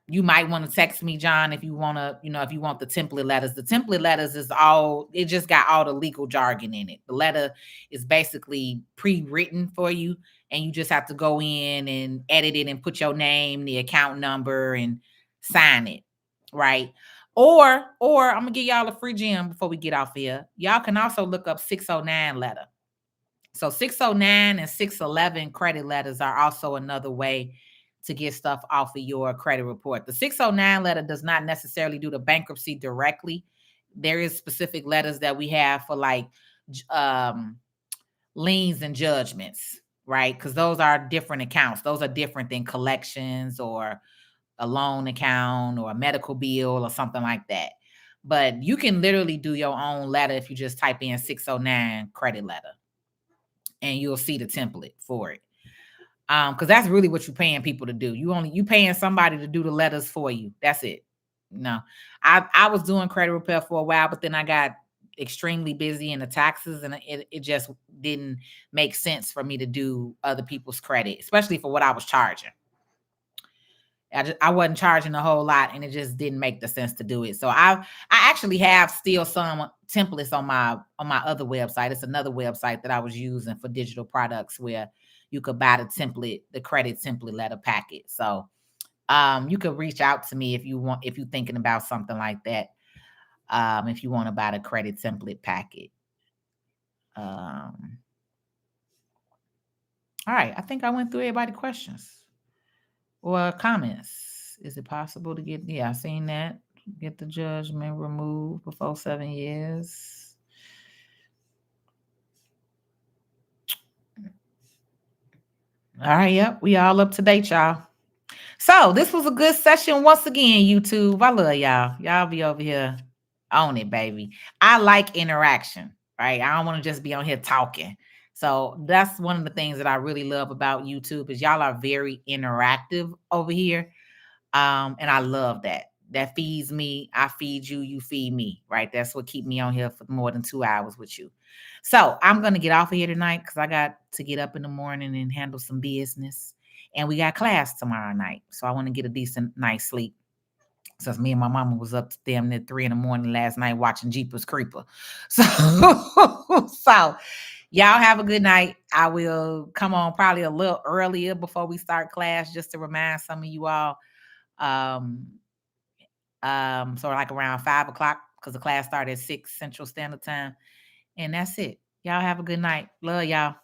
you might want to text me, John, if you want to, if you want the template letters. The template letters it just got all the legal jargon in it. The letter is basically pre-written for you, and you just have to go in and edit it and put your name, the account number, and sign it, right? Or I'm gonna give y'all a free gem before we get off here. Y'all can also look up 609 letter. So 609 and 611 credit letters are also another way to get stuff off of your credit report. The 609 letter does not necessarily do the bankruptcy directly. There is specific letters that we have for like liens and judgments, right? Because those are different accounts. Those are different than collections or a loan account or a medical bill or something like that. But you can literally do your own letter if you just type in 609 credit letter and you'll see the template for it. Because that's really what you're paying people to do. You paying somebody to do the letters for you. That's it. No. I was doing credit repair for a while, but then I got extremely busy in the taxes and it just didn't make sense for me to do other people's credit, especially for what I was charging. I wasn't charging a whole lot and it just didn't make the sense to do it. So I actually have still some templates on my other website. It's another website that I was using for digital products where you could buy the template, the credit template letter packet. So you could reach out to me if you're thinking about something like that. If you want to buy the credit template packet. All right, I think I went through everybody's questions or comments. Is it possible to get? Yeah, I seen that. Get the judgment removed before 7 years. All right, yep, we all up to date, y'all. So this was a good session once again, YouTube. I love y'all. Y'all be over here on it, baby. I like interaction, right? I don't want to just be on here talking. So that's one of the things that I really love about YouTube is y'all are very interactive over here. And I love that. That feeds me. I feed you. You feed me. Right. That's what keep me on here for more than 2 hours with you. So I'm gonna get off of here tonight because I got to get up in the morning and handle some business. And we got class tomorrow night. So I want to get a decent night's sleep. Since me and my mama was up to damn near 3 a.m. last night watching Jeepers Creeper. So, so y'all have a good night. I will come on probably a little earlier before we start class just to remind some of you all um, so like around 5 o'clock because the class started at 6 Central Standard Time. And that's it. Y'all have a good night. Love y'all.